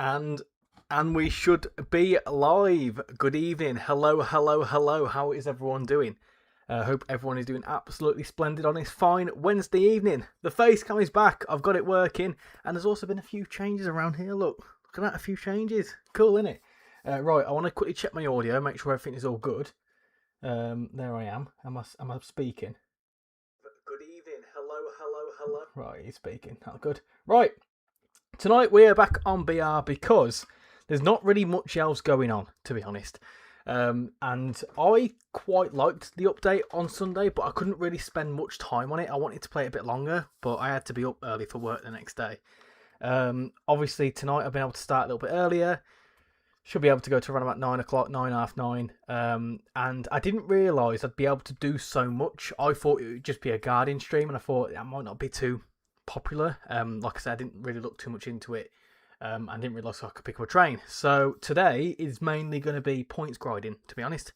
And we should be live. Good evening. Hello, hello, hello. How is everyone doing? Hope everyone is doing absolutely splendid on this fine Wednesday evening. The face cam is back. I've got it working. And there's also been a few changes around here. Look at that. A few changes. Cool, isn't it? Right, I want to quickly check my audio, make sure everything is all good. There I am. Am I speaking? Good evening. Hello, hello, hello. Right, he's speaking. That's good. Right. Tonight we are back on BR because there's not really much else going on, to be honest. And I quite liked the update on Sunday, but I couldn't really spend much time on it. I wanted to play it a bit longer, but I had to be up early for work the next day. Obviously, tonight I've been able to start a little bit earlier. Should be able to go to around about 9 o'clock, 9, half 9. And I didn't realise I'd be able to do so much. I thought it would just be a Guardian stream, and I thought that might not be too popular. Like I said, I didn't really look too much into it. I didn't realise I could pick up a train. So today is mainly going to be points grinding, to be honest.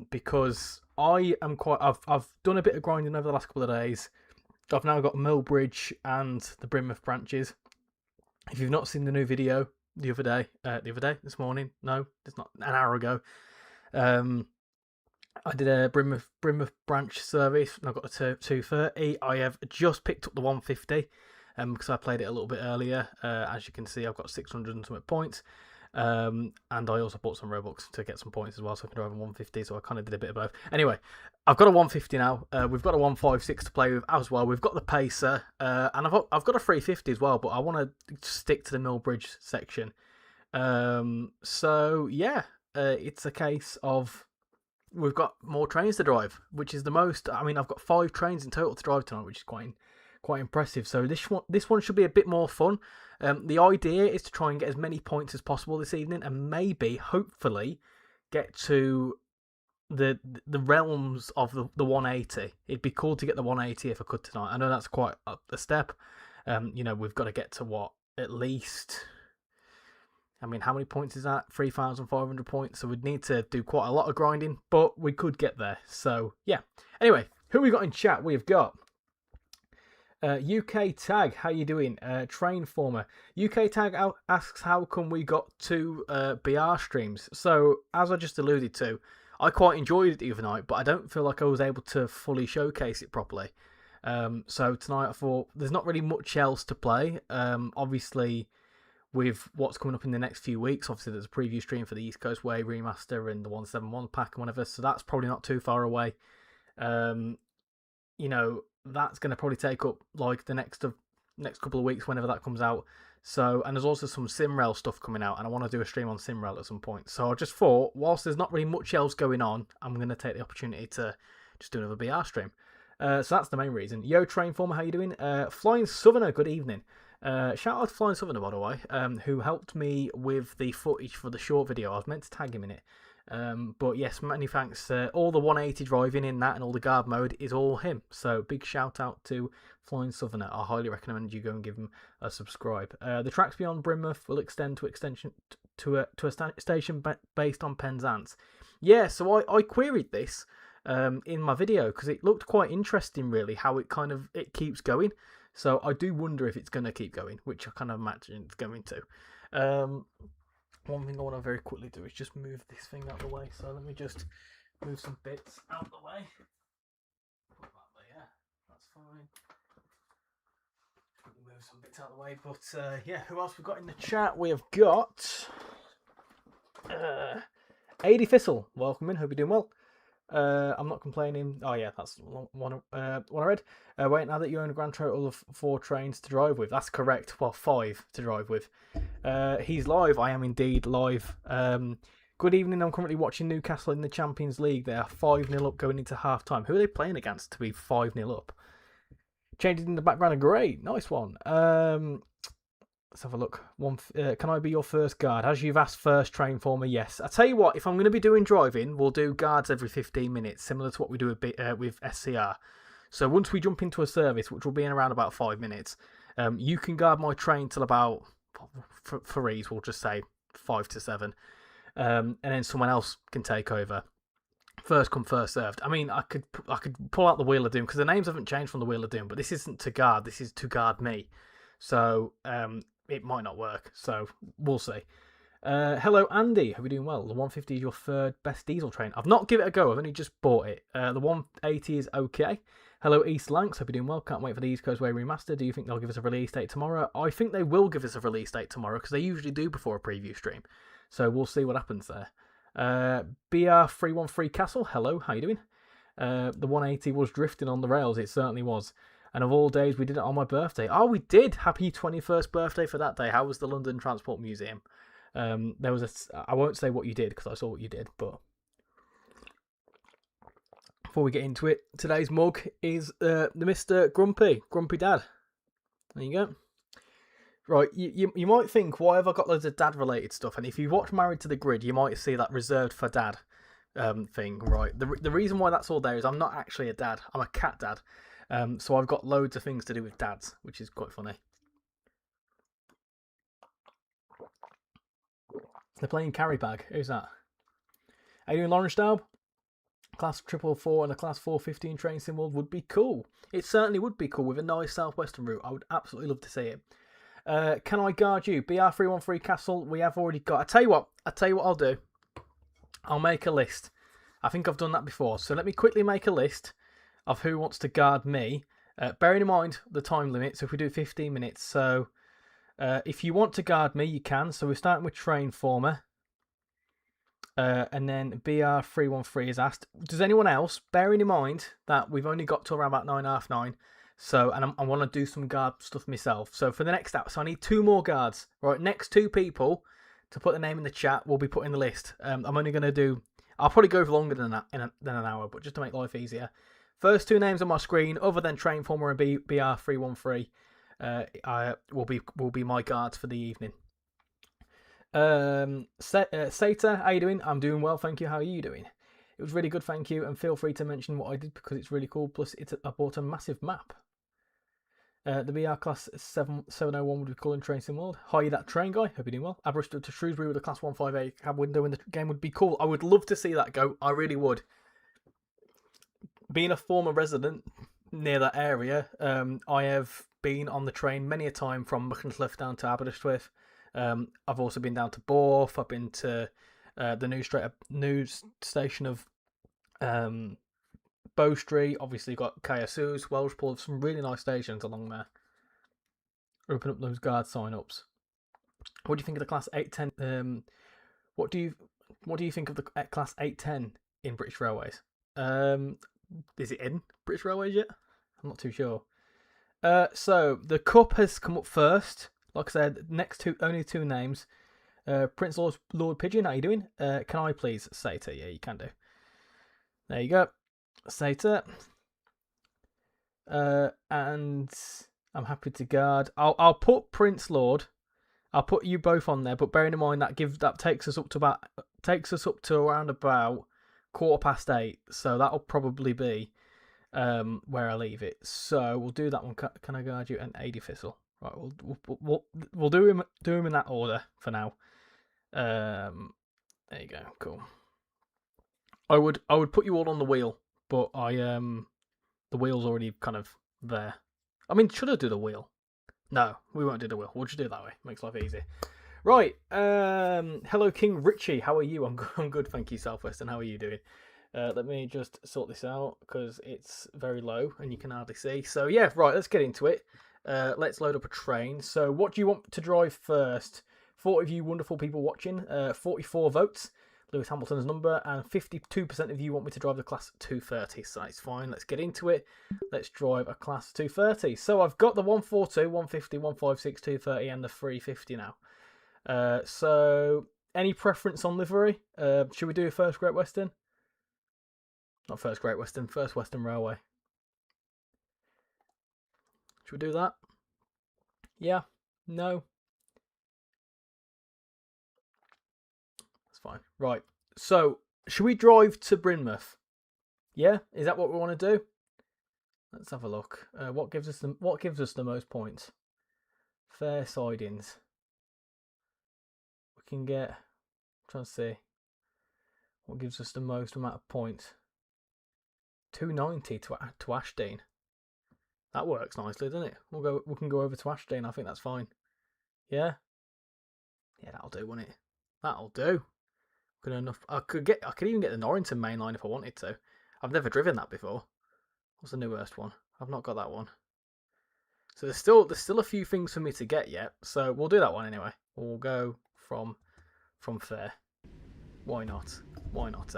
Because I am quite. I've done a bit of grinding over the last couple of days. I've now got Millbridge and the Brimouth branches. If you've not seen the new video the other day, this morning, no, it's not, an hour ago. I did a Brimouth branch service and I got a 230. I have just picked up the 150 because I played it a little bit earlier. As you can see, I've got 600 and something points. And I also bought some Robux to get some points as well, so I can drive a 150. So I kind of did a bit of both. Anyway, I've got a 150 now. We've got a 156 to play with as well. We've got the Pacer, and I've got a 350 as well. But I want to stick to the Millbridge section. So yeah, it's a case of we've got more trains to drive, which is the most. I mean, I've got 5 trains in total to drive tonight, which is quite impressive. So this one should be a bit more fun. The idea is to try and get as many points as possible this evening, and maybe, hopefully, get to the realms of the 180. It'd be cool to get the 180 if I could tonight. I know that's quite a step. We've got to get to what, at least. I mean, how many points is that? 3,500 points. So we'd need to do quite a lot of grinding, but we could get there. So, yeah. Anyway, who we got in chat? We've got UK Tag. How you doing? Train Former. UK Tag asks, how come we got 2 BR streams? So, as I just alluded to, I quite enjoyed it the other night, but I don't feel like I was able to fully showcase it properly. So tonight I thought there's not really much else to play. Obviously, with what's coming up in the next few weeks, obviously there's a preview stream for the East Coast Way remaster and the 171 pack and whatever, so that's probably not too far away. That's going to probably take up like the next couple of weeks whenever that comes out. So, and there's also some SimRail stuff coming out, and I want to do a stream on SimRail at some point. So I just thought, whilst there's not really much else going on, I'm going to take the opportunity to just do another BR stream. So that's the main reason. Yo, Train Former, how you doing? Flying Southerner, good evening. Shout out to Flying Southerner, by the way, who helped me with the footage for the short video. I was meant to tag him in it. But yes, many thanks. All the 180 driving in that and all the guard mode is all him. So big shout out to Flying Southerner. I highly recommend you go and give him a subscribe. The tracks beyond Brimouth will extend to a station based on Penzance. Yeah, so I queried this in my video because it looked quite interesting, really, how it keeps going. So I do wonder if it's going to keep going, which I kind of imagine it's going to. One thing I want to very quickly do is just move this thing out of the way. So let me just move some bits out of the way. Put that there, that's fine. Move some bits out of the way. But yeah, who else we've got in the chat? We have got AD Thistle. Welcome in, hope you're doing well. I'm not complaining. Oh yeah, that's one I read. Wait, now that you own a grand total of 4 trains to drive with. That's correct. Well, 5 to drive with. He's live. I am indeed live. Good evening. I'm currently watching Newcastle in the Champions League. They are 5-0 up going into half time. Who are they playing against to be 5-0 up? Changes in the background are great. Nice one. Let's have a look. Can I be your first guard? As you've asked, first Train Former, yes. I tell you what, if I'm going to be doing driving, we'll do guards every 15 minutes, similar to what we do with SCR. So once we jump into a service, which will be in around about 5 minutes, you can guard my train till about, for ease, we'll just say 5 to 7. And then someone else can take over. First come, first served. I mean, I could pull out the Wheel of Doom, because the names haven't changed from the Wheel of Doom, but this isn't to guard, this is to guard me. So it might not work. So we'll see. Hello, Andy. Hope you're doing well. The 150 is your third best diesel train. I've not given it a go. I've only just bought it. The 180 is okay. Hello, East Lancs. Hope you're doing well. Can't wait for the East Coast Way remaster. Do you think they'll give us a release date tomorrow? I think they will give us a release date tomorrow because they usually do before a preview stream. So we'll see what happens there. BR313 Castle. Hello, how you doing? The 180 was drifting on the rails. It certainly was. And of all days, we did it on my birthday. Oh, we did. Happy 21st birthday for that day. How was the London Transport Museum? There was I won't say what you did because I saw what you did, but before we get into it, today's mug is the Mr. Grumpy Dad. There you go. Right, you might think, why have I got loads of dad related stuff? And if you watch Married to the Grid, you might see that reserved for dad thing. Right, the reason why that's all there is I'm not actually a dad. I'm a cat dad. So I've got loads of things to do with dads, which is quite funny. They're playing carry bag. Who's that? Are you doing Lawrence Staub? Class 444 and a Class 415 train sim world would be cool. It certainly would be cool with a nice southwestern route. I would absolutely love to see it. Can I guard you? BR313 Castle, we have already got. I tell you what I'll do. I'll make a list. I think I've done that before. So let me quickly make a list of who wants to guard me. Bearing in mind the time limit. So if we do 15 minutes. So if you want to guard me, you can. So we're starting with Train Former. And then BR313 is asked, does anyone else, bearing in mind that we've only got till around about 9:30, 9, so, and I want to do some guard stuff myself. So for the next hour, so I need 2 more guards. Right, next 2 people to put the name in the chat will be put in the list. I'm only going to do, I'll probably go for longer than an hour, but just to make life easier. First 2 names on my screen, other than Train Former and BR313, will be my guards for the evening. Sata, how you doing? I'm doing well, thank you. How are you doing? It was really good, thank you. And feel free to mention what I did because it's really cool. Plus, I bought a massive map. The BR Class 701 would be cool in Train Sim World. Hi, that train guy. Hope you're doing well. Aberystwyth to Shrewsbury with a Class 158 cab window in the game would be cool. I would love to see that go. I really would. Being a former resident near that area, I have been on the train many a time from Machynlleth down to Aberystwyth. I've also been down to Borth. I've been to the news station of Bow Street. Obviously, got KSU's, Welshpool, some really nice stations along there. Open up those guard sign-ups. What do you think of the Class 810? What do you think of the Class 810 in British Railways? Is it in British Railways yet? I'm not too sure. So the Cup has come up first. Like I said, next only 2 names. Prince Lord Pigeon, how you doing? Can I please, Sata? Yeah, you can do. There you go, Sata. And I'm happy to guard. I'll put Prince Lord. I'll put you both on there, but bearing in mind that takes us up to around about 8:15. So that'll probably be where I leave it. So we'll do that one. Can I guard you? And AD Thistle. Right, we'll do him in that order for now. There you go, cool. I would put you all on the wheel, but the wheel's already kind of there. I mean, should I do the wheel? No, we won't do the wheel. We'll just do it that way. Makes life easy. Right. Hello, King Richie. How are you? I'm good, thank you, Southwestern. How are you doing? Let me just sort this out because it's very low and you can hardly see. So yeah, right. Let's get into it. Let's load up a train. So what do you want to drive first? 40 of you wonderful people watching. 44 votes. Lewis Hamilton's number. And 52% of you want me to drive the Class 230. So that's fine. Let's get into it. Let's drive a Class 230. So I've got the 142, 150, 156, 230 and the 350 now. So any preference on livery? Should we do First Great Western? Not First Great Western. First Western Railway. Should we do that? Yeah? No? That's fine. Right. So, should we drive to Bournemouth? Yeah? Is that what we want to do? Let's have a look. What gives us the most points? Fair sidings. We can get. I'm trying to see. What gives us the most amount of points? 290 to Ashdean. That works nicely, doesn't it? We can go over to Ashdean. I think that's fine. Yeah? Yeah, that'll do, won't it? That'll do. Good enough. I could even get the Norrington main line if I wanted to. I've never driven that before. What's the newest one? I've not got that one. So there's still a few things for me to get yet. So we'll do that one anyway. We'll go from Fair. Why not? Why not,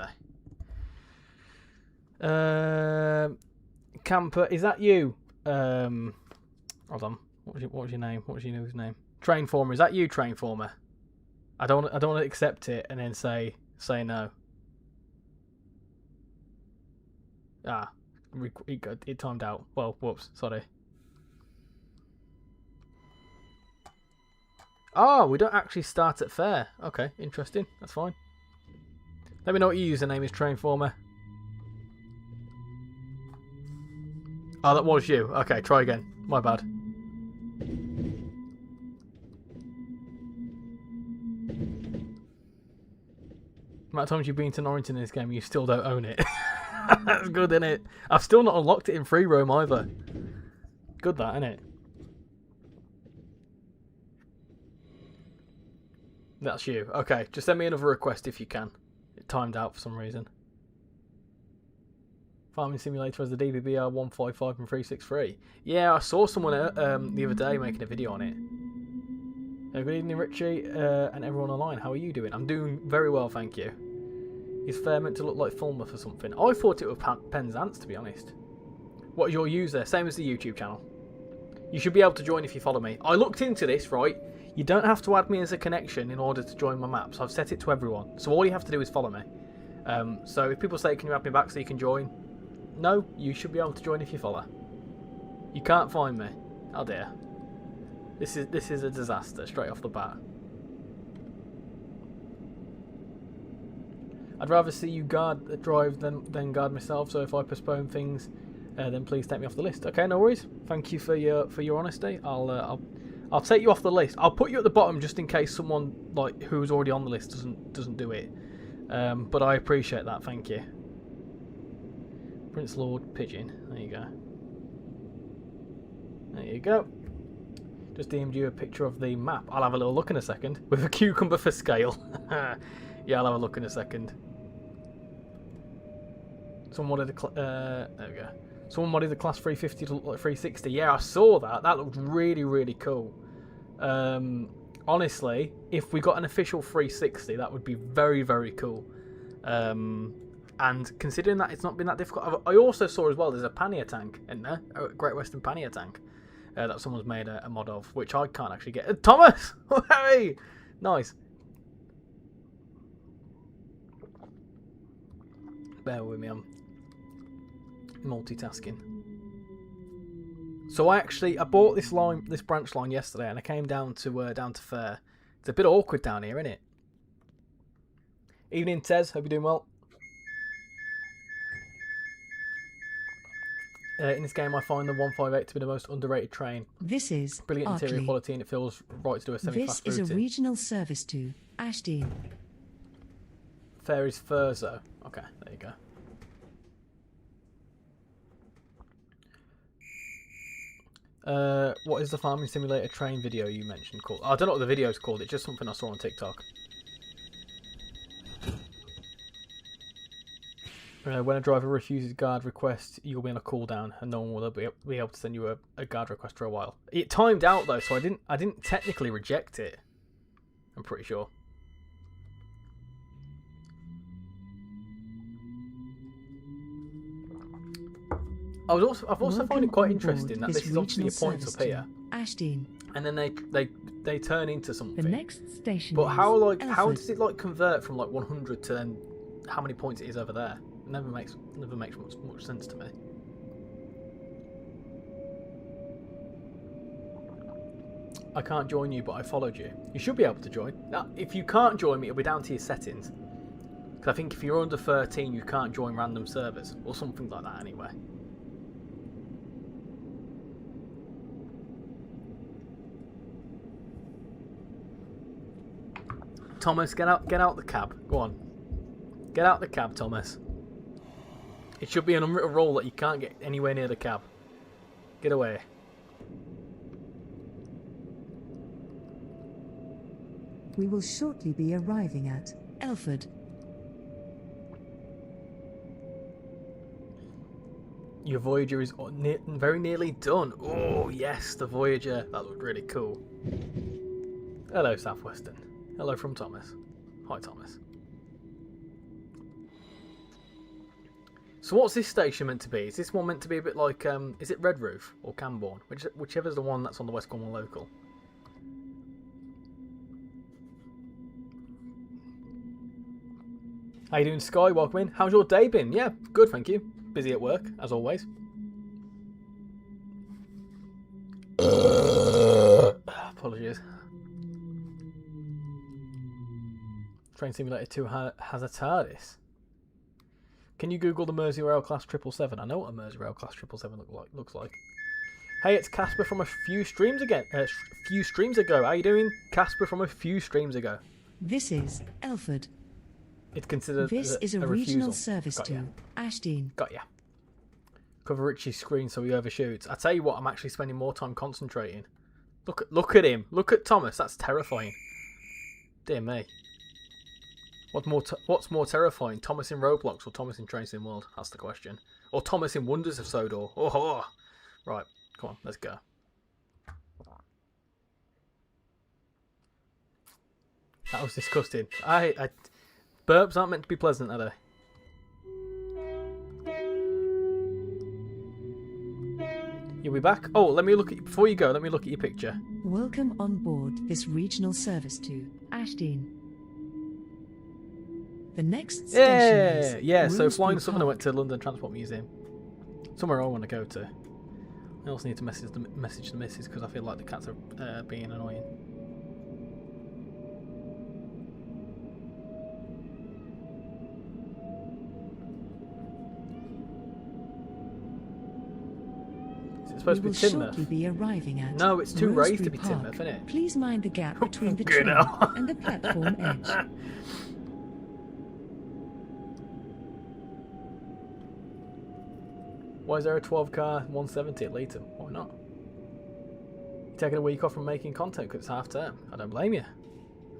Camper, is that you? Hold on. What was your name? What was your news name? Trainformer, is that you, Trainformer? I don't want to accept it and then say no. Ah, it timed out. Well, whoops, sorry. Oh, we don't actually start at Fair. Okay, interesting. That's fine. Let me know what your username is, Trainformer. Oh, that was you. Okay, try again. My bad. The amount of times you've been to Norrington in this game, you still don't own it. That's good, isn't it? I've still not unlocked it in free roam either. Good that, isn't it? That's you. Okay, just send me another request if you can. It timed out for some reason. Farming Simulator has the DBBR 155 and 363. Yeah, I saw someone the other day making a video on it. Good evening, Richie, and everyone online. How are you doing? I'm doing very well, thank you. Is Fair meant to look like Fulmer for something? I thought it was Penzance, to be honest. What is your user? Same as the YouTube channel. You should be able to join if you follow me. I looked into this, right? You don't have to add me as a connection in order to join my maps. I've set it to everyone. So all you have to do is follow me. So if people say, can you add me back so you can join? No, you should be able to join if you follow. You can't find me. Oh dear. This is a disaster straight off the bat. I'd rather see you drive than guard myself. So if I postpone things, then please take me off the list. Okay, no worries. Thank you for your honesty. I'll take you off the list. I'll put you at the bottom just in case someone like who's already on the list doesn't do it. But I appreciate that. Thank you. Prince Lord Pigeon. There you go. There you go. Just DM'd you a picture of the map. I'll have a little look in a second. With a cucumber for scale. Yeah, I'll have a look in a second. Someone wanted there we go. Someone wanted the class 350 to look like 360. Yeah, I saw that. That looked really, really cool. Honestly, if we got an official 360, that would be very, very cool. And considering that it's not been that difficult, I also saw as well there's a pannier tank in there, a Great Western pannier tank that someone's made a mod of, which I can't actually get. Thomas! Hey! Nice. Bear with me, I'm multitasking. So I bought this branch line yesterday, and I came down to Fair. It's a bit awkward down here, isn't it? Evening, Tez. Hope you're doing well. In this game, I find the 158 to be the most underrated train. This is brilliant Artley. interior quality, and it feels right to do a semi-fast route. This is a regional service to Ashdean. Fair is Furzo. Okay, there you go. What is the farming simulator train video you mentioned called? I don't know what the video's called. It's just something I saw on TikTok. When a driver refuses guard request, you'll be on a cooldown, and no one will be able to send you a guard request for a while. It timed out though, so I didn't technically reject it. I'm pretty sure. I've also found it quite interesting that this is obviously your points up here, Ashdean, and then they turn into something. the next station. But how Elford. does it convert from 100 to then how many points it is over there? It never makes much sense to me. I can't join you, but I followed you. You should be able to join. Now, if you can't join me, it'll be down to your settings. Because I think if you're under 13, you can't join random servers or something like that anyway. Thomas, get out the cab. Go on. Get out the cab, Thomas. It should be an unwritten rule that you can't get anywhere near the cab. Get away. We will shortly be arriving at Elford. Your Voyager is very nearly done. Oh, yes, the Voyager. That looked really cool. Hello, Southwestern. Hello from Thomas. Hi, Thomas. So what's this station meant to be? Is this one meant to be a bit like, is it Red Roof or Camborne? Whichever's the one that's on the West Cornwall local. How you doing, Sky? Welcome in. How's your day been? Yeah, good, thank you. Busy at work, as always. Apologies. Train Simulator 2 has a TARDIS. Can you Google the RichyRail class 777? I know what a RichyRail class 777 looks like. Hey, it's Casper from a few streams ago. How you doing, Casper from a few streams ago? This is Elford. It's considered This is a regional service Got to ya. Ashdean. Got ya. Cover Richie's screen so he overshoots. I tell you what, I'm actually spending more time concentrating. Look at him. Look at Thomas. That's terrifying. Dear me. What's more terrifying, Thomas in Roblox or Thomas in Train Sim World? That's the question. Or Thomas in Wonders of Sodor. Oh, right, come on, let's go. That was disgusting. Burps aren't meant to be pleasant, are they? You'll be back. Oh, before you go, let me look at your picture. Welcome on board this regional service to Ashdean. The next station is So flying Rosebery Southern, I went Park. to London Transport Museum. Somewhere I want to go to. I also need to message the missus because I feel like the cats are being annoying. Is it supposed to be Tinmouth? Shortly be arriving at No, it's too raised to be Rosebery Tinmouth, Park. isn't it? Please mind the gap between the Good train hell. and the platform edge. Why is there a 12-car 170 at Leeton? Why not? You're taking a week off from making content because it's half term. I don't blame you.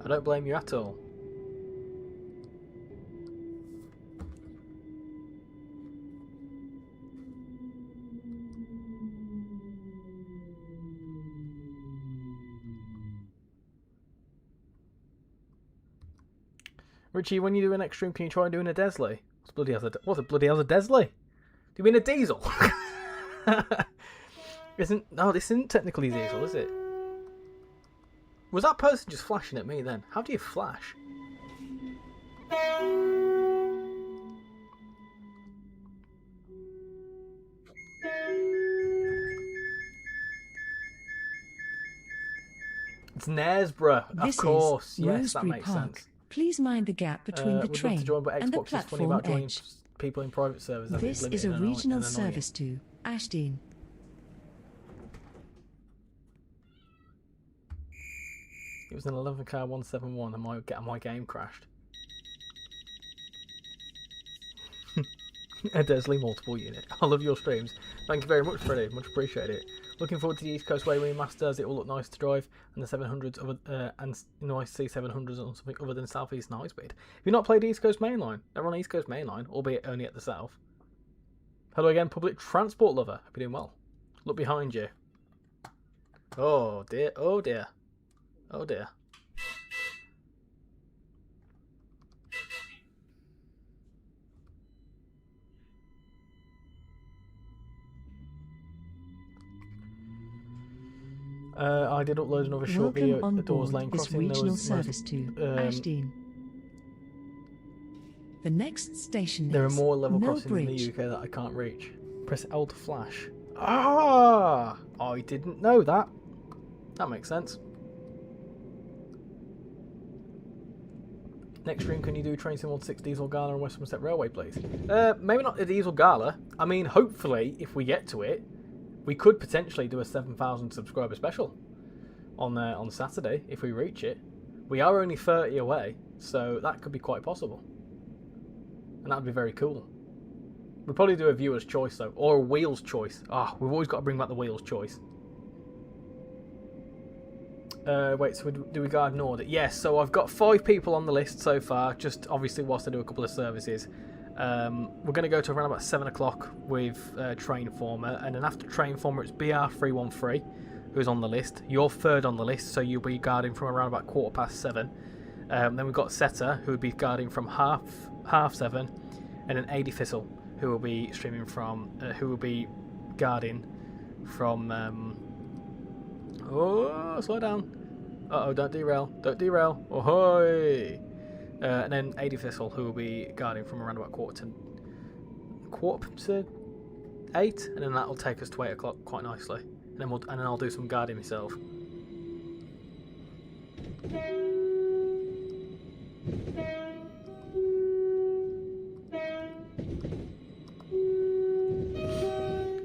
I don't blame you at all. Richie, when you do an next stream, can you try doing a Desley? What's a bloody hell's a Desley? Do you mean a diesel? This isn't technically diesel, is it? Was that person just flashing at me then? How do you flash? It's Knaresborough, of course. Yes, that Rosebery makes Park. sense. Please mind the gap between the Would love train to join, but and the Xbox is funny platform about joining edge. people in private servers. This is a regional service to Ashdean. It was an 11-car 171 and my game crashed. A Desley multiple unit. I love your streams. Thank you very much, Freddie. Much appreciated. Looking forward to the East Coast Way remasters. It will look nice to drive, and the 700s and nice to see 700s on something other than Southeastern High Speed. Have you not played East Coast Mainline? They're on East Coast Mainline, albeit only at the south. Hello again, public transport lover. Hope you're doing well. Look behind you. Oh dear. Oh dear. Oh dear. I did upload another short Welcome video on at Doors board Lane this Crossing. regional service to Ashdean. The next station There are is more level Mill crossings in Bridge. the UK that I can't reach. Press L to flash. Ah! I didn't know that. That makes sense. Next stream, can you do Train Sim 6 Diesel Gala on West Somerset Railway, please? Maybe not a Diesel Gala. I mean, hopefully, if we get to it, we could potentially do a 7,000 subscriber special on Saturday if we reach it. We are only 30 away, so that could be quite possible. And that would be very cool. We'd probably do a viewer's choice, though, or a wheel's choice. Ah, we've always got to bring back the wheel's choice. Wait, so do we guard an order? Yes, so I've got 5 people on the list so far, just obviously whilst I do a couple of services. We're going to go to around about 7 o'clock with Train Former, and then after Train Former it's BR313 who's on the list. You're third on the list, so you'll be guarding from around about 7:15. Then we've got Setter, who will be guarding from half 7, and then AD Thistle, who will be streaming from, who will be guarding from. Oh, slow down! Uh-oh, don't derail! Don't derail! Ahoy! And then AD Thistle, who will be guarding from around about quarter to 8, and then that'll take us to 8 o'clock quite nicely. And then I'll do some guarding myself.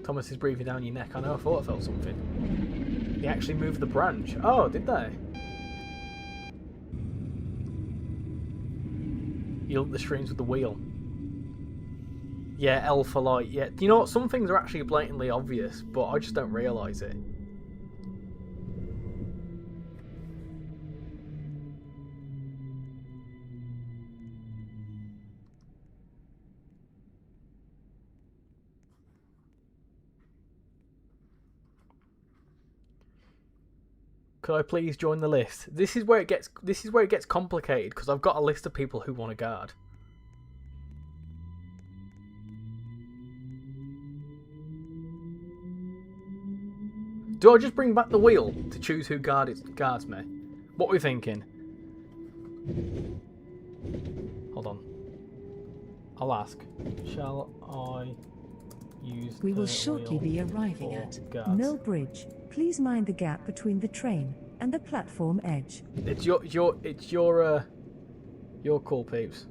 Thomas is breathing down your neck. I know, I thought I felt something. They actually moved the branch. Oh, did they? You look the streams with the wheel. Yeah, L for light. Yeah, you know what? Some things are actually blatantly obvious, but I just don't realise it. Could I please join the list? This is where it gets complicated because I've got a list of people who want to guard. Do I just bring back the wheel to choose who guards me? What are we thinking? Hold on. I'll ask. Shall I use We will shortly be arriving at Mill Bridge. Please mind the gap between the train and the platform edge. It's your call, peeps.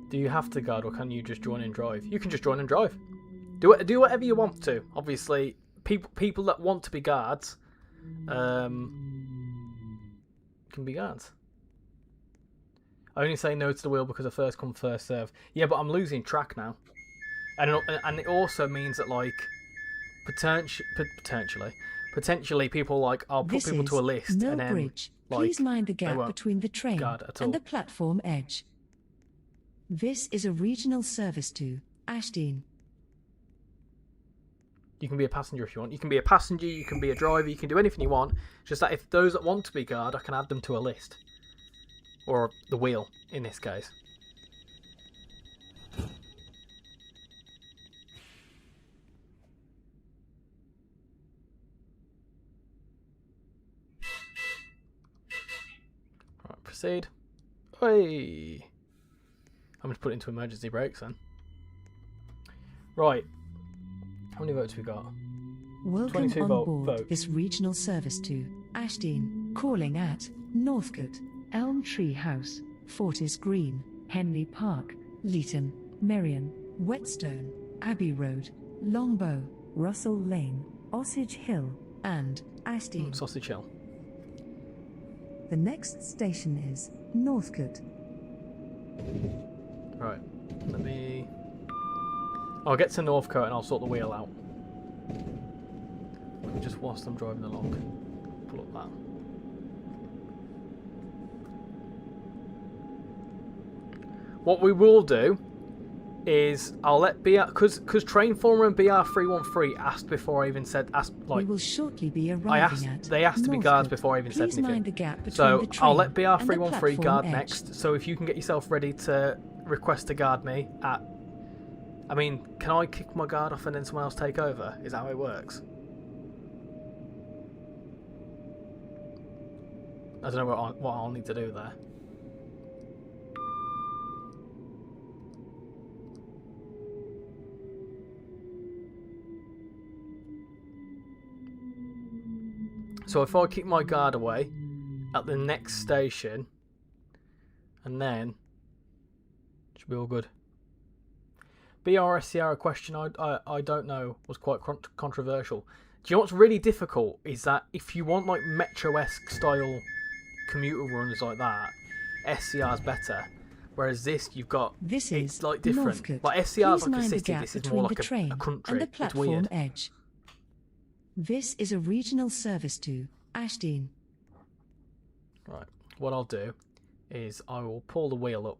Do you have to guard, or can you just join and drive? You can just join and drive. Do whatever you want to. Obviously, people that want to be guards, can be guards. I only say no to the wheel because of first come first serve. Yeah, but I'm losing track now, and it also means that like potentially people like I'll put people to a list Mill and then Bridge. like Please mind the gap between the train and the platform edge. This is a regional service to Ashdean. You can be a passenger if you want. You can be a passenger, you can be a driver, you can do anything you want. Just that if those that want to be guard, I can add them to a list. Or the wheel, in this case. Right, proceed. Hey. I'm going to put it into emergency brakes then. Right. How many votes we got? Welcome 22 on board votes. this regional service to Ashdean. Calling at Northcote, Elm Tree House, Fortis Green, Henley Park, Leeton, Merion, Whetstone, Abbey Road, Longbow, Russell Lane, Osage Hill, and Ashdean. Sausage Hill. The next station is Northcote. Right. Let me... I'll get to Northcote and I'll sort the wheel out. Just whilst I'm driving along. Pull up that. What we will do is I'll let BR... Because Train Former and BR313 asked before I even said... we will shortly be arriving at They asked to be guards before I even said anything. Mind the gap between so the train I'll let BR313 and the guard edge. next. So if you can get yourself ready to request to guard me at... I mean, can I kick my guard off and then someone else take over? Is that how it works? I don't know what I'll need to do there. So if I keep my guard away at the next station, and then it should be all good. BRSCR, a question I don't know, was quite controversial. Do you know what's really difficult is that if you want like Metro-esque style commuter runs like that, SCR is better. Whereas this, you've got This it's is like different. Northcote. Like SCR is Please like a mind the city. gap This is more between like the train a country. and the It's platform weird. edge. This is a regional service to Ashdean. Right. What I'll do is I will pull the wheel up.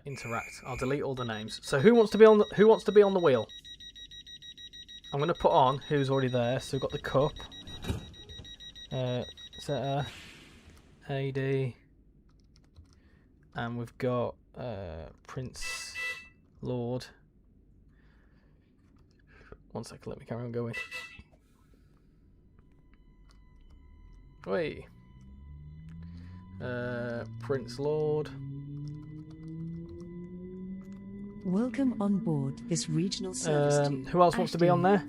Interact. I'll delete all the names. So who wants to be on the wheel? I'm going to put on who's already there. So we've got the cup. Setter, AD, and we've got Prince Lord. One second, let me carry on going. Wait. Prince Lord. Welcome on board this regional service to Who else wants to be on Ashdean. there?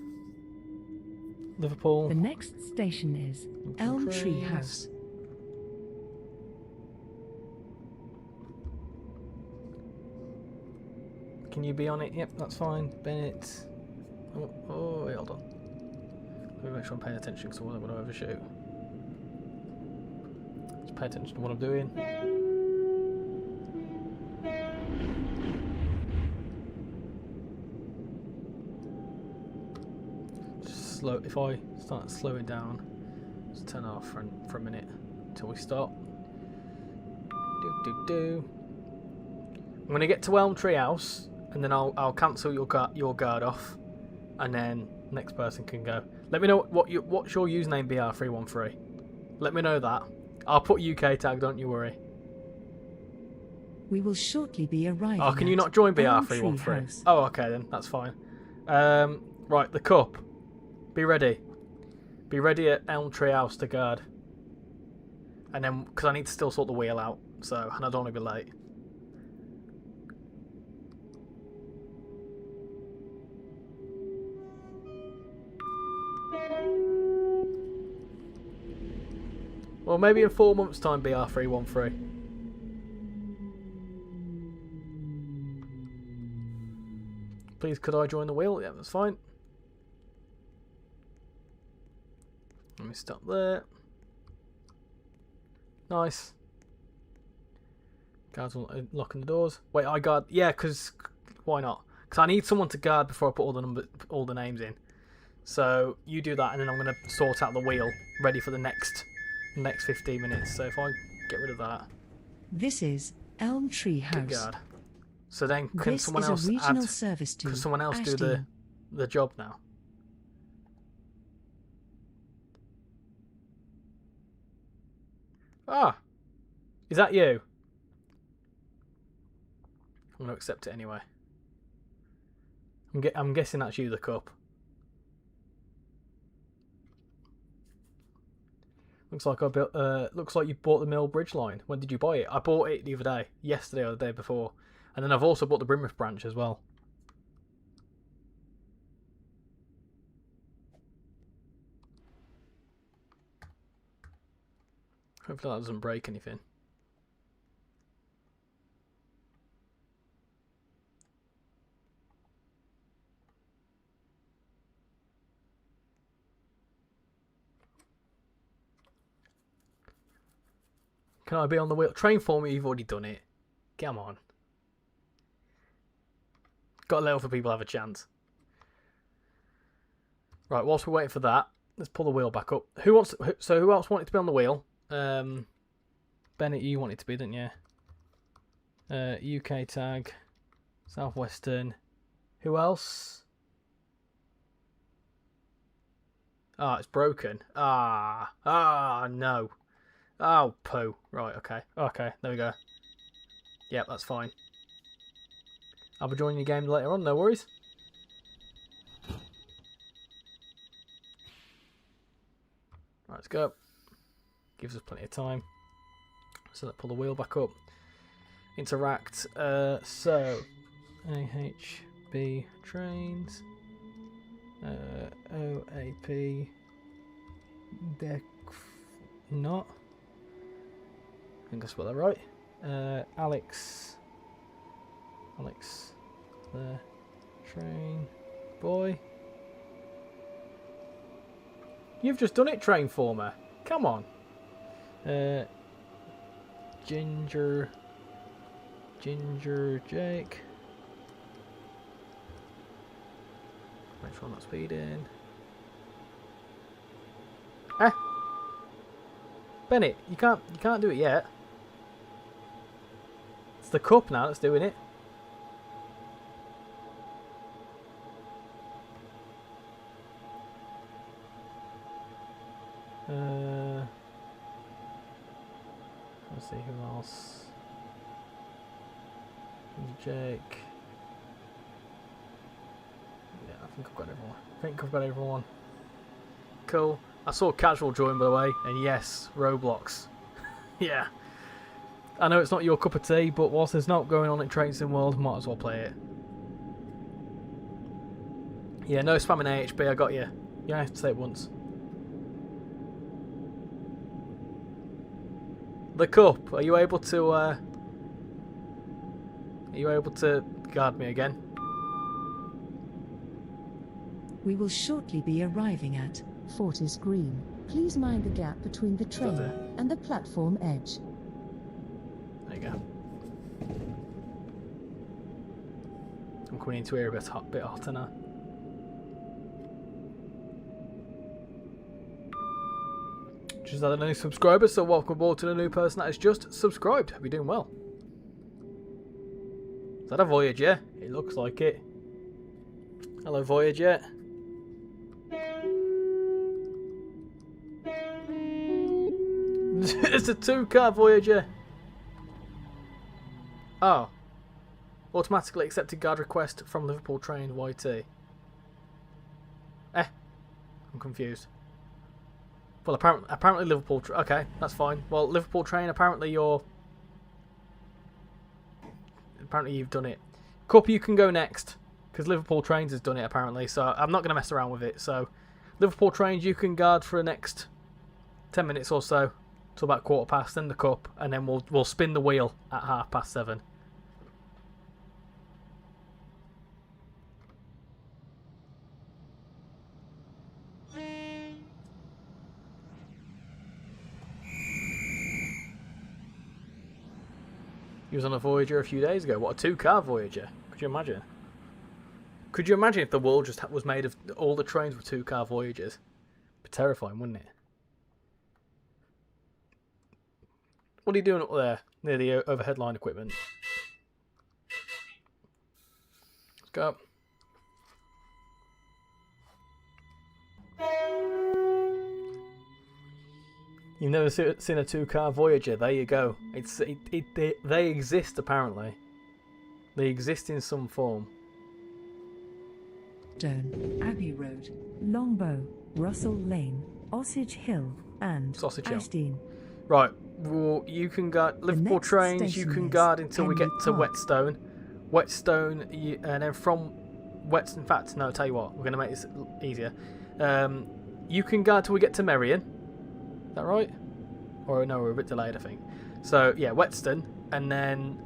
Liverpool. The next station is Elm Tree House. Can you be on it? Yep, that's fine. Bennett. Oh, wait, hold on. Let me make sure I'm paying attention because I wasn't going to overshoot. Just pay attention to what I'm doing. Just slow. If I start slowing down, just turn off for a minute until we stop. I'm going to get to Elm Tree House, and then I'll cancel your guard off, and then next person can go. Let me know what's your username BR313. Let me know that. I'll put UK tag, don't you worry. We will shortly be arriving. Oh, can you not join Elm Tree BR313? House. Oh, okay then, that's fine. Right, the cup. Be ready. Be ready at Elm Tree House to guard. And then, because I need to still sort the wheel out, so, and I don't want to be late. Well, maybe in 4 months' time, BR313. Please, could I join the wheel? Yeah, that's fine. Let me stop there. Nice. Guards locking the doors. Wait, I guard. Yeah, because why not? Because I need someone to guard before I put all the names in. So you do that, and then I'm going to sort out the wheel, ready for the next 15 minutes. So if I get rid of that, This is Elm Tree good House. guard. So then can This someone is a else regional add? service to Can someone else do Ashdean. the job now? Ah, is that you? I'm going to accept it anyway. I'm guessing that's you, the cup. Looks like looks like you bought the Mill Bridge line. When did you buy it? I bought it the other day, yesterday or the day before, and then I've also bought the Brimouth branch as well. Hopefully that doesn't break anything. Can I be on the wheel? Train for me, you've already done it. Come on. Got to let other people have a chance. Right, whilst we're waiting for that, let's pull the wheel back up. Who else wanted to be on the wheel? Bennett, you wanted to be, didn't you? UK tag. Southwestern. Who else? Ah, it's broken. No. Oh, poo. Right, okay. Okay, there we go. Yep, that's fine. I'll be joining your game later on, no worries. Right, let's go. Gives us plenty of time. So let's pull the wheel back up. Interact. So, AHB trains. OAP. Deck. Not. I think I spelled that right. Alex. there. Train. Boy. You've just done it, train former. Come on. Ginger Jake. Make sure I'm not speeding. Bennett, you can't do it yet. It's the cup now that's doing it. Let's see who else. Jake. Yeah, I think I've got everyone. Cool. I saw Casual join, by the way, and yes, Roblox. Yeah. I know it's not your cup of tea, but whilst there's not going on in Train Sim World, might as well play it. Yeah, no spamming AHB, I got you. You only have to say it once. The cup, are you able to guard me again? We will shortly be arriving at Fortis Green. Please mind the gap between the train and the platform edge. There you go. I'm coming into here a bit hotter now. Just had a new subscriber, so welcome aboard to the new person that has just subscribed. Hope you're doing well. Is that a Voyager? It looks like it. Hello, Voyager. It's a 2-car Voyager. Oh. Automatically accepted guard request from Liverpool train YT. I'm confused. Well, apparently Liverpool... Okay, that's fine. Well, Liverpool train, apparently you're... Apparently you've done it. Cup, you can go next. Because Liverpool Trains has done it, apparently. So I'm not going to mess around with it. So, Liverpool Trains, you can guard for the next 10 minutes or so. Till about 1:15, then the Cup. And then we'll spin the wheel at 7:30. He was on a Voyager a few days ago. What, a 2-car Voyager? Could you imagine? Could you imagine if the world just was made of all the trains were 2-car Voyagers? It'd be terrifying, wouldn't it? What are you doing up there near the overhead line equipment? Let's go. You've never seen a 2-car Voyager? There you go. They exist apparently. They exist in some form. Stone, Abbey Road, Longbow, Russell Lane, Osage Hill, and Sausage Hill. Ashdean. Right. Well, you can guard Liverpool trains. You can guard until we get to Whetstone. Whetstone, and then from Whetstone. In fact, no. I'll tell you what. We're going to make this easier. You can guard till we get to Merion. Is that right? Or no, we're a bit delayed, I think. So yeah, Whetstone, and then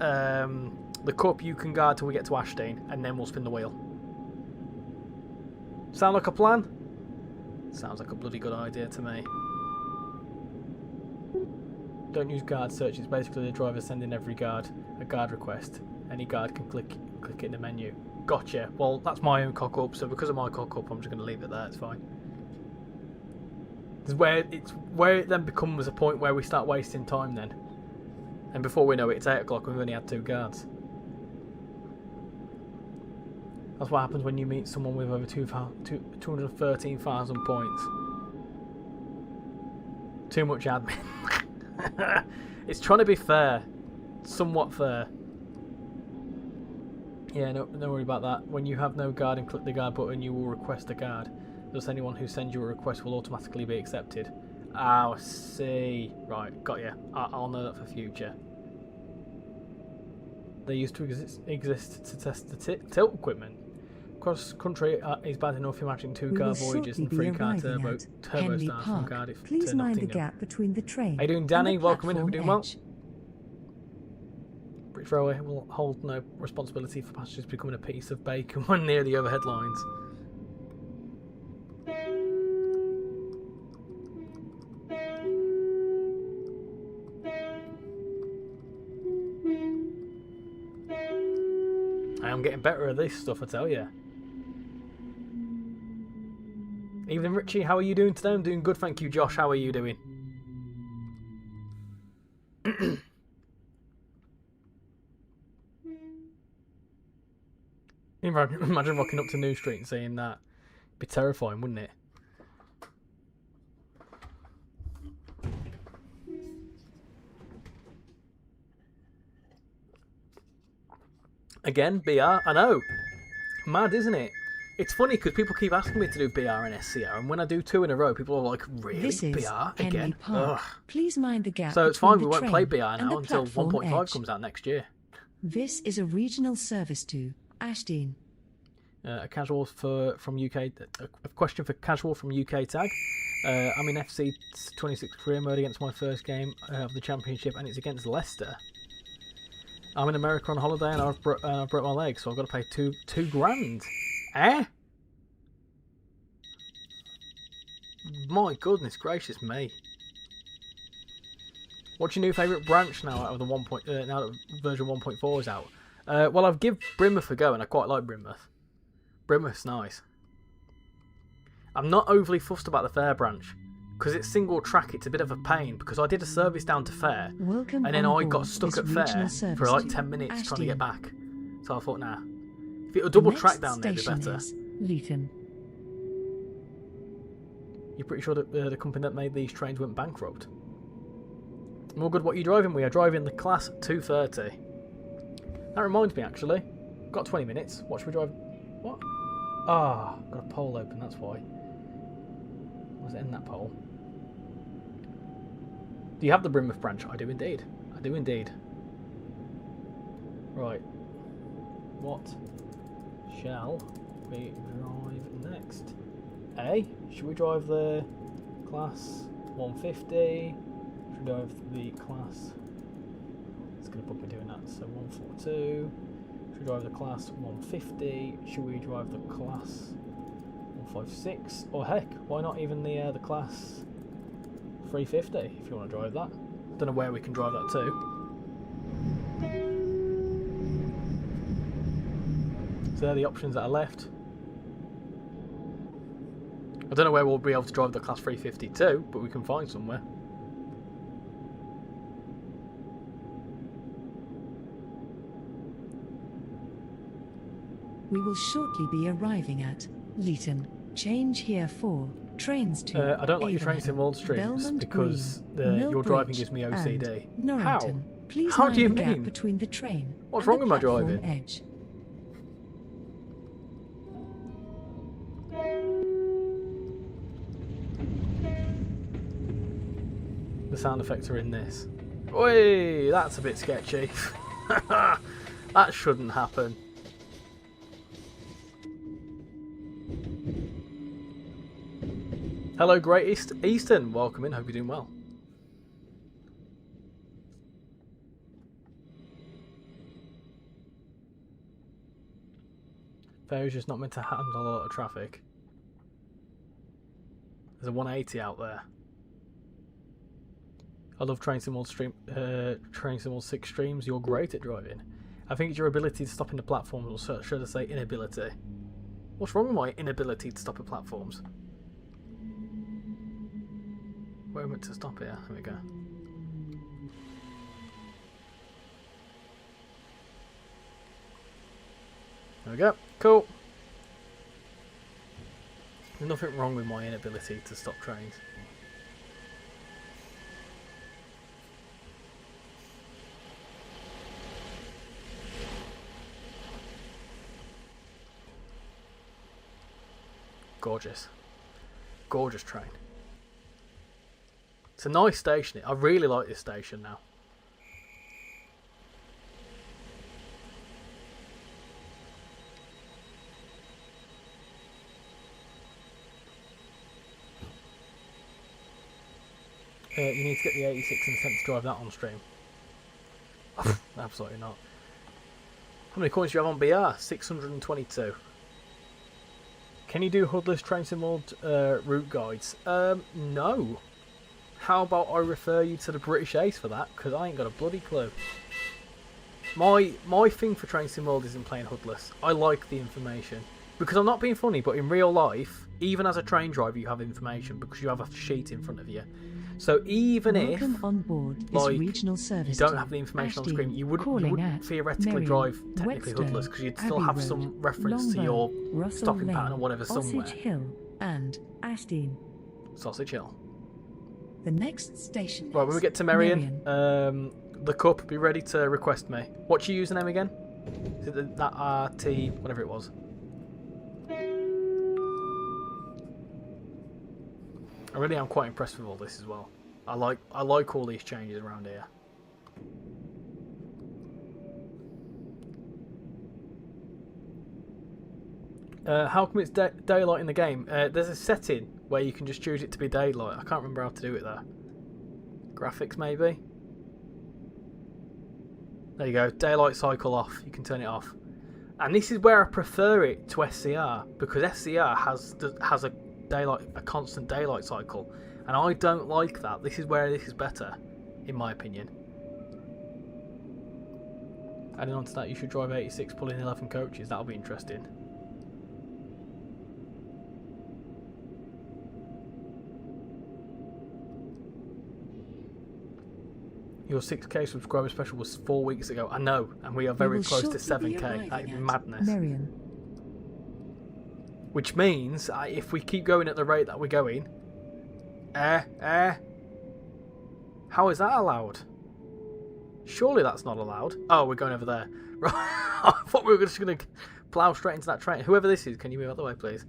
the Cup you can guard till we get to Ashdean, and then we'll spin the wheel. Sound like a plan? Sounds like a bloody good idea to me. Don't use guard search. It's basically the driver sending every guard a guard request. Any guard can click it in the menu. Gotcha. Well, that's my own cock up. So because of my cock up, I'm just going to leave it there. It's fine. It's where it then becomes a point where we start wasting time then. And before we know it, it's 8 o'clock and we've only had 2 guards. That's what happens when you meet someone with over 213,000 points. Too much admin. It's trying to be fair. Somewhat fair. Yeah, no worry about that. When you have no guard and click the guard button, you will request a guard. Thus, anyone who sends you a request will automatically be accepted. Oh, I see. Right, got you. I'll know that for future. They used to exist to test the tilt equipment. Cross country is bad enough. Imagine 2-car Voyagers and 3-car turbo stars from Cardiff Please to mind the Nottingham. gap between the train. How you doing, Danny? Welcome in. Hope you're doing well. British Railway will hold no responsibility for passengers becoming a piece of bacon when near the overhead lines. I am getting better at this stuff, I tell you. Evening, Richie. How are you doing today? I'm doing good, thank you. Josh, how are you doing? Imagine rocking up to New Street and saying that. It'd be terrifying, wouldn't it? Again, BR. I know. Mad, isn't it? It's funny because people keep asking me to do BR and SCR, and when I do 2 in a row, people are like, "Really, This is BR Henley again?" Park. Please mind the gap. So it's between fine. We the won't play train BR and now the until platform 1.5 edge. comes out next year. This is a regional service to Ashdean. A casual from UK. A question for casual from UK tag. I'm in FC 26 career mode against my first game of the championship, and it's against Leicester. I'm in America on holiday, and I've broke my leg, so I've got to pay two grand. Eh? My goodness gracious me! What's your new favourite branch now out of the now that version 1.4 is out? Well, I've give Brynmouth a go, and I quite like Brynmouth. Brynmouth's nice. I'm not overly fussed about the Fair branch because it's single track. It's a bit of a pain because I did a service down to Fair, Welcome and then on I got board stuck this at Fair regional for service like to 10 minutes trying to get Ashdean. back. So I thought, nah, if it were double Next track down there, it'd be station better. is Leeton. You're pretty sure that the company that made these trains went bankrupt? More good, what are you driving? We are driving the Class 230. That reminds me, actually. Got 20 minutes. What should we drive? What? Ah, got a poll open, that's why. Was it in that poll? Do you have the Brynmouth branch? I do indeed. I do indeed. Right. What shall we drive next? A? Should we drive the Class 150? Should we drive the Class... It's going to put me doing that. So 142. Should we drive the Class 150? Should we drive the Class 156? Or heck, why not even the Class 350 if you want to drive that? Don't know where we can drive that to. So they're the options that are left. I don't know where we'll be able to drive the Class 350 to, but we can find somewhere. We will shortly be arriving at Leeton. Change here for trains to I don't like your train Avonhead, sim world streams Belmont because Green, your driving Millbridge gives me OCD. and Norrington. How? Please How mind do you the gap mean? between the train What's and wrong the with my platform driving? edge. The sound effects are in this. Oi, that's a bit sketchy. That shouldn't happen. Hello, Great Eastern. Welcome in. Hope you're doing well. Fair is just not meant to handle a lot of traffic. There's a 180 out there. I love Train Sim World 6 streams. You're great at driving. I think it's your ability to stop in the platforms, or should I say inability. What's wrong with my inability to stop at platforms? Where am I to stop here? There we go. There we go. Cool. There's nothing wrong with my inability to stop trains. Gorgeous. Gorgeous train. It's a nice station. I really like this station now. You need to get the 86 and attempt to drive that on stream. Absolutely not. How many coins do you have on BR? 622. Can you do HUDless train sim route guides? No. How about I refer you to the British Ace for that? Because I ain't got a bloody clue. My thing for Train Sim World isn't playing HUDless. I like the information. Because I'm not being funny, but in real life, even as a train driver, you have information because you have a sheet in front of you. So even Welcome if on board like, regional service you don't have the information on the screen, you wouldn't theoretically drive technically HUDless because you'd still have some reference to your stopping pattern or whatever somewhere. Sausage Hill and Ashdean. Sausage Hill. The next station Right, when we get to Merion, the cup, be ready to request me. What's your username again? Is it that RT, whatever it was? I really am quite impressed with all this as well. I like all these changes around here. How come it's daylight in the game? There's a setting where you can just choose it to be daylight. I can't remember how to do it though. Graphics maybe? There you go, daylight cycle off. You can turn it off. And this is where I prefer it to SCR, because SCR has a constant daylight cycle, and I don't like that. This is where this is better, in my opinion. Adding on to that, you should drive 86 pulling 11 coaches. That'll be interesting. Your 6k subscriber special was 4 weeks ago. I know, and we are very close to 7k. That is madness. Merion. Which means, if we keep going at the rate that we're going... How is that allowed? Surely that's not allowed. Oh, we're going over there. Right. I thought we were just going to plough straight into that train. Whoever this is, can you move out the way, please?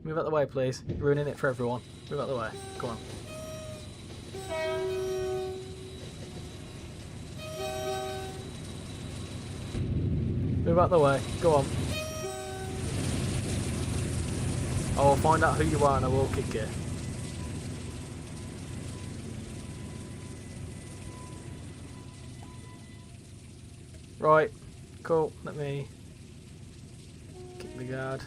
Move out the way, please. You're ruining it for everyone. Move out the way. Come on. Move out the way. Go on. I will find out who you are and I will kick you. Right. Cool. Let me kick the guard.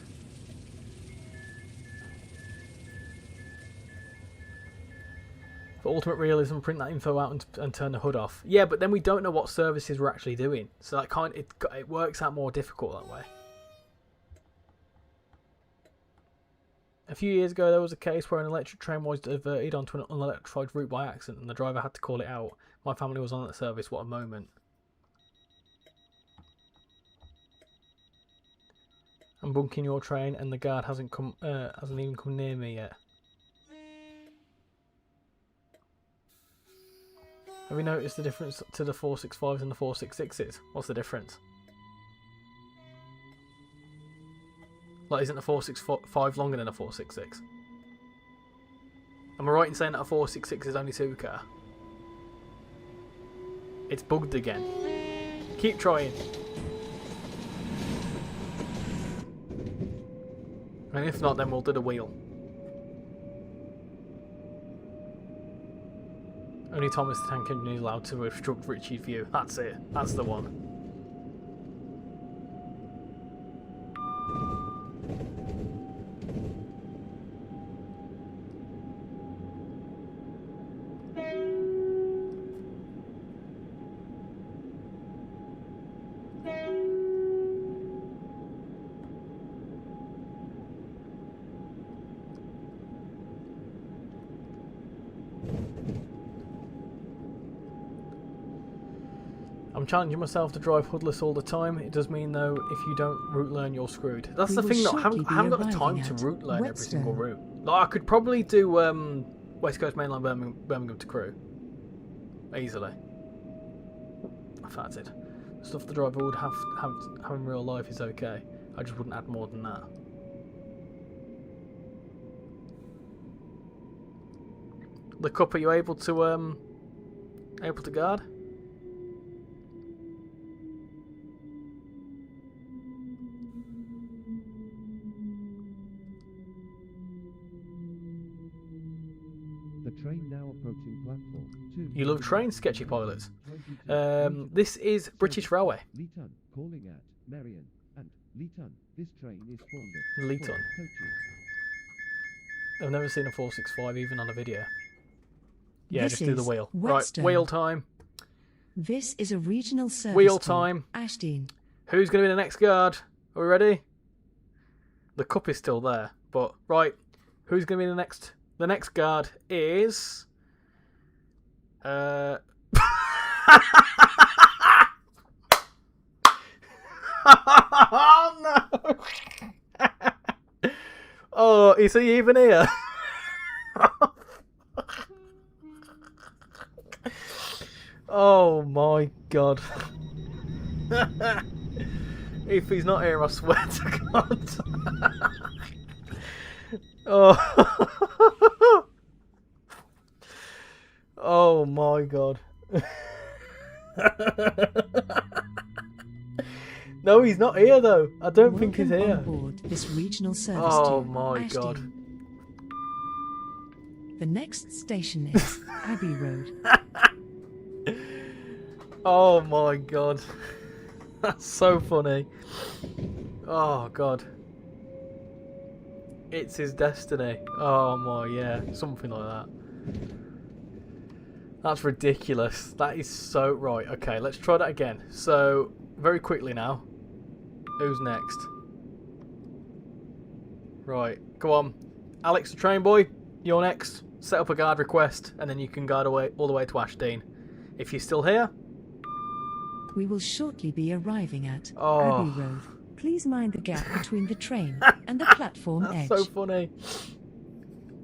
For ultimate realism, print that info out and turn the HUD off. Yeah, but then we don't know what services we're actually doing, so that it works out more difficult that way. A few years ago, there was a case where an electric train was diverted onto an unelectrified route by accident, and the driver had to call it out. My family was on that service. What a moment! I'm bunking your train, and the guard hasn't even come near me yet. Have you noticed the difference to the 465s and the 466s? What's the difference? Like, isn't a 465 longer than a 466? Am I right in saying that a 466 is only 2 car? It's bugged again. Keep trying. And if not, then we'll do the wheel. Only Thomas the Tank Engine is allowed to obstruct Richie's view. That's it. That's the one. I'm challenging myself to drive HUDless all the time. It does mean, though, if you don't route learn, you're screwed. That's the thing, though. I haven't got the time to route learn every single route. Like, I could probably do West Coast Mainline Birmingham to Crewe. Easily. I fancied. The stuff the driver would have in real life is okay. I just wouldn't add more than that. The cup, are you able to guard? The Train now approaching platform 2. You love trains, sketchy pilots. This is British Railway. Leeton calling at Marion and Leeton. This train is formed of Leeton. 4 coaches. I've never seen a 465 even on a video. Yeah, This just do the is wheel. Whetstone. Right, wheel time. This is a regional service Wheel to time. Ashdean. Who's going to be the next guard? Are we ready? The cup is still there, but right. Who's going to be the next? The next guard is. Oh no! Oh, is he even here? Oh my god. If he's not here, I swear to God. Oh. Oh my god. No, he's not here though. I don't think he's Welcome here. on board this regional service Oh to my Ashdean. god. The next station is Abbey Road. Oh my god. That's so funny. Oh god. It's his destiny. Oh my, yeah. Something like that. That's ridiculous. That is so... Right, okay, let's try that again. So, very quickly now. Who's next? Right, go on. Alex the train boy, you're next. Set up a guard request, and then you can guard away all the way to Ashdean. If you're still here... We will shortly be arriving at Oh. Abbey Road. Please mind the gap between the train and the platform That's edge. so funny.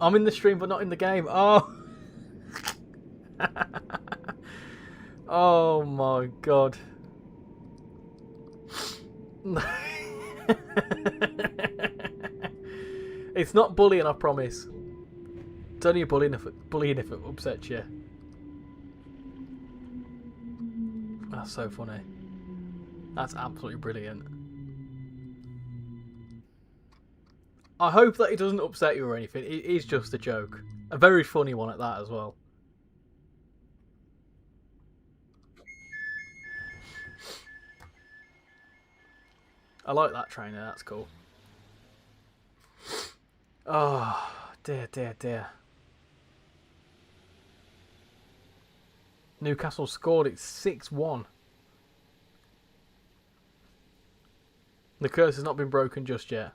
I'm in the stream but not in the game. Oh. Oh my god. It's not bullying, I promise. It's only bullying if it upsets you. That's so funny. That's absolutely brilliant. I hope that it doesn't upset you or anything. It is just a joke. A very funny one at that as well. I like that trainer, that's cool. Oh, dear, dear, dear. Newcastle scored, it's 6-1. The curse has not been broken just yet.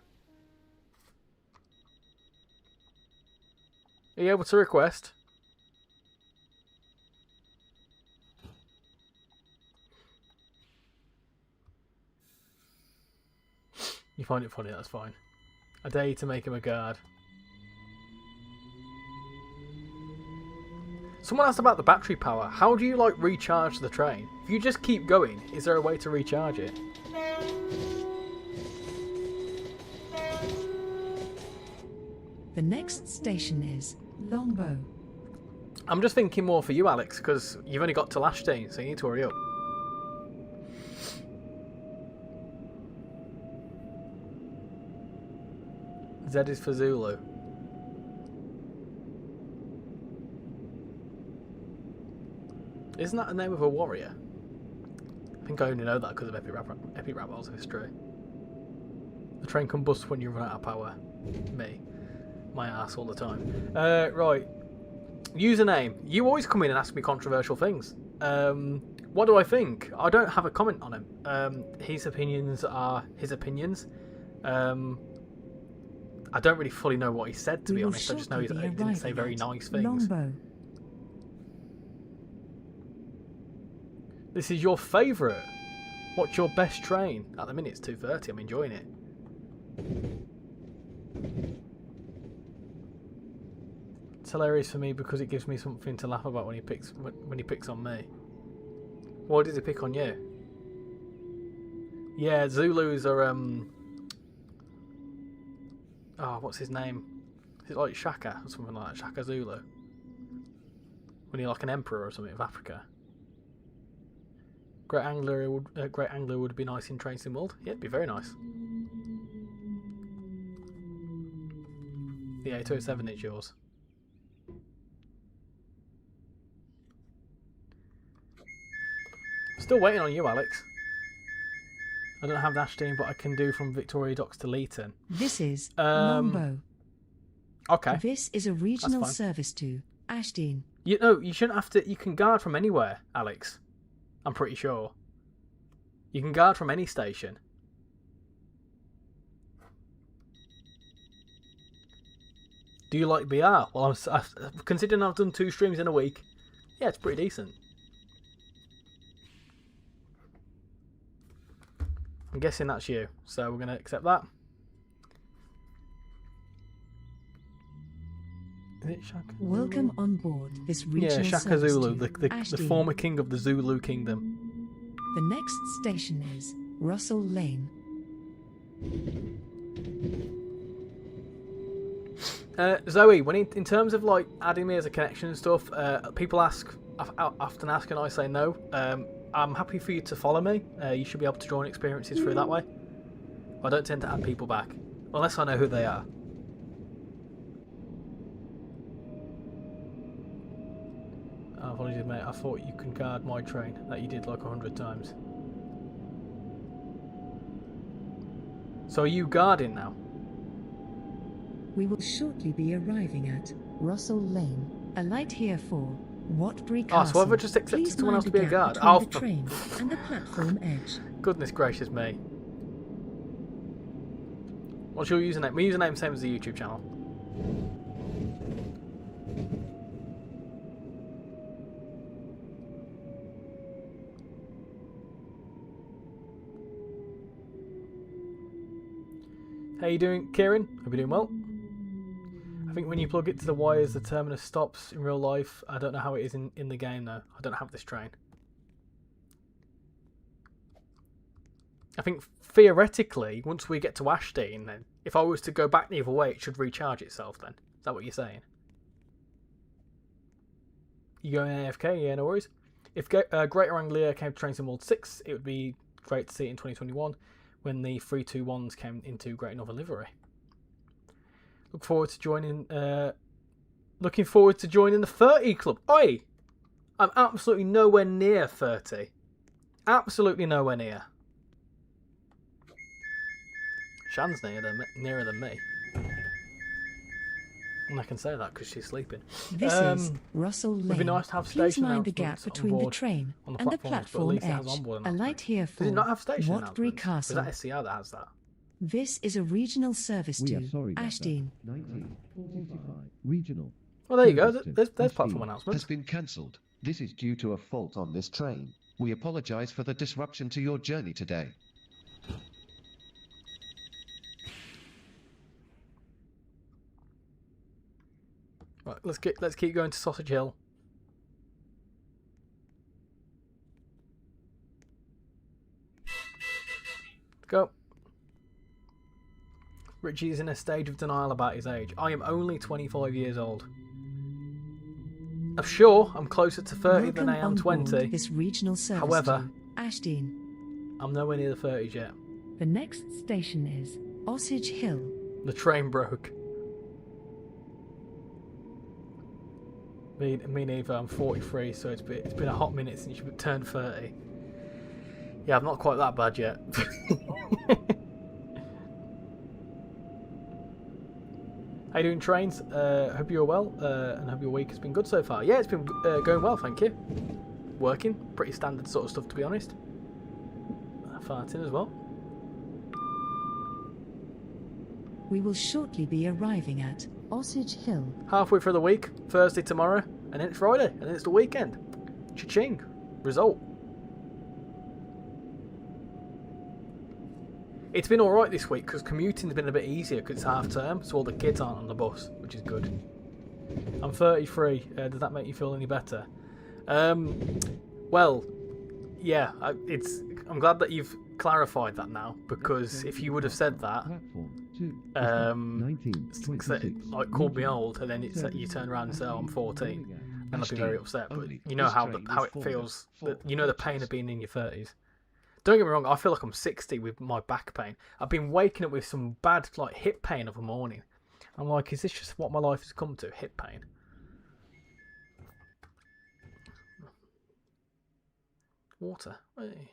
Are you able to request? You find it funny, that's fine. I dare you to make him a guard. Someone asked about the battery power. How do you like recharge the train? If you just keep going, is there a way to recharge it? The next station is Longbow. I'm just thinking more for you, Alex, because you've only got to Ashdean, so you need to hurry up. Z is for Zulu. Isn't that the name of a warrior? I think I only know that because of Epic Rap Battles history. The train combusts when you run out of power. Me. My ass all the time. Right. Username. You always come in and ask me controversial things. What do I think? I don't have a comment on him. His opinions are his opinions. I don't really fully know what he said, to be honest. I just know he didn't say very nice things. Longbow. This is your favourite. What's your best train? At the minute it's 2:30. I'm enjoying it. It's hilarious for me because it gives me something to laugh about when he picks on me. Why did he pick on you? Yeah, Zulus are oh, what's his name? Is it like Shaka or something like that? Shaka Zulu. When you're like an emperor or something of Africa. Great Angler would be nice in Train Sim World. Yeah, it'd be very nice. The 807 is yours. Still waiting on you, Alex. I don't have Ashton, but I can do from Victoria Docks to Leeton. This is Longbow. Okay. This is a regional fine. service to Ashton. You know, you shouldn't have to. You can guard from anywhere, Alex. I'm pretty sure. You can guard from any station. Do you like BR? Well, considering I've done 2 streams in a week, yeah, it's pretty decent. I'm guessing that's you, so we're going to accept that. Is it Shaka? Welcome on board this regional Yeah, Shaka service Zulu, to the Ashton. former king of the Zulu kingdom. The next station is Russell Lane. Zoe, when in terms of like adding me as a connection and stuff, people ask, often ask, and I say no. I'm happy for you to follow me. You should be able to join experiences through that way. I don't tend to add people back unless I know who they are. Oh, apologies, mate. I thought you can guard my train that you did like 100 times. So are you guarding now? We will shortly be arriving at Russell Lane. Alight here for Watbury Castle. Oh, so have I just accepted Please someone mind else to the be a gap guard? between Oh, the train and the platform edge. Goodness gracious me. What's your username? My username is the same as the YouTube channel. How you doing, Kieran? Hope you're doing well. I think when you plug it to the wires, the terminus stops in real life. I don't know how it is in the game, though. I don't have this train. I think, theoretically, once we get to Ashton, then, if I was to go back the other way, it should recharge itself, then. Is that what you're saying? You going AFK? Yeah, no worries. If Greater Anglia came to Train Sim World 6, it would be great to see it in 2021, when the 321s came into Great Northern Livery. Looking forward to joining the 30 club. Oi! I'm absolutely nowhere near 30. Absolutely nowhere near. Shan's nearer than me. And I can say that because she's sleeping. This is Russell Lane. Would be nice to have Please station mind the gap announcements on between the board train on the and the platforms, but at platform least it has edge. onboard A light announcements. here for Does it not have station Watbury announcements? Castle. Or is that SCR that has that? This is a regional service We are to sorry about that. Ashton. 1945. Regional. Well, there you go. Service to There's Ashton platform announcements. has been cancelled. This is due to a fault on this train. We apologise for the disruption to your journey today. Right, let's keep going to Sausage Hill. Go. Richie is in a stage of denial about his age. I am only 25 years old. I'm sure I'm closer to 30 than I am 20. This regional service However, to Ashton. I'm nowhere near the 30s yet. The next station is Osage Hill. The train broke. Me neither. I'm 43, so it's been a hot minute since you turned 30. Yeah, I'm not quite that bad yet. How you doing, trains? Hope you're well, and hope your week has been good so far. Yeah, it's been going well, thank you. Working, pretty standard sort of stuff, to be honest. Farting as well. We will shortly be arriving at Osage Hill. Halfway through the week, Thursday tomorrow, and then it's Friday, and then it's the weekend. Cha-ching. Result. It's been alright this week because commuting's been a bit easier because it's half term, so all the kids aren't on the bus, which is good. I'm 33. Does that make you feel any better? Well, yeah, I'm glad that you've clarified that now, because if you would have said that, like called me old, and then you turn around and say, "Oh, I'm 14," and I'd be very upset. But you know how it feels. You know the pain of being in your 30s. Don't get me wrong, I feel like I'm 60 with my back pain. I've been waking up with some bad like hip pain of a morning. I'm like, is this just what my life has come to? Hip pain. water. Hey.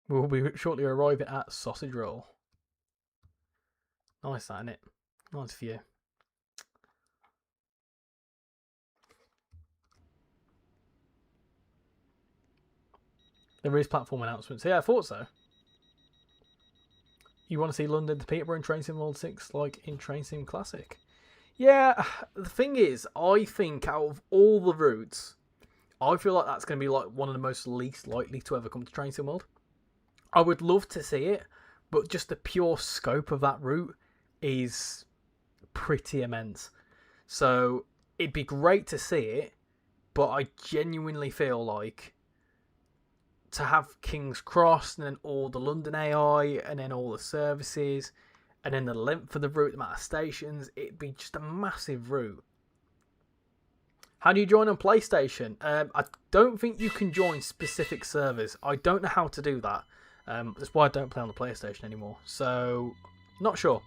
We'll be shortly arriving at Sausage Roll. Nice, that, isn't it? Nice view. There is platform announcements. Yeah, I thought so. You want to see London to Peterborough in Train Sim World 6 like in Train Sim Classic? Yeah, the thing is, I think out of all the routes, I feel like that's going to be like one of the most least likely to ever come to Train Sim World. I would love to see it, but just the pure scope of that route is pretty immense. So it'd be great to see it, but I genuinely feel like to have King's Cross and then all the London AI and then all the services and then the length of the route, the amount of stations, it'd be just a massive route. How do you join on PlayStation? I don't think you can join specific servers. I don't know how to do that. That's why I don't play on the PlayStation anymore. So, not sure.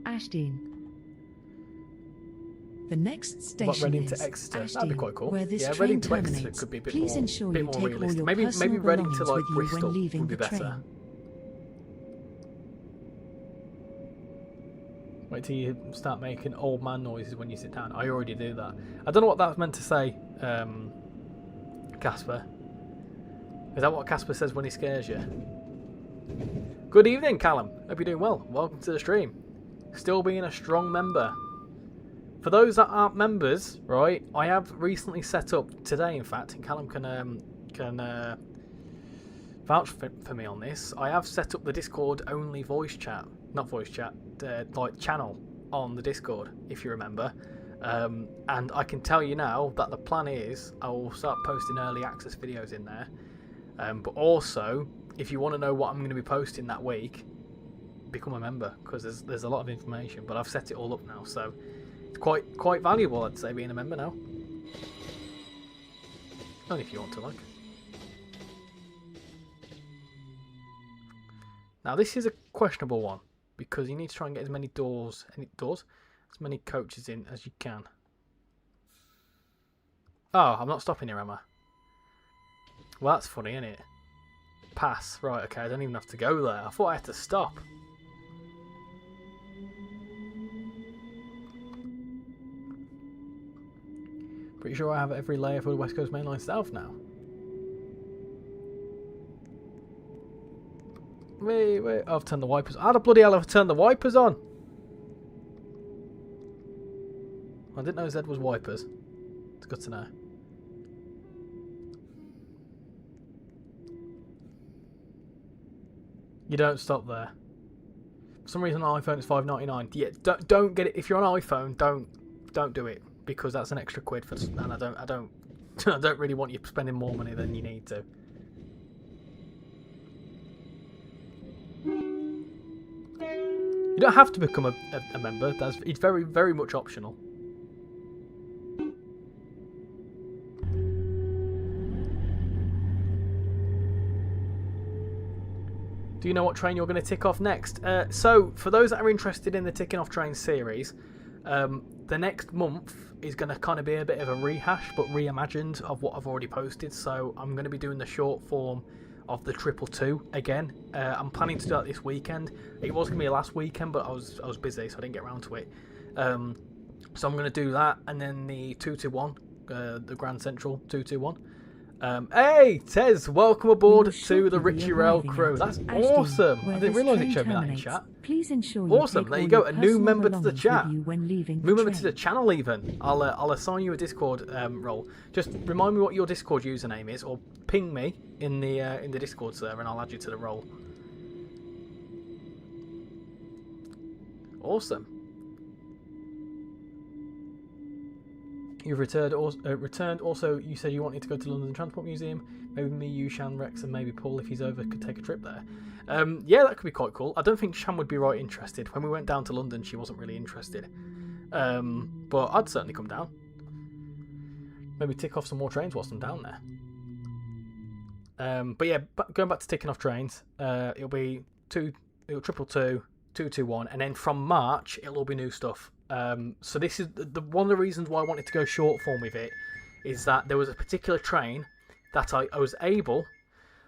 Ashdean. The next station What, Reading is to Exeter? Ashdean, That'd be quite cool. where this Yeah, train Reading to Exeter terminates. could be a bit Please more, ensure bit you more take all realistic. your Maybe personal Reading to belongings like with you Bristol when leaving would be the better. train. Wait till you start making old man noises when you sit down. I already do that. I don't know what that's meant to say, Casper. Is that what Casper says when he scares you? Good evening, Callum. Hope you're doing well. Welcome to the stream. Still being a strong member. For those that aren't members, right, I have recently set up, today in fact, and Callum can vouch for me on this, I have set up the Discord only voice chat, not voice chat, like channel on the Discord, if you remember. And I can tell you now that the plan is I will start posting early access videos in there. But also, if you want to know what I'm going to be posting that week, become a member, because there's a lot of information. But I've set it all up now, so it's quite valuable, I'd say, being a member now. Only if you want to, like. Now this is a questionable one, because you need to try and get as many as many coaches in as you can. Oh, I'm not stopping here, am I? Well, that's funny, isn't it? Pass. Right, okay, I don't even have to go there. I thought I had to stop. Pretty sure I have every layer for the West Coast Main Line South now. Wait, I've turned the wipers. How the bloody hell have I turned the wipers on? I didn't know Z was wipers. It's good to know. You don't stop there. For some reason on iPhone it's $5.99. Yeah, don't get it. If you're on iPhone, don't do it, because that's an extra quid for, and I don't I don't really want you spending more money than you need to. You don't have to become a member. It's very, very much optional. Do you know what train you're going to tick off next? So, for those that are interested in the Ticking Off Train series, the next month is going to kind of be a bit of a rehash, but reimagined of what I've already posted. So, I'm going to be doing the short form of the 222 again. I'm planning to do that this weekend. It was going to be last weekend, but I was busy, so I didn't get around to it. So I'm going to do that, and then the 221, the Grand Central 221. Hey, Tez, welcome aboard to the RichyRail crew. That's awesome. I didn't realise it showed me that in chat. Please ensure Awesome, there you go. A new member to the chat. New member to the channel even. I'll assign you a Discord role. Just remind me what your Discord username is, or ping me in the Discord server, and I'll add you to the role. Awesome. You've returned. Also, you said you wanted to go to London Transport Museum. Maybe me, you, Shan, Rex, and maybe Paul, if he's over, could take a trip there. Yeah, that could be quite cool. I don't think Shan would be right interested. When we went down to London, she wasn't really interested. But I'd certainly come down. Maybe tick off some more trains whilst I'm down there. But yeah, going back to ticking off trains, it'll be 222, 221, and then from March it'll all be new stuff. So this is one of the reasons why I wanted to go short form with it, is that there was a particular train that I was able.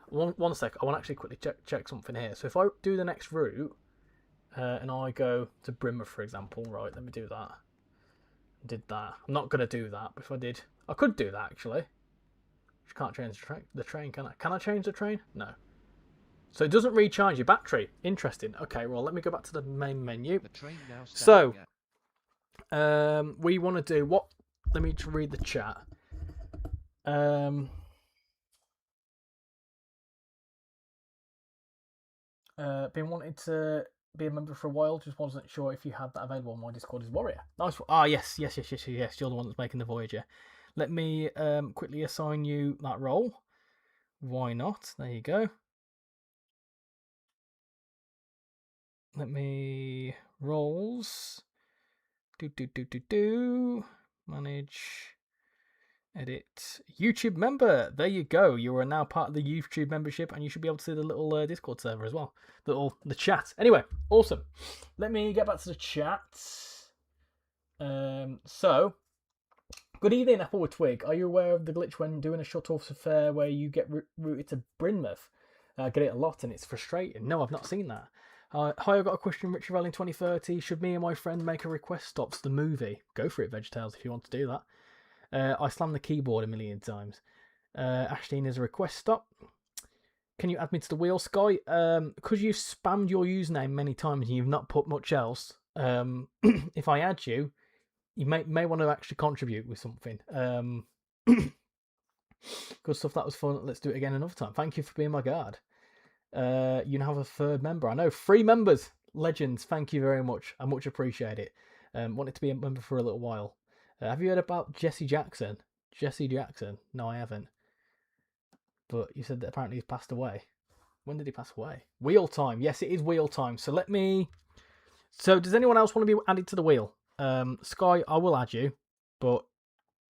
One sec, I want to actually quickly check something here. So if I do the next route, and I go to Brimmer, for example, right? Let me do that. Did that? I'm not gonna do that. But if I did, I could do that actually. Just can't change the train, can I? Can I change the train? No. So it doesn't recharge your battery. Interesting. Okay, well, let me go back to the main menu. The train now So, we want to do what? Let me just read the chat. Been wanting to be a member for a while, just wasn't sure if you had that available. My Discord is Warrior. Nice. Ah, yes. You're the one that's making the Voyager. Let me quickly assign you that role. Why not? There you go. Let me roles. Manage. Edit. YouTube member. There you go. You are now part of the YouTube membership, and you should be able to see the little Discord server as well. The chat. Anyway, awesome. Let me get back to the chat. So, good evening, Apple with Twig. Are you aware of the glitch when doing a shut-off affair where you get routed to Brynmouth? I get it a lot, and it's frustrating. No, I've not seen that. Hi, I've got a question. RichyRail in 2030. Should me and my friend make a request stops the movie? Go for it, VeggieTales, if you want to do that. I slammed the keyboard a million times. Ashteen is a request stop. Can you add me to the wheel, Sky? Because you've spammed your username many times and you've not put much else. If I add you, you may want to actually contribute with something. Good stuff. That was fun. Let's do it again another time. Thank you for being my guard. You now have a third member. I know, 3 members. Legends. Thank you very much. I much appreciate it. Wanted to be a member for a little while. Have you heard about Jesse Jackson? Jesse Jackson? No, I haven't. But you said that apparently he's passed away. When did he pass away? Wheel time. Yes, it is wheel time. So let me. So does anyone else want to be added to the wheel? Sky, I will add you, but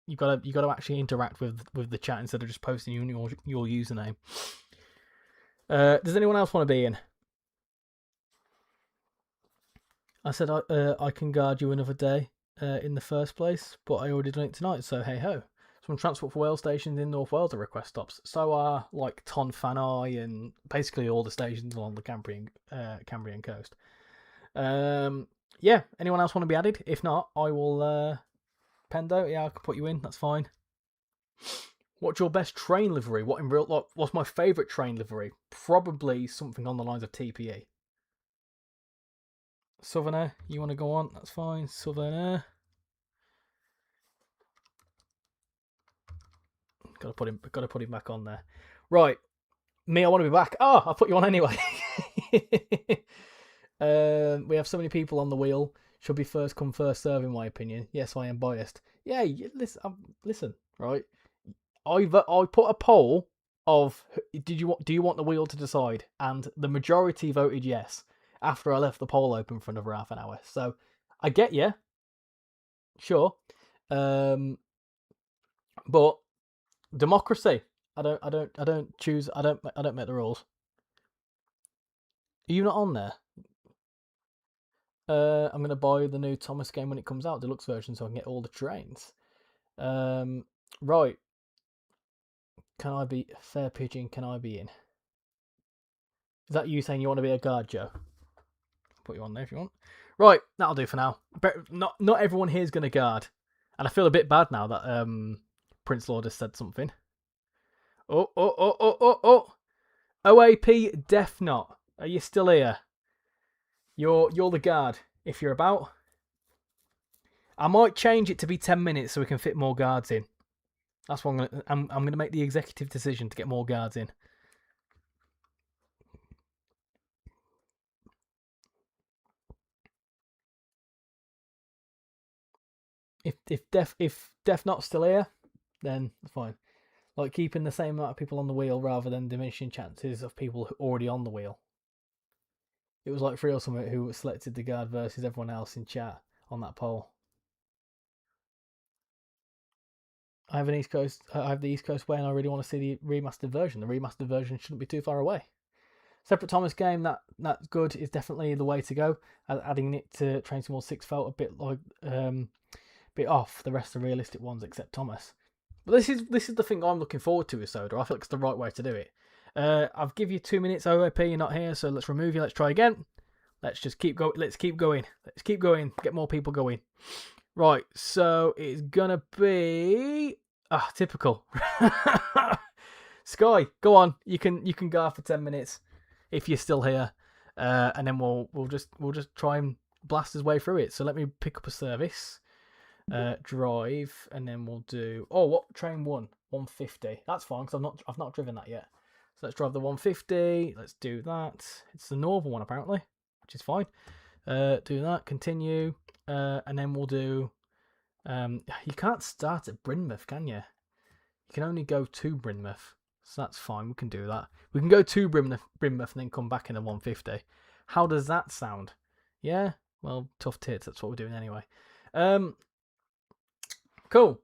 you gotta actually interact with the chat instead of just posting your username. Does anyone else want to be in? I said I can guard you another day in the first place, but I already done it tonight, so hey ho. Some Transport for Wales stations in North Wales are request stops. So are like Ton Fanai and basically all the stations along the Cambrian coast. Yeah, anyone else want to be added? If not, I will Pendo, yeah, I can put you in, that's fine. What's your best train livery? What's my favourite train livery? Probably something on the lines of TPE. Southerner, you want to go on? That's fine. Southerner. Got to put him back on there. Right. Me, I want to be back. Oh, I'll put you on anyway. We have so many people on the wheel. Should be first come, first serve, in my opinion. Yes, I am biased. Yeah, listen, right? I put a poll of do you want the wheel to decide, and the majority voted yes after I left the poll open for another half an hour. So I get you, sure, but democracy. I don't choose. I don't make the rules. Are you not on there? I'm gonna buy the new Thomas game when it comes out, deluxe version, so I can get all the trains. Right. Can I be fair pigeon? Can I be in? Is that you saying you want to be a guard, Joe? Put you on there if you want. Right, that'll do for now. But not everyone here is gonna guard, and I feel a bit bad now that Prince Lord has said something. Oh. OAP Death Knot. Are you still here? You're the guard. If you're about, I might change it to be 10 minutes so we can fit more guards in. That's what I'm gonna make the executive decision to get more guards in. If Death Knot's still here, then fine. Like keeping the same amount of people on the wheel rather than diminishing chances of people already on the wheel. It was like 3 or something who selected the guard versus everyone else in chat on that poll. I have the East Coast way, and I really want to see the remastered version. The remastered version shouldn't be too far away. Separate Thomas game, that's good, is definitely the way to go. Adding it to Train Sim World 6 felt a bit like bit off the rest of the realistic ones except Thomas. But this is the thing I'm looking forward to with Soda. I feel like it's the right way to do it. I've give you 2 minutes, OOP, you're not here, so let's remove you. Let's try again. Let's just keep going. Let's keep going. Let's keep going. Get more people going. Right, so it's gonna be typical. Sky, go on. You can go for 10 minutes if you're still here, and then we'll just try and blast his way through it. So let me pick up a service, drive, and then we'll do. Oh, what train 150? That's fine because I've not driven that yet. So let's drive the 150. Let's do that. It's the northern one apparently, which is fine. Do that. Continue, and then we'll do. You can't start at Brynmouth, can you? You can only go to Brynmouth. So that's fine, we can do that. We can go to Brynmouth and then come back in the 150. How does that sound? Yeah? Well, tough tits, that's what we're doing anyway. Cool.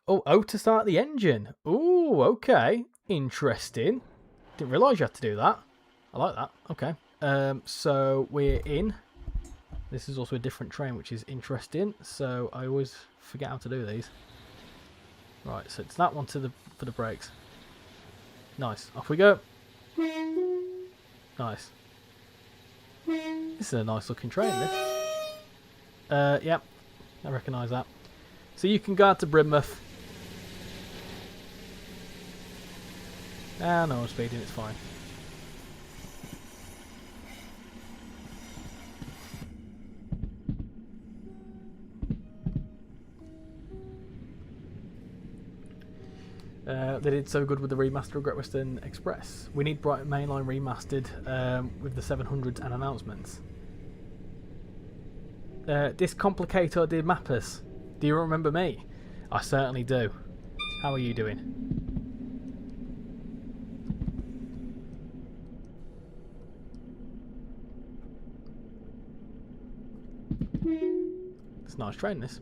Oh, to start the engine. Oh, okay. Interesting. Didn't realise you had to do that. I like that. Okay. So we're in. This is also a different train, which is interesting. So I always forget how to do these. Right, so it's that one for the brakes. Nice. Off we go. Nice. This is a nice looking train, this. Yep. I recognise that. So you can go out to Brynmouth. No, I'm speeding, it's fine. They did so good with the remaster of Great Western Express. We need Brighton Mainline remastered with the 700s and announcements. This complicator did mappers. Do you remember me? I certainly do. How are you doing? It's a nice train, this.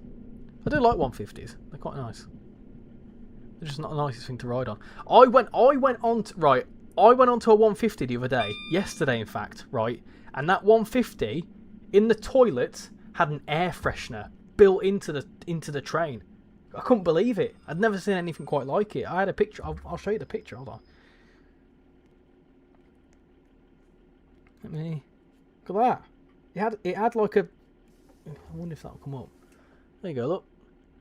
I do like 150s. They're quite nice. They're just not the nicest thing to ride on. I went onto a 150 the other day, yesterday in fact, right? And that 150 in the toilet had an air freshener built into the train. I couldn't believe it. I'd never seen anything quite like it. I had a picture. I'll show you the picture. Hold on. Let me look at that. It had like a. I wonder if that'll come up. There you go. Look,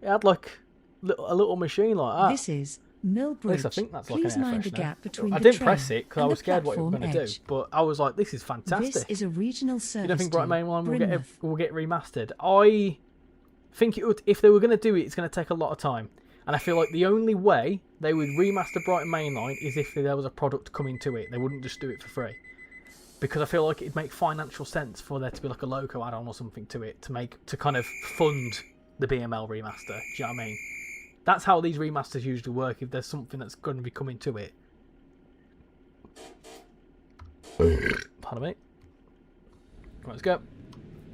it had like a little machine like that. This is Millbridge. I think that's Please like an air mind the freshener. gap between I the didn't train press it because I and was the scared what it was platform going to do. edge. But I was like, this is fantastic. This is a regional service. You don't think Brighton to Mainline Brynmouth. will get remastered? I think it would. If they were going to do it, it's going to take a lot of time. And I feel like the only way they would remaster Brighton Mainline is if there was a product coming to it. They wouldn't just do it for free. Because I feel like it'd make financial sense for there to be like a loco add-on or something to it to kind of fund the BML remaster. Do you know what I mean? That's how these remasters usually work. If there's something that's going to be coming to it. Pardon me. Right, let's go.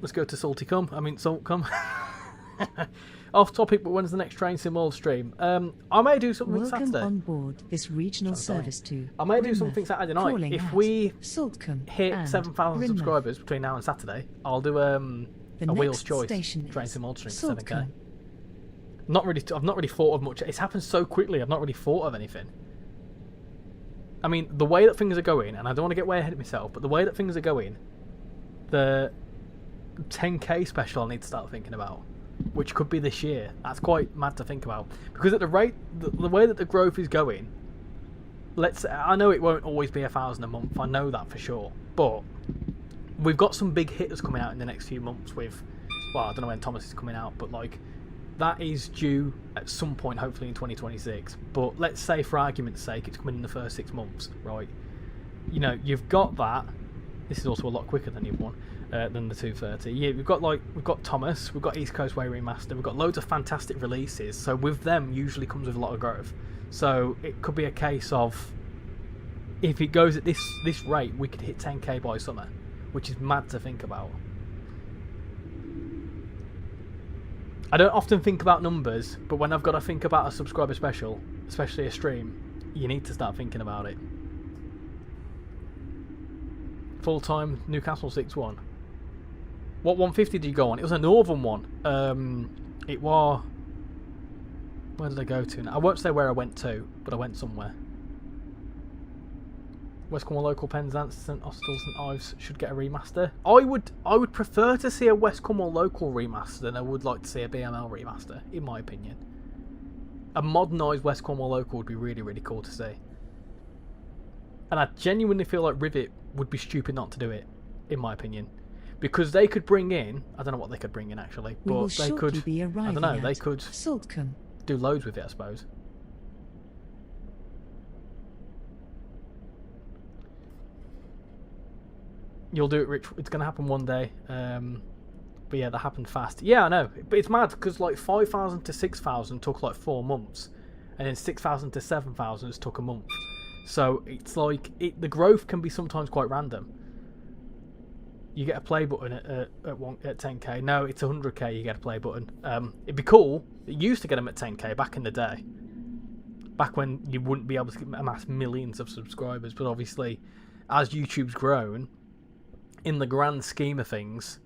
Let's go to Salty Cum. I mean Salt Cum. Off topic, but when's the next Train Sim World stream? I may do something Welcome Saturday. on board this regional service to I may do Brynmouth, something Saturday night. calling If at we Saltcombe hit and 7,000 Brynmouth. subscribers between now and Saturday, I'll do The a Wheels next Choice station Train is Sim World stream for 7K. Saltcombe. I've not really thought of much. It's happened so quickly. I've not really thought of anything. I mean, the way that things are going, and I don't want to get way ahead of myself, but the way that things are going, the 10K special I need to start thinking about, which could be this year. That's quite mad to think about, because at the rate, the way that the growth is going, I know it won't always be 1,000 a month. I know that for sure, but we've got some big hitters coming out in the next few months. With, well, I don't know when Thomas is coming out, but like. That is due at some point, hopefully in 2026. But let's say, for argument's sake, it's coming in the first 6 months, right? You know, you've got that. This is also a lot quicker than the other one, than the 230. Yeah, we've got Thomas, we've got East Coast Way Remaster, we've got loads of fantastic releases. So with them, usually comes with a lot of growth. So it could be a case of, if it goes at this rate, we could hit 10K by summer, which is mad to think about. I don't often think about numbers, but when I've got to think about a subscriber special, especially a stream, you need to start thinking about it. full-time Newcastle 6-1. What 150 did you go on? It was a northern one. It was... Where did I go to? I won't say where I went to, but I went somewhere. West Cornwall local Penzance, St Austell, St Ives should get a remaster. I would prefer to see a West Cornwall local remaster than I would like to see a BML remaster, in my opinion. A modernised West Cornwall local would be really, really cool to see. And I genuinely feel like Rivet would be stupid not to do it, in my opinion. Because they could bring in, I don't know what they could bring in actually, but they could, I don't know, they could Saltcombe. Do loads with it, I suppose. You'll do it, Rich. It's going to happen one day. But yeah, that happened fast. Yeah, I know. But it's mad because like 5,000 to 6,000 took like 4 months. And then 6,000 to 7,000 just took a month. So it's like, the growth can be sometimes quite random. You get a play button at 10k. No, it's 100k you get a play button. It'd be cool. It used to get them at 10k back in the day. Back when you wouldn't be able to amass millions of subscribers. But obviously, as YouTube's grown, in the grand scheme of things,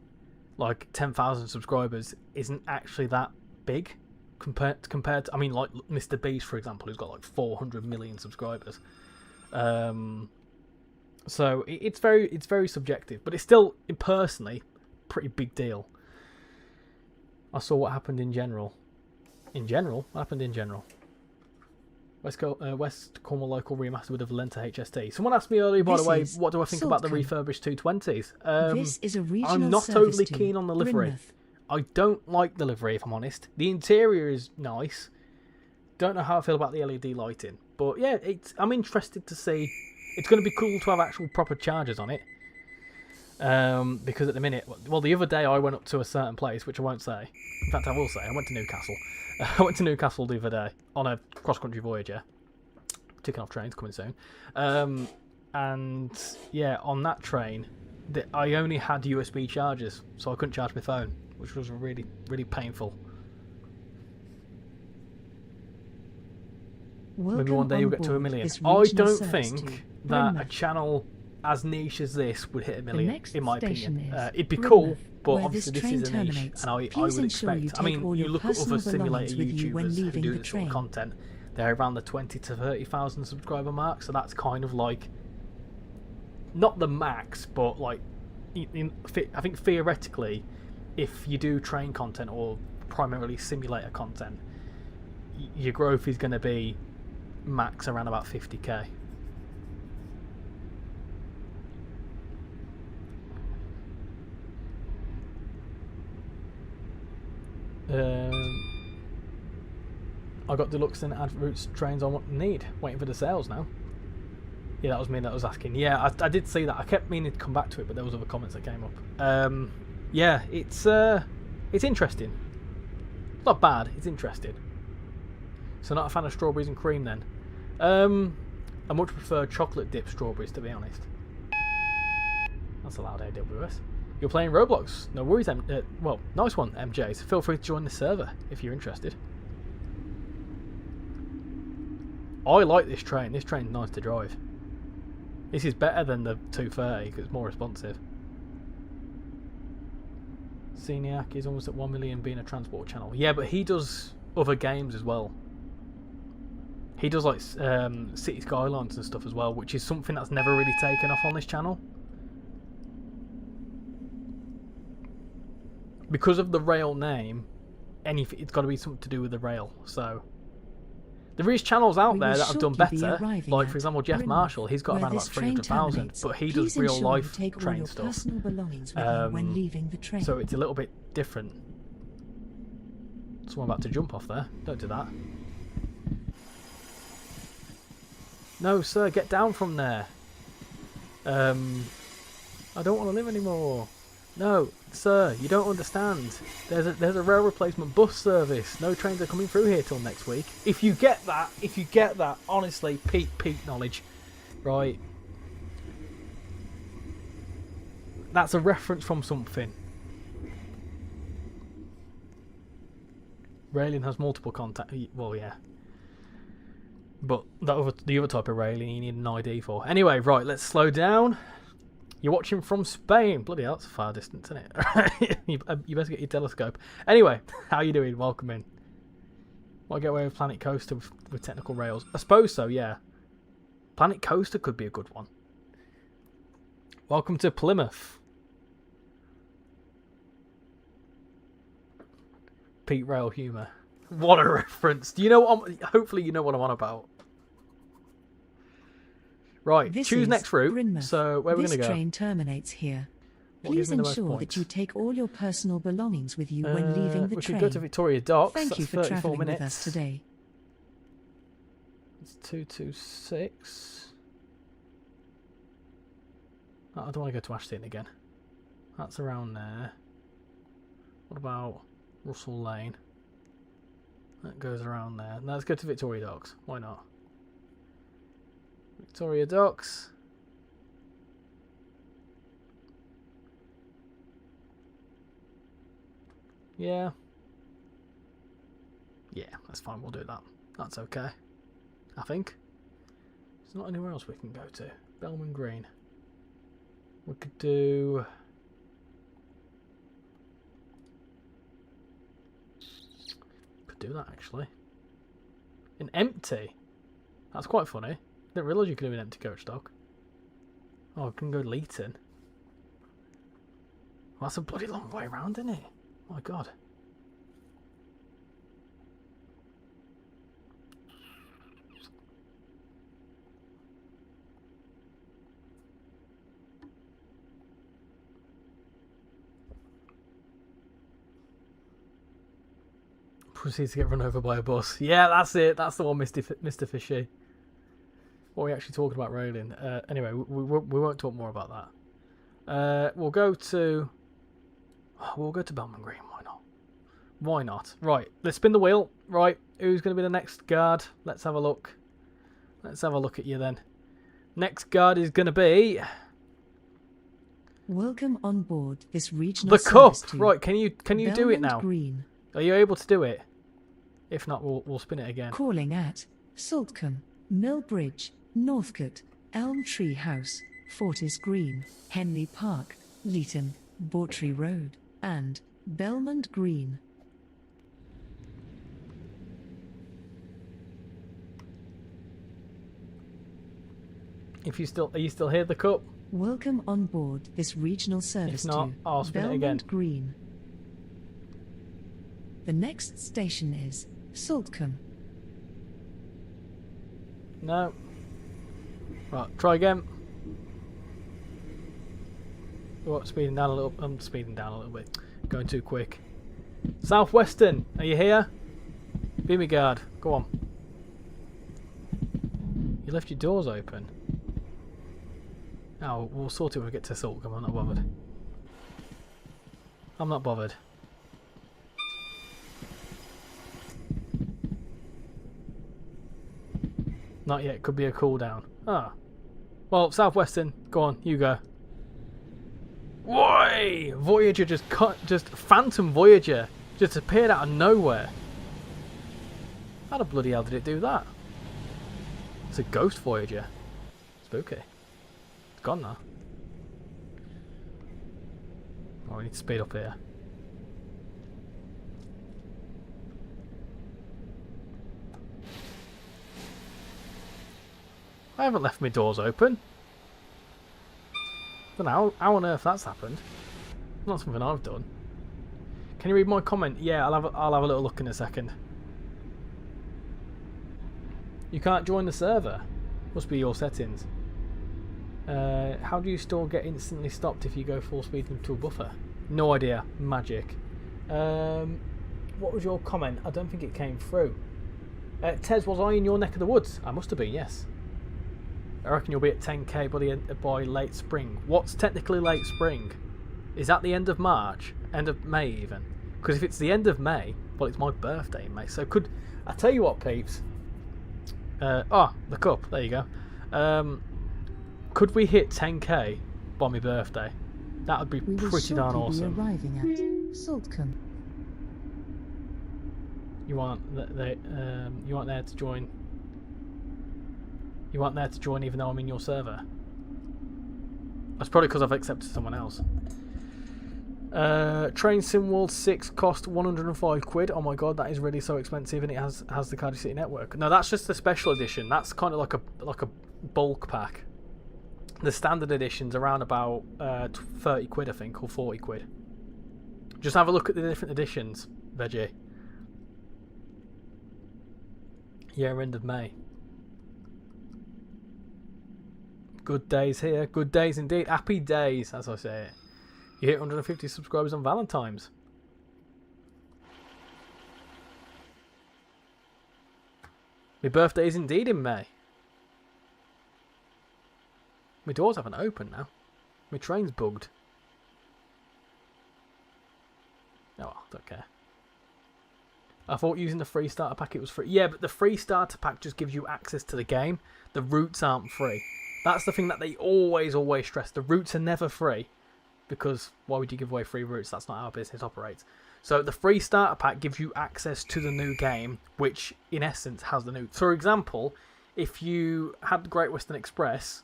like 10,000 subscribers isn't actually that big compared to, I mean, like Mr. Beast, for example, who's got like 400 million subscribers. So it's very subjective, but it's still, personally, pretty big deal. I saw what happened in general. What happened in general? West Cornwall local remaster with a Valenta HST. Someone asked me earlier, by the way, what do I think about the refurbished 220s? This is a regional I'm not service overly to keen on the livery. Brynmouth. I don't like the livery, if I'm honest. The interior is nice. Don't know how I feel about the LED lighting, but yeah, I'm interested to see. It's going to be cool to have actual proper chargers on it. Because at the minute, well, the other day I went up to a certain place, which I won't say. In fact, I will say, I went to Newcastle. I went to Newcastle the other day on a cross-country voyage, yeah. Ticking off trains, coming soon. And yeah, on that train, I only had USB chargers, so I couldn't charge my phone, which was really, really painful. Maybe one day you'll get to 1 million. I don't think that a channel as niche as this would hit 1 million, in my opinion. It'd be cool, but obviously this is a niche, and I would expect. I mean, you look at other simulator YouTubers who do this sort of content, they're around the 20 to 30,000 subscriber mark, so that's kind of like, not the max, but like, I think theoretically, if you do train content or primarily simulator content, your growth is going to be max around about 50k. I got deluxe and ad routes trains on what need. Waiting for the sales now. Yeah, that was me that was asking. Yeah, I did see that. I kept meaning to come back to it, but there was other comments that came up. Yeah, it's interesting. It's not bad. It's interesting. So not a fan of strawberries and cream then. I much prefer chocolate dipped strawberries, to be honest. That's a loud AWS. You're playing Roblox. No worries, well, nice one, MJs. Feel free to join the server if you're interested. I like this train. This train's nice to drive. This is better than the 230 because it's more responsive. Seniac is almost at 1 million being a transport channel. Yeah, but he does other games as well. He does like City Skylines and stuff as well, which is something that's never really taken off on this channel. Because of the rail name, it's got to be something to do with the rail. So there is channels out there that have done better. Like for example, Jeff Marshall, he's got around about 300,000, but he does real life train stuff. So it's a little bit different. Someone about to jump off there. Don't do that. No, sir, get down from there. I don't want to live anymore. No, sir, you don't understand. There's a rail replacement bus service. No trains are coming through here till next week. If you get that, honestly, peak knowledge, right? That's a reference from something. Railing has multiple contact. Well, yeah. But the other type of railing you need an ID for. Anyway, right, let's slow down. You're watching from Spain. Bloody hell, that's a far distance, isn't it? You better get your telescope. Anyway, how you doing? Welcome in. Want to get away with Planet Coaster with technical rails? I suppose so, yeah. Planet Coaster could be a good one. Welcome to Plymouth. Pete Rail humour. What a reference. Do you know what hopefully you know what I'm on about. Right, choose next route. Grinmouth. So where are we going to go? This train terminates here. What Please gives me the most ensure points? that you take all your personal belongings with you when leaving the we train. could go to Victoria Docks. Thank That's you for 34 travelling minutes. with us today. It's 226. Oh, I don't want to go to Ashton again. That's around there. What about Russell Lane? That goes around there. Now let's go to Victoria Docks. Why not? Victoria Docks. Yeah. Yeah, that's fine. We'll do that. That's okay. I think. There's not anywhere else we can go to. Bellman Green. We could do... Could do that, actually. An empty? That's quite funny. Didn't realise you could do an empty coach dock. Oh, I can go Leeton. Well, that's a bloody long way around, isn't it? Oh my god. Proceeds to get run over by a bus. Yeah, that's it. That's the one, Mr. Fishy. What are we actually talking about railing? Anyway, we won't talk more about that. We'll go to Bellman Green. Why not? Why not? Right, let's spin the wheel. Right, who's going to be the next guard? Let's have a look. Let's have a look at you then. Next guard is going to be Welcome on board this regional the cup. service to Right, can you do it Belmont now? Green. Are you able to do it? If not, we'll spin it again. Calling at Saltcombe, Millbridge, Northcote, Elm Tree House, Fortis Green, Henley Park, Leeton, Bawtry Road, and Belmont Green. If are you still here, the cup? Welcome on board this regional service If not, to I'll spin it again. Belmont Green. The next station is Saltcombe. No. Right, try again. Oh, speeding down a little. I'm speeding down a little bit. Going too quick. Southwestern, are you here? Be me guard. Go on. You left your doors open. Oh, we'll sort it when we get to Saltcombe. I'm not bothered. I'm not bothered. Not yet. Could be a cooldown. Ah. Well, Southwestern. Go on. You go. Why? Voyager just Phantom Voyager just appeared out of nowhere. How the bloody hell did it do that? It's a ghost Voyager. Spooky. It's gone now. Oh, we need to speed up here. I haven't left my doors open. Don't know how on earth that's happened. Not something I've done. Can you read my comment? Yeah, I'll have a little look in a second. You can't join the server. Must be your settings. How do you still get instantly stopped if you go full speed into a buffer? No idea. Magic. What was your comment? I don't think it came through. Tez, was I in your neck of the woods? I must have been, yes. I reckon you'll be at 10k by late spring. What's technically late spring? Is that the end of March? End of May even? Because if it's the end of May, well, it's my birthday in May. So I tell you what, peeps. The cup. There you go. Could we hit 10k by my birthday? That would be pretty darn awesome. Be arriving at Saltcombe. You aren't there to join. You aren't there to join even though I'm in your server. That's probably because I've accepted someone else. Train Sim World 6 cost 105 quid. Oh my god, that is really so expensive, and it has the Cardiff City Network. No, that's just the special edition. That's kind of like a bulk pack. The standard edition's around about 30 quid, I think, or 40 quid. Just have a look at the different editions, Veggie. Year end of May. Good days here. Good days indeed. Happy days, as I say it. You hit 150 subscribers on Valentine's. My birthday is indeed in May. My doors haven't opened now. My train's bugged. Oh, well, don't care. I thought using the free starter pack it was free. Yeah, but the free starter pack just gives you access to the game. The routes aren't free. That's the thing that they always stress. The routes are never free. Because why would you give away free routes? That's not how business operates. So the free starter pack gives you access to the new game, which in essence has the new... For example, if you had the Great Western Express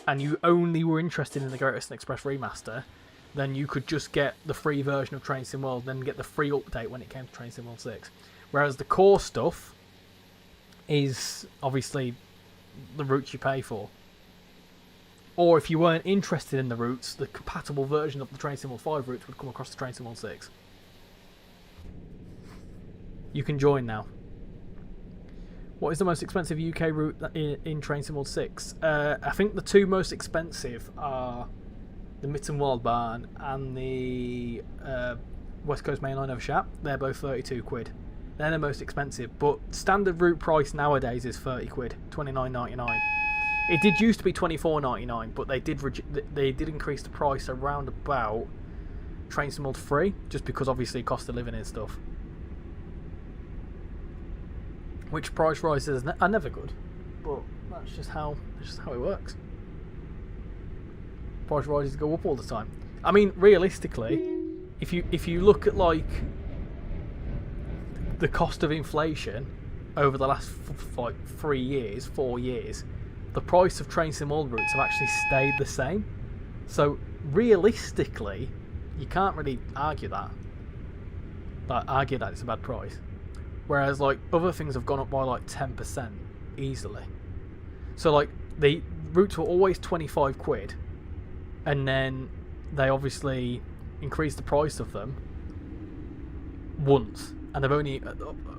and you only were interested in the Great Western Express remaster, then you could just get the free version of Train Sim World, then get the free update when it came to Train Sim World 6. Whereas the core stuff is obviously the routes you pay for. Or if you weren't interested in the routes, the compatible version of the Train Sim World 5 routes would come across the Train Sim World 6. You can join now. What is the most expensive UK route in Train Sim World 6? I think the two most expensive are the Mitten Wildbarn and the West Coast Main Line over Shap. They're both 32 quid. They're the most expensive, but standard route price nowadays is 30 quid, 29.99. It did used to be 24.99, but they did increase the price around about Train Sim World 3, just because obviously cost of living and stuff. Which price rises are never good, but that's just how it works. Price rises go up all the time. I mean, realistically, if you look at like the cost of inflation over the last 4 years, the price of Train Sim World routes have actually stayed the same. So realistically, you can't really argue that. Like argue that it's a bad price. Whereas like other things have gone up by like 10% easily. So like the routes were always 25 quid, and then they obviously increased the price of them once, and they've only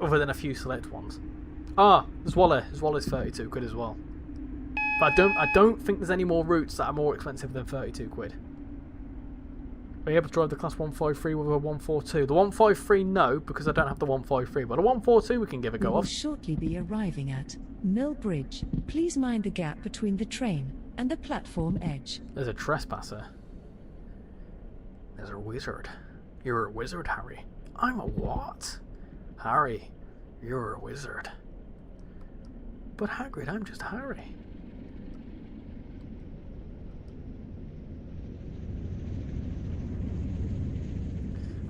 other than a few select ones. Zwaller's 32 quid as well. But I don't think there's any more routes that are more expensive than 32 quid. Are you able to drive the class 153 with a 142? The 153, no, because I don't have the 153. But a 142 we can give a go We will of. shortly be arriving at Mill Bridge. Please mind the gap between the train and the platform edge. There's a trespasser. There's a wizard. You're a wizard, Harry. I'm a what? Harry, you're a wizard. But Hagrid, I'm just Harry.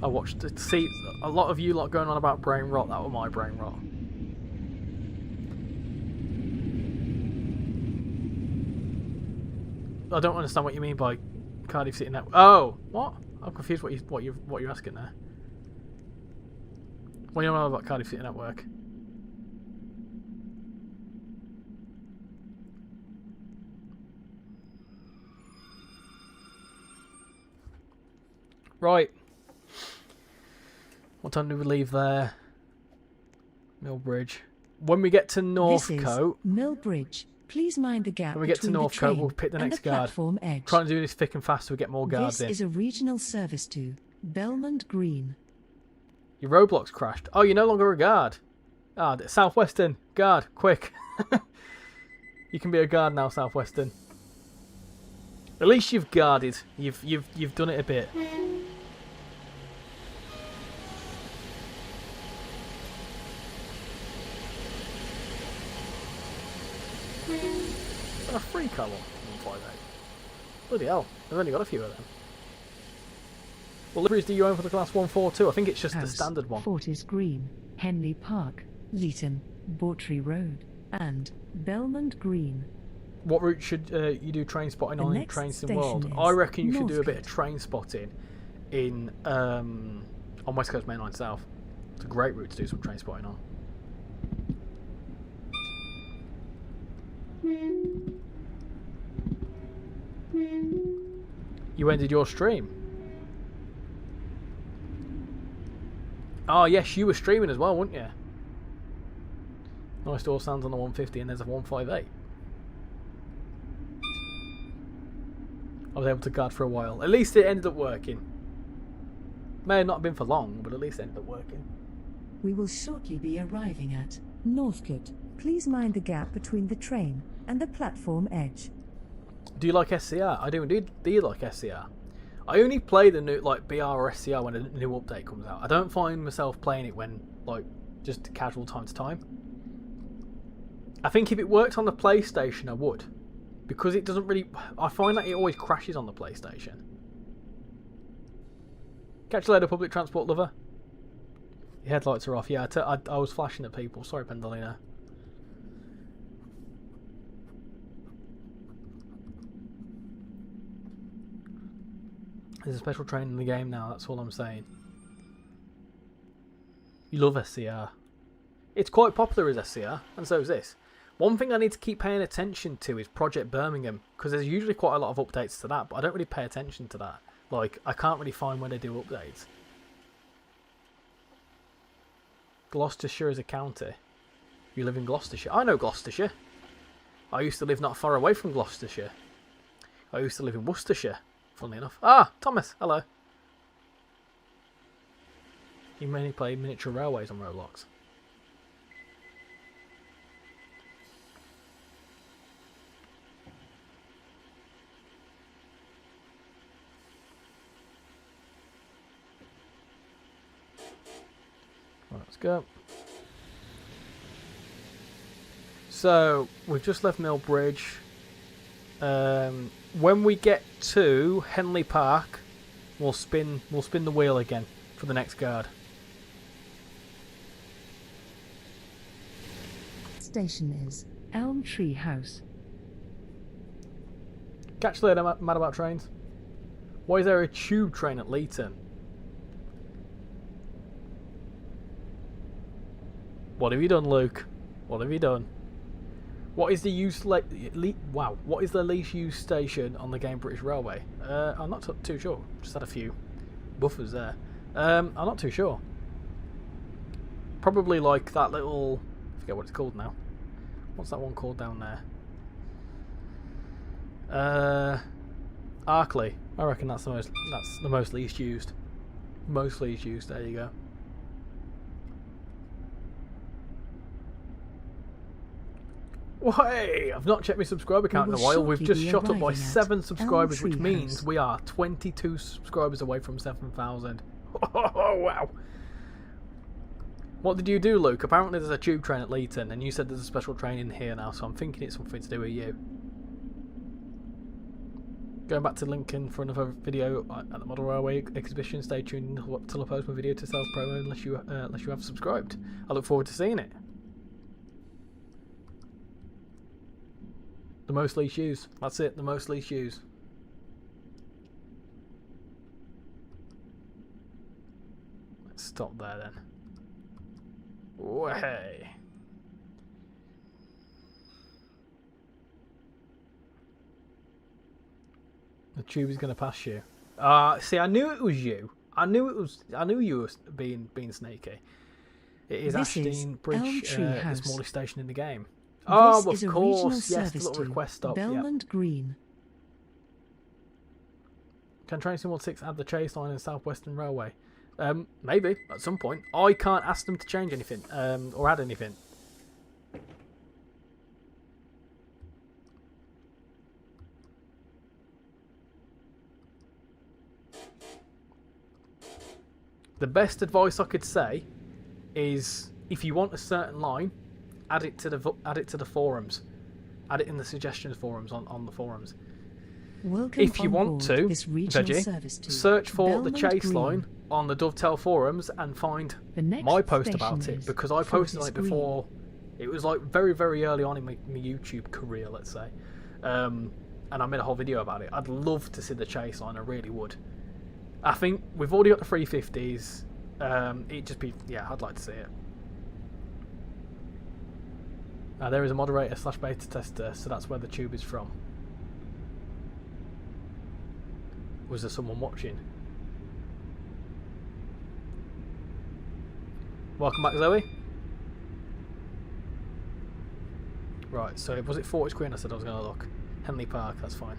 I watched it. See, a lot of you lot going on about brain rot. That was my brain rot. I don't understand what you mean by Cardiff City Network. Oh, what? I'm confused. What you're asking there? What do you know about Cardiff City Network? Right. What time do we leave there? Mill Bridge. When we get to Northcote... Mill Bridge. Please mind the gap when we get to Northcote, we'll pick the next guard. Edge. Trying to do this thick and fast so we get more guards in. This is a regional service to Belmont Green. Your Roblox crashed. Oh, you're no longer a guard. Ah, Southwestern. Guard. Quick. You can be a guard now, Southwestern. At least you've guarded. You've done it a bit. A free car 158. Bloody hell, I've only got a few of them. What liveries do you own for the class 142? I think it's just the standard one. Fortis Green, Henley Park, Leeton, Bawtry Road, and Belmont Green. What route should you do train spotting The on in next Train Sim station World? is I reckon you should do a bit of Northcote. train spotting in on West Coast Main Line South. It's a great route to do some train spotting on. You ended your stream. Oh yes, you were streaming as well, weren't you? Nice door sounds on the 150 and there's a 158. I was able to guard for a while. At least it ended up working. May have not been for long, but at least it ended up working. We will shortly be arriving at Northcote. Please mind the gap between the train and the platform edge. Do you like SCR? I do indeed. Do you like SCR? I only play the new like BR or SCR when a new update comes out. I don't find myself playing it when like just casual time to time. I think if it worked on the PlayStation, I would, because it doesn't really. I find that it always crashes on the PlayStation. Catch you later, public transport lover. Your headlights are off. Yeah, I was flashing at people. Sorry, Pendolino. There's a special train in the game now, that's all I'm saying. You love SCR. It's quite popular as SCR, and so is this. One thing I need to keep paying attention to is Project Birmingham, because there's usually quite a lot of updates to that, but I don't really pay attention to that. Like, I can't really find when they do updates. Gloucestershire is a county. You live in Gloucestershire. I know Gloucestershire. I used to live not far away from Gloucestershire. I used to live in Worcestershire. Funnily enough. Ah, Thomas, hello. You mainly play miniature railways on Roblox. Right, let's go. So, we've just left Mill Bridge. When we get to Henley Park, we'll spin the wheel again for the next guard. Station is Elm Tree House. Catch you later, mad about trains. Why is there a tube train at Leeton? What have you done, Luke? What have you done? What is the what is the least used station on the game British Railway? I'm not too sure. Just had a few buffers there. I'm not too sure. Probably like that little. I forget what it's called now. What's that one called down there? Arkley. I reckon that's the most least used. Most least used. There you go. Hey, I've not checked my subscriber count in a while. We've just shot up by 7 subscribers, which means we are 22 subscribers away from 7,000. Oh, wow. What did you do, Luke? Apparently there's a tube train at Leeton, and you said there's a special train in here now, so I'm thinking it's something to do with you. Going back to Lincoln for another video at the Model Railway exhibition. Stay tuned till I post my video to self-promo unless you have subscribed. I look forward to seeing it. The most least used. That's it, the most least used. Let's stop there then. Way. The tube is going to pass you. See, I knew it was you. I knew you were being sneaky. It is Ashdean Bridge, the smallest station in the game. Oh, of course, yes, the little request stop. Belmont Green. Can Train Sim World 6 add the chase line in South Western Railway? Maybe, at some point. I can't ask them to change anything, or add anything. The best advice I could say is, if you want a certain line, add it to the forums. Add it in the suggestions forums on the forums. Welcome if you want to, Veggie, search for the chase line on the Dovetail forums and find my post about it, because I posted on it before. It was like very, very early on in my YouTube career, let's say. and I made a whole video about it. I'd love to see the chase line. I really would. I think we've already got the 350s. It'd just be, yeah, I'd like to see it. There is a moderator / beta tester, so that's where the tube is from. Was there someone watching? Welcome back, Zoe. Right, so was it Fortis Green? I said I was going to look. Henley Park, that's fine.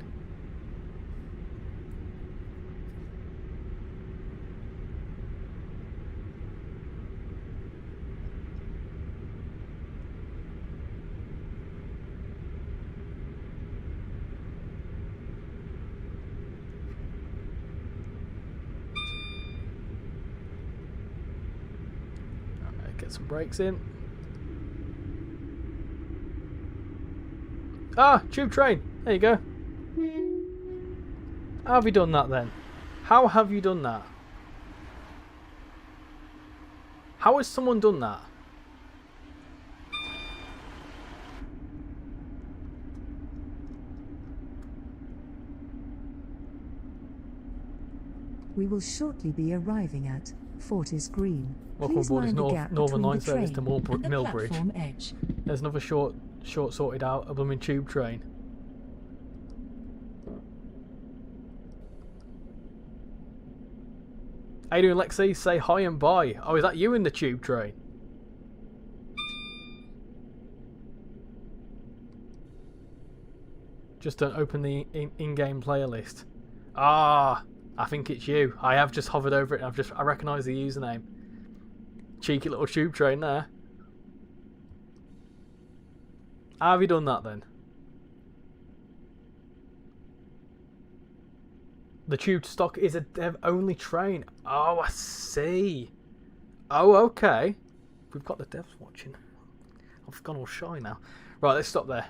Get some brakes in. Ah, tube train. There you go. How have you done that then? How have you done that? How has someone done that? We will shortly be arriving at Fortis Green. Welcome Please aboard. It's mind the gap Northern between Line the service to train and the Millbridge. platform edge. There's another short sorted out, a blooming tube train. How you doing, Lexi? Say hi and bye. Oh, is that you in the tube train? Just don't open the in-game player list. Ah, I think it's you. I have just hovered over it and I recognise the username. Cheeky little tube train there. How have you done that then? The tube stock is a dev-only train. Oh, I see. Oh, okay. We've got the devs watching. I've gone all shy now. Right, let's stop there.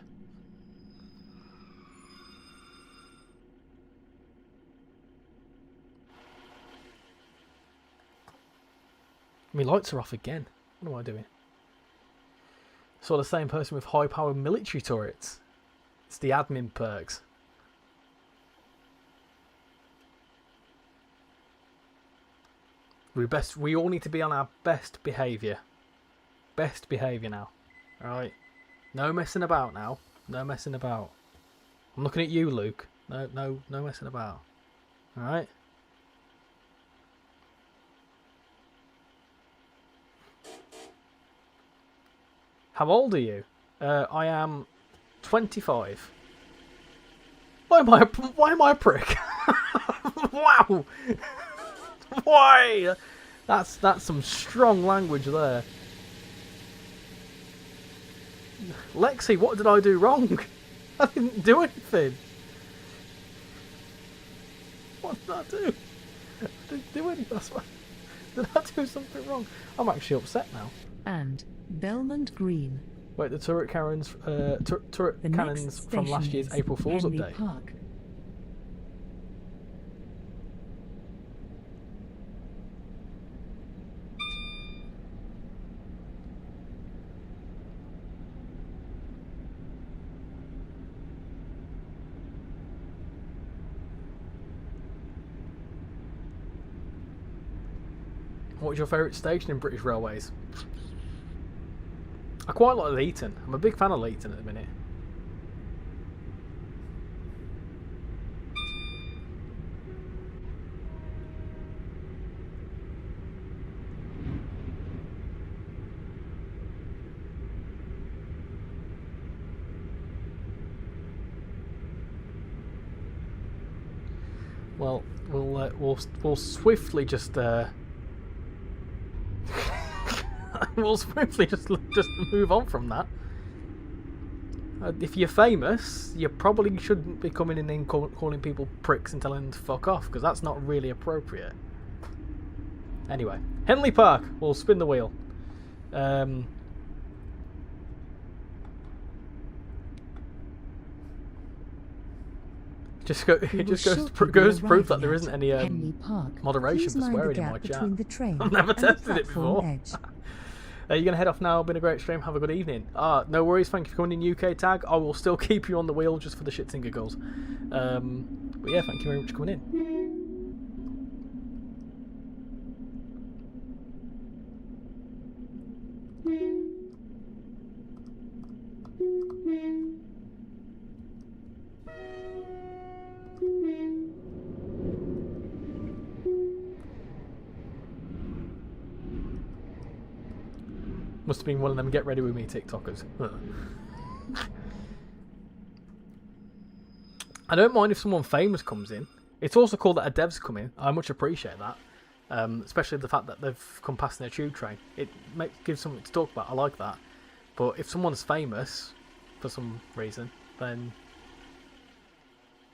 My lights are off again. What am I doing? Saw the same person with high-powered military turrets. It's the admin perks. We all need to be on our best behaviour. Best behaviour now. Alright. No messing about now. No messing about. I'm looking at you, Luke. No messing about. Alright? How old are you? I am 25. Why am I a prick? Wow! Why? That's some strong language there. Lexi, what did I do wrong? I didn't do anything. What did I do? I didn't do anything. Did I do something wrong? I'm actually upset now. And Belmont Green. Wait, the turret cannons, turret The cannons next from last station year's is April Fool's Henley update. Park. What's your favourite station in British Railways? I quite like Leeton. I'm a big fan of Leeton at the minute. Well, we'll swiftly just we'll swiftly just move on from that. If you're famous, you probably shouldn't be coming in and calling people pricks and telling them to fuck off, because that's not really appropriate. Anyway, Henley Park. We'll spin the wheel. It just goes to prove that there isn't any moderation for swearing in my chat. I've never tested it before. You're going to head off now. Been a great stream. Have a good evening. No worries. Thank you for coming in, UK Tag. I will still keep you on the wheel just for the shits and giggles. But yeah, thank you very much for coming in. Must have been one of them get ready with me TikTokers. I don't mind if someone famous comes in. It's also cool that a dev's come in. I much appreciate that. Especially the fact that they've come past their tube train. It gives something to talk about. I like that. But if someone's famous for some reason, then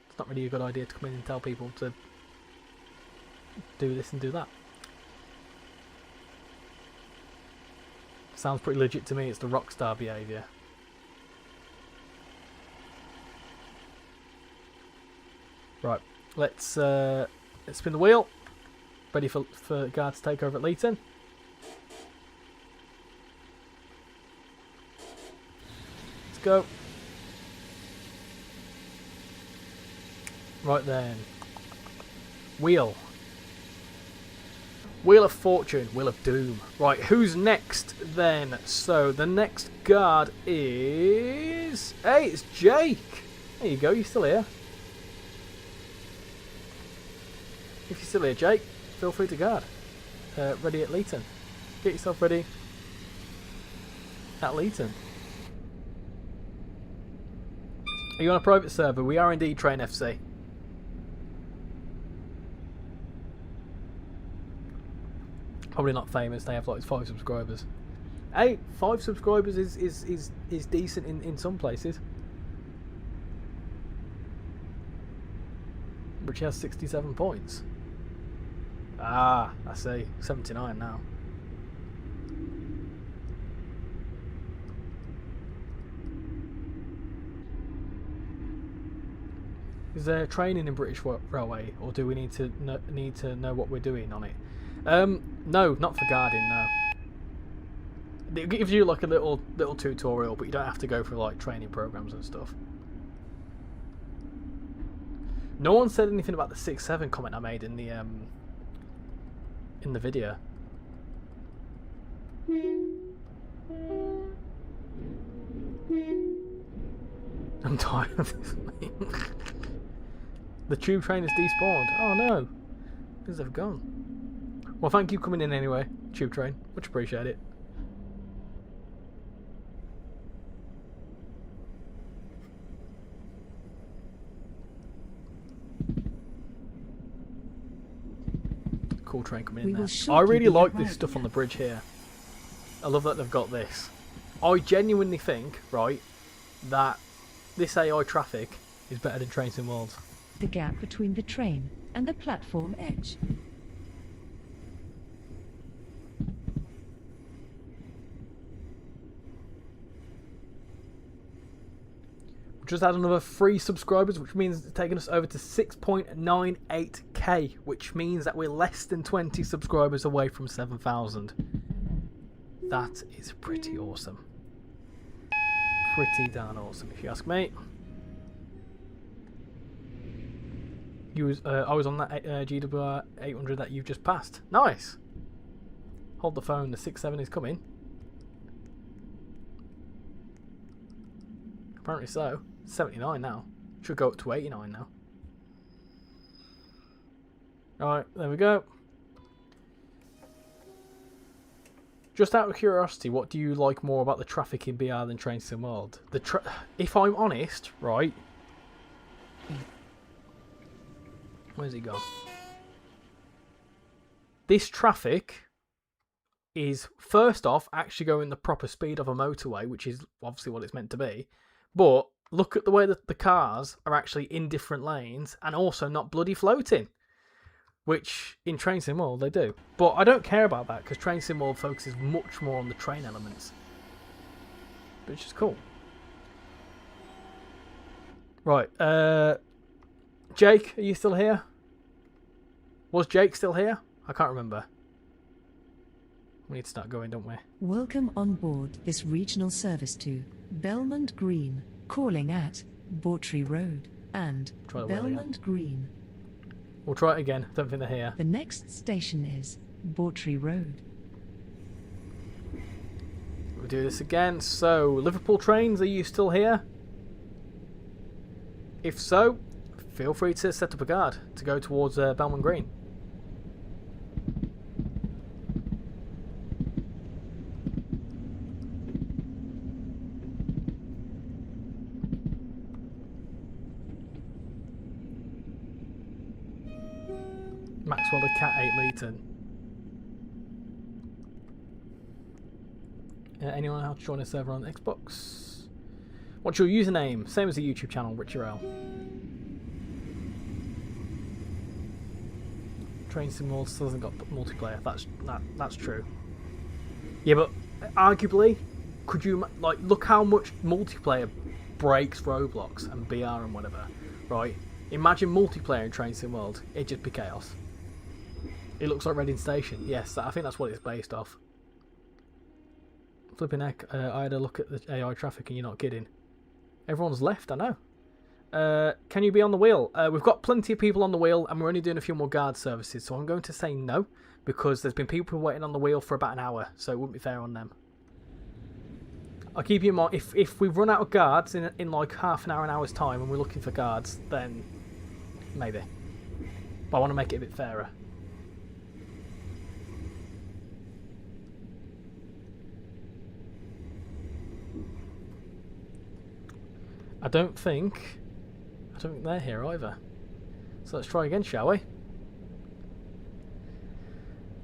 it's not really a good idea to come in and tell people to do this and do that. Sounds pretty legit to me. It's the rockstar behaviour. Right, let's spin the wheel. Ready for guard to take over at Leeton. Let's go. Right then. Wheel. Wheel of Fortune, Wheel of Doom. Right, who's next then? So, the next guard is... Hey, it's Jake! There you go, you're still here. If you're still here, Jake, feel free to guard. Ready at Leeton. Get yourself ready at Leeton. Are you on a private server? We are indeed Train FC. Probably not famous. They have like 5 subscribers. Hey, 5 subscribers is decent in some places. Richie has 67 points. Ah, I see. 79 now. Is there training in British Railway, or do we need to know what we're doing on it? No, not for guarding. No. It gives you like a little tutorial, but you don't have to go through like training programs and stuff. No one said anything about the 6-7 comment I made in the video. I'm tired of this. The tube train is despawned. Oh no, things have gone. Well, thank you for coming in anyway, tube train. Much appreciate it. Cool train coming in there. I really like this stuff on the bridge here. I love that they've got this. I genuinely think, right, that this AI traffic is better than Trains in Worlds. The gap between the train and the platform edge. Just had another 3 subscribers, which means it's taken us over to 6.98k, which means that we're less than 20 subscribers away from 7,000. That is pretty awesome. Pretty darn awesome, if you ask me. I was on that GWR 800 that you've just passed. Nice. Hold the phone. The 6-7 is coming. Apparently so. 79 now. Should go up to 89 now. Alright, there we go. Just out of curiosity, what do you like more about the traffic in BR than Train Sim World? If I'm honest, right? Where's he gone? This traffic is, first off, actually going the proper speed of a motorway, which is obviously what it's meant to be. But look at the way that the cars are actually in different lanes and also not bloody floating. Which, in Train Sim World, they do. But I don't care about that, because Train Sim World focuses much more on the train elements. Which is cool. Right, Jake, are you still here? Was Jake still here? I can't remember. We need to start going, don't we? Welcome on board this regional service to Belmont Green, calling at Bawtry Road and Try the wheel Belmont Green. We'll try it again. Don't think they're here. The next station is Bawtry Road. We'll do this again. So, Liverpool trains, are you still here? If so, feel free to set up a guard to go towards Belmont Green. Maxwell the Cat 8 Leighton. Anyone else join a server on Xbox? What's your username? Same as the YouTube channel, RichyRail. Train Sim still hasn't got multiplayer. That's true. Yeah, but arguably, could you like look how much multiplayer breaks Roblox and BR and whatever, right? Imagine multiplayer in Train Sim World. It'd just be chaos. It looks like Reading Station. Yes, I think that's what it's based off. Flipping heck, I had a look at the AI traffic and you're not kidding. Everyone's left, I know. Can you be on the wheel? We've got plenty of people on the wheel and we're only doing a few more guard services, so I'm going to say no, because there's been people waiting on the wheel for about an hour, so it wouldn't be fair on them. I'll keep you in mind, if we run out of guards in like half an hour, an hour's time, and we're looking for guards, then maybe. But I want to make it a bit fairer. I don't think they're here either. So let's try again, shall we?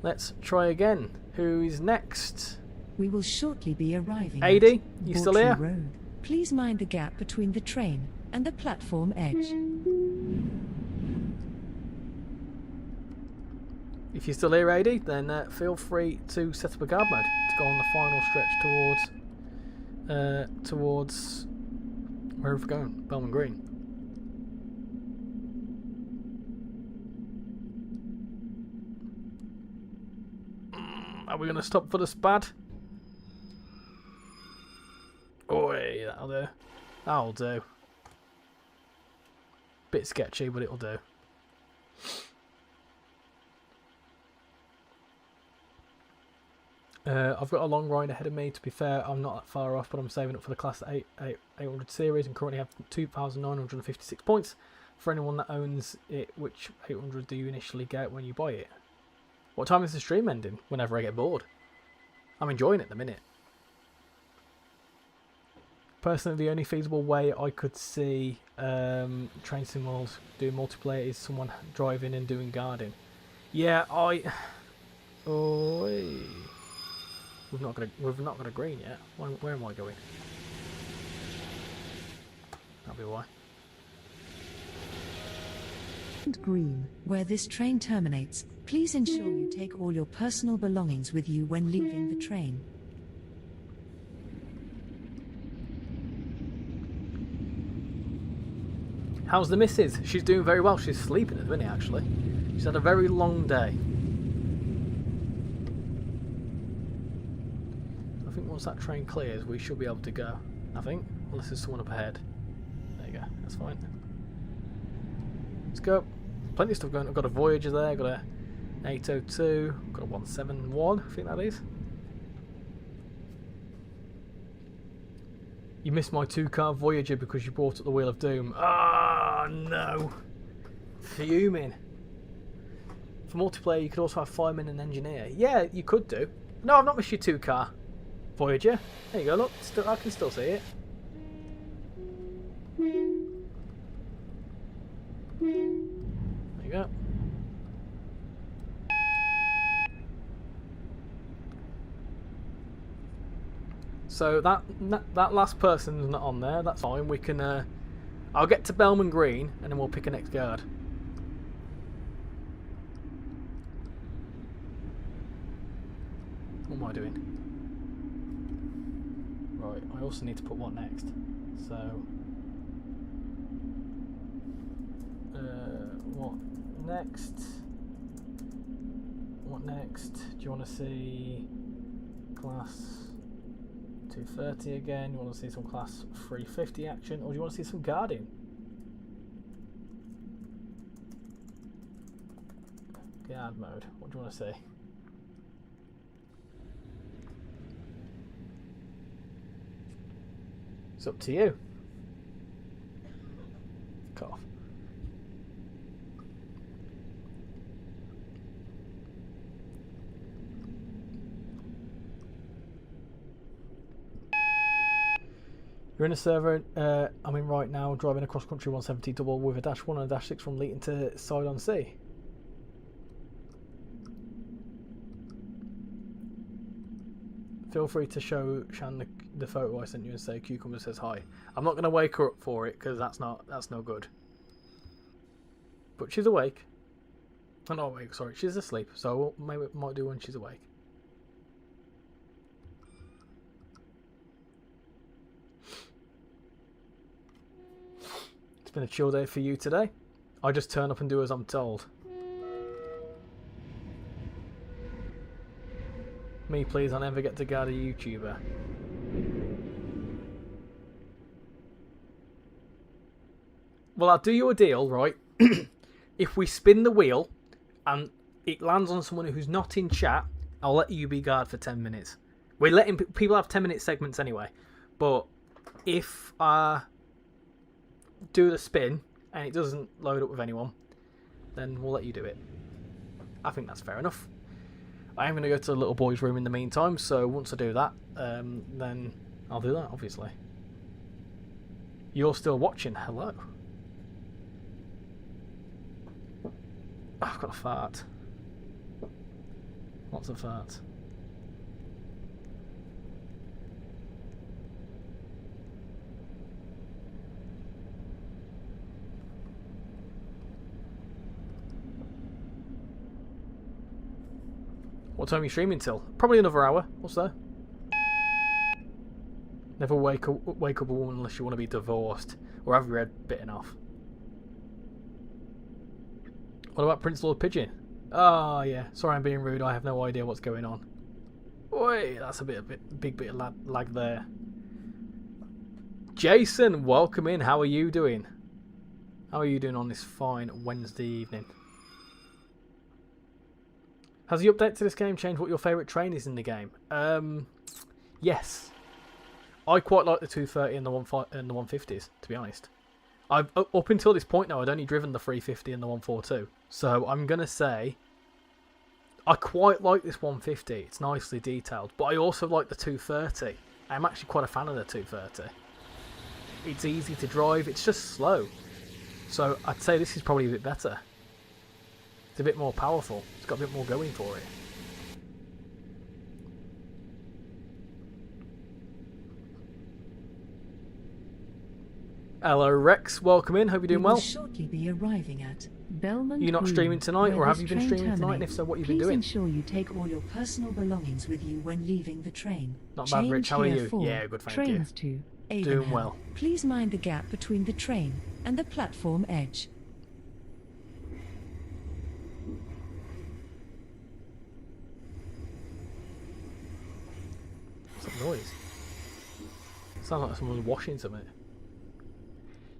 Let's try again. Who is next? We will shortly be arriving AD, at you still Bawtry here? Road. Please mind the gap between the train and the platform edge. If you're still here, AD, then feel free to set up a guard mode to go on the final stretch towards where are we going? Belmont Green. Are we going to stop for the spad? Oi, that'll do. That'll do. Bit sketchy, but it'll do. I've got a long ride ahead of me. To be fair, I'm not that far off, but I'm saving up for the Class 800 series and currently have 2,956 points. For anyone that owns it, which 800 do you initially get when you buy it? What time is the stream ending? Whenever I get bored. I'm enjoying it at the minute. Personally, the only feasible way I could see Train Sim World doing multiplayer is someone driving and doing guarding. Yeah, Oi. We've not got a green yet. Where am I going? That'll be why. Green, where this train terminates, please ensure you take all your personal belongings with you when leaving the train. How's the missus? She's doing very well. She's sleeping at the minute, actually. She's had a very long day. I think once that train clears, we should be able to go. I think. Unless there's someone up ahead. There you go. That's fine. Let's go. Plenty of stuff going. I've got a Voyager there. Got a 802. Got a 171. I think that is. You missed my 2-car Voyager because you brought up the Wheel of Doom. Ah, no. Fuming. For multiplayer, you could also have fireman and engineer. Yeah, you could do. No, I've not missed your 2-car Voyager. There you go, look. I can still see it. There you go. So that last person's not on there. That's fine. We can. I'll get to Belmont Green and then we'll pick a next guard. What am I doing? Right. I also need to put one next. So. What next? What next? Do you want to see? class 230 again? You want to see some class 350 action, or do you want to see some guarding? Guard mode. What do you want to see? It's up to you. Cough. You're in a server I'm in right now, driving across country 170 double with a -1 and a -6 from Leeton to Side on Sea. Feel free to show Shan the photo I sent you and say Cucumber says hi. I'm not going to wake her up for it because that's no good. But she's awake. Oh, not awake, sorry. She's asleep, so maybe it might do when she's awake. It's been a chill day for you today. I just turn up and do as I'm told. Me, please, I never get to guard a YouTuber. Well, I'll do you a deal, right? If we spin the wheel and it lands on someone who's not in chat, I'll let you be guard for 10 minutes. We're letting people have 10-minute segments anyway. But if I do the spin and it doesn't load up with anyone, then we'll let you do it. I think that's fair enough. I am going to go to the little boy's room in the meantime, so once I do that, then I'll do that, obviously. You're still watching, hello. Oh, I've got a fart. Lots of farts. What time are you streaming till? Probably another hour. What's there? Never wake up a woman unless you want to be divorced or have your head bitten off. What about Prince Lord Pigeon? Oh yeah. Sorry I'm being rude. I have no idea what's going on. Wait, that's a big bit of lag there. Jason, welcome in. How are you doing? How are you doing on this fine Wednesday evening? Has the update to this game changed what your favourite train is in the game? Yes. I quite like the 230 and the 150s, to be honest. Up until this point now, I'd only driven the 350 and the 142. So I'm going to say I quite like this 150. It's nicely detailed. But I also like the 230. I'm actually quite a fan of the 230. It's easy to drive. It's just slow. So I'd say this is probably a bit better. It's a bit more powerful. It's got a bit more going for it. Hello Rex, welcome in. Hope you're doing well. Shortly be arriving at Belmont. You're not Green, streaming tonight, where or have this you been train streaming tonight? And if so, what have you been doing? Please ensure you take all your personal belongings with you when leaving the train. Not bad, Rich. How are you? Yeah, good, thank you. Trains to Avonham. Doing well. Please mind the gap between the train and the platform edge. What's that noise? Sounds like someone's washing something.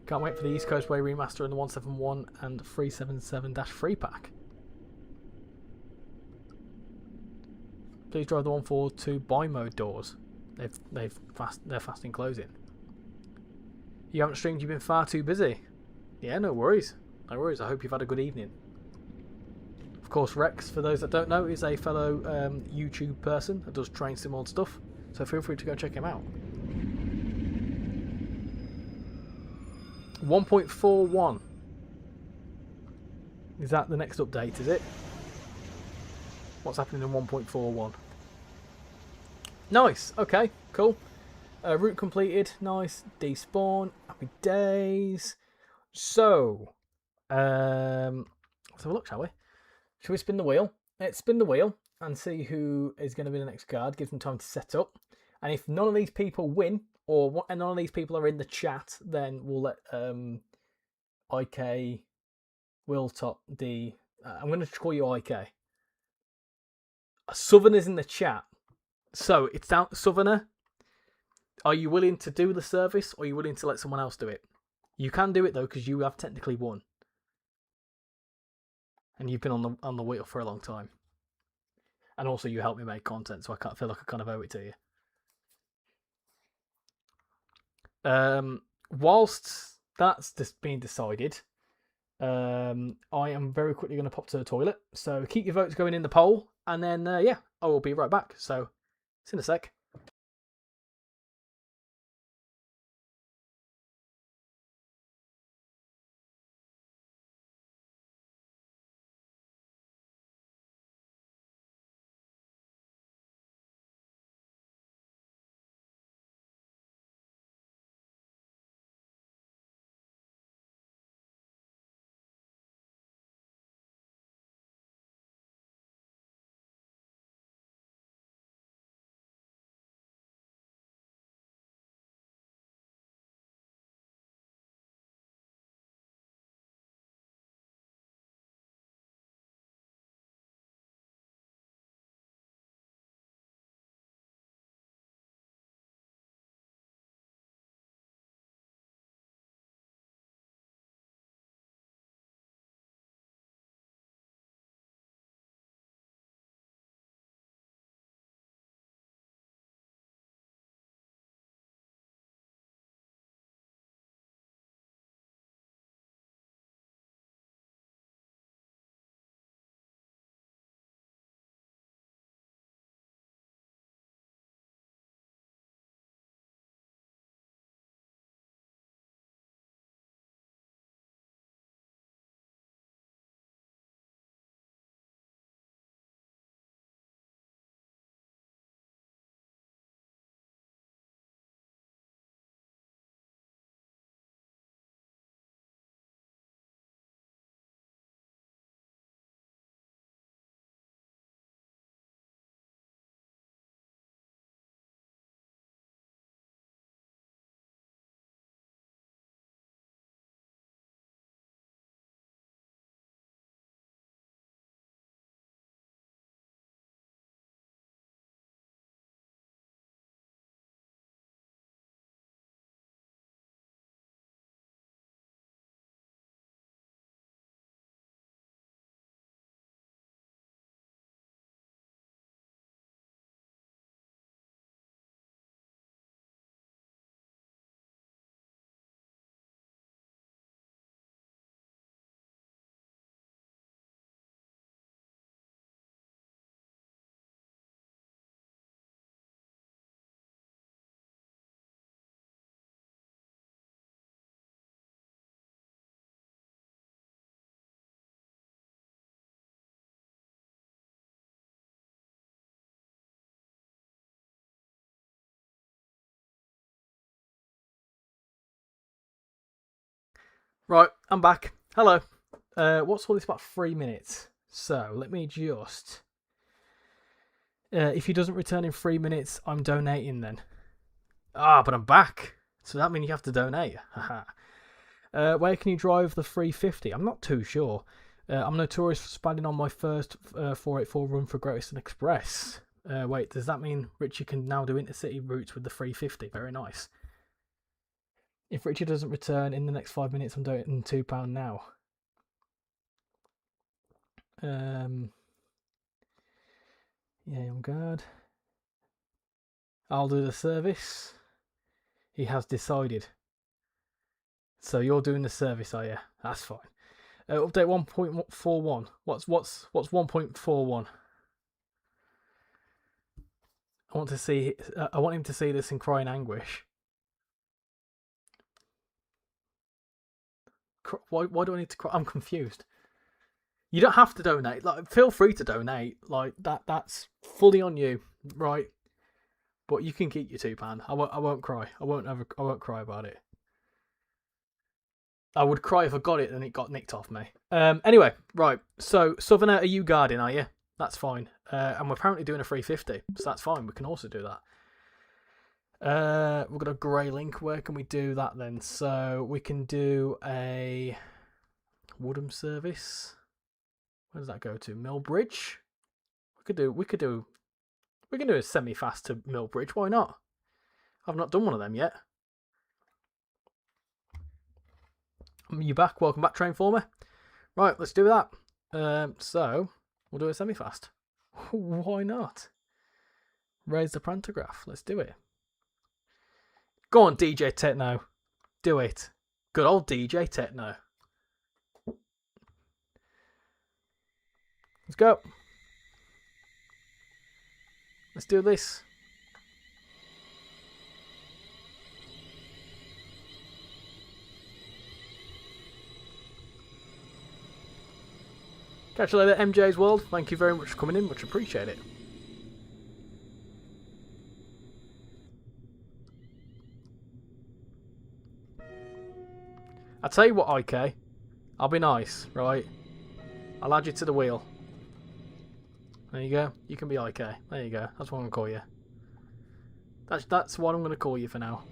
Can't wait for the East Coast Way remaster and the 171 and 377-3 pack. Please drive the 142 buy mode doors. They're fast in closing. You haven't streamed. You've been far too busy. Yeah, no worries. No worries. I hope you've had a good evening. Of course, Rex, for those that don't know, is a fellow YouTube person that does train sim mod stuff. So feel free to go check him out. 1.41. Is that the next update, is it? What's happening in 1.41? Nice. Okay, cool. Route completed. Nice. Despawn. Happy days. So, let's have a look, shall we? Shall we spin the wheel? Let's spin the wheel and see who is going to be the next guard. Give them time to set up. And if none of these people win, or none of these people are in the chat, then we'll let IK, Willtop, D. I'm going to call you IK. Southern is in the chat. So it's down, Southerner. Are you willing to do the service, or are you willing to let someone else do it? You can do it though, because you have technically won, and you've been on the wheel for a long time. And also, you helped me make content, so I can't feel like I kind of owe it to you. Whilst that's just being decided, I am very quickly going to pop to the toilet. So keep your votes going in the poll, and then yeah, I will be right back. So see you in a sec. Right, I'm back. Hello. What's all this about 3 minutes? So let me just. If he doesn't return in 3 minutes, I'm donating then. But I'm back. So that means you have to donate. Haha. Where can you drive the 350? I'm not too sure. I'm notorious for spending on my first 484 run for Great Eastern Express. Wait, does that mean Richie can now do intercity routes with the 350? Very nice. If Richie doesn't return in the next 5 minutes, I'm donating £2 now. Yeah, I'm good. I'll do the service. He has decided. So you're doing the service, are you? That's fine. Update 1.41. What's 1.41? I want to see. I want him to see this and cry in anguish. Why do I need to cry? I'm confused. You don't have to donate. Like, feel free to donate. Like that. That's fully on you, right? But you can keep your £2. I won't cry. I won't cry about it. I would cry if I got it and it got nicked off me. Anyway, right. So Southerner, are you guarding? Are you? That's fine. And we're apparently doing a 350, so that's fine. We can also do that. We've got a grey link. Where can we do that then? So we can do a Woodham service. Where does that go to? Millbridge. We could do We can do a semi-fast to Millbridge. Why not? I've not done one of them yet. You back? Welcome back, Train Former. Right, let's do that. So we'll do a semi-fast. Why not? Raise the pantograph. Let's do it. Go on, DJ Techno. Do it. Good old DJ Techno. Let's go. Let's do this. Catch you later, MJ's World. Thank you very much for coming in. Much appreciate it. I'll tell you what, IK. I'll be nice, right? I'll add you to the wheel. There you go. You can be IK. There you go. That's what I'm going to call you. That's what I'm going to call you for now.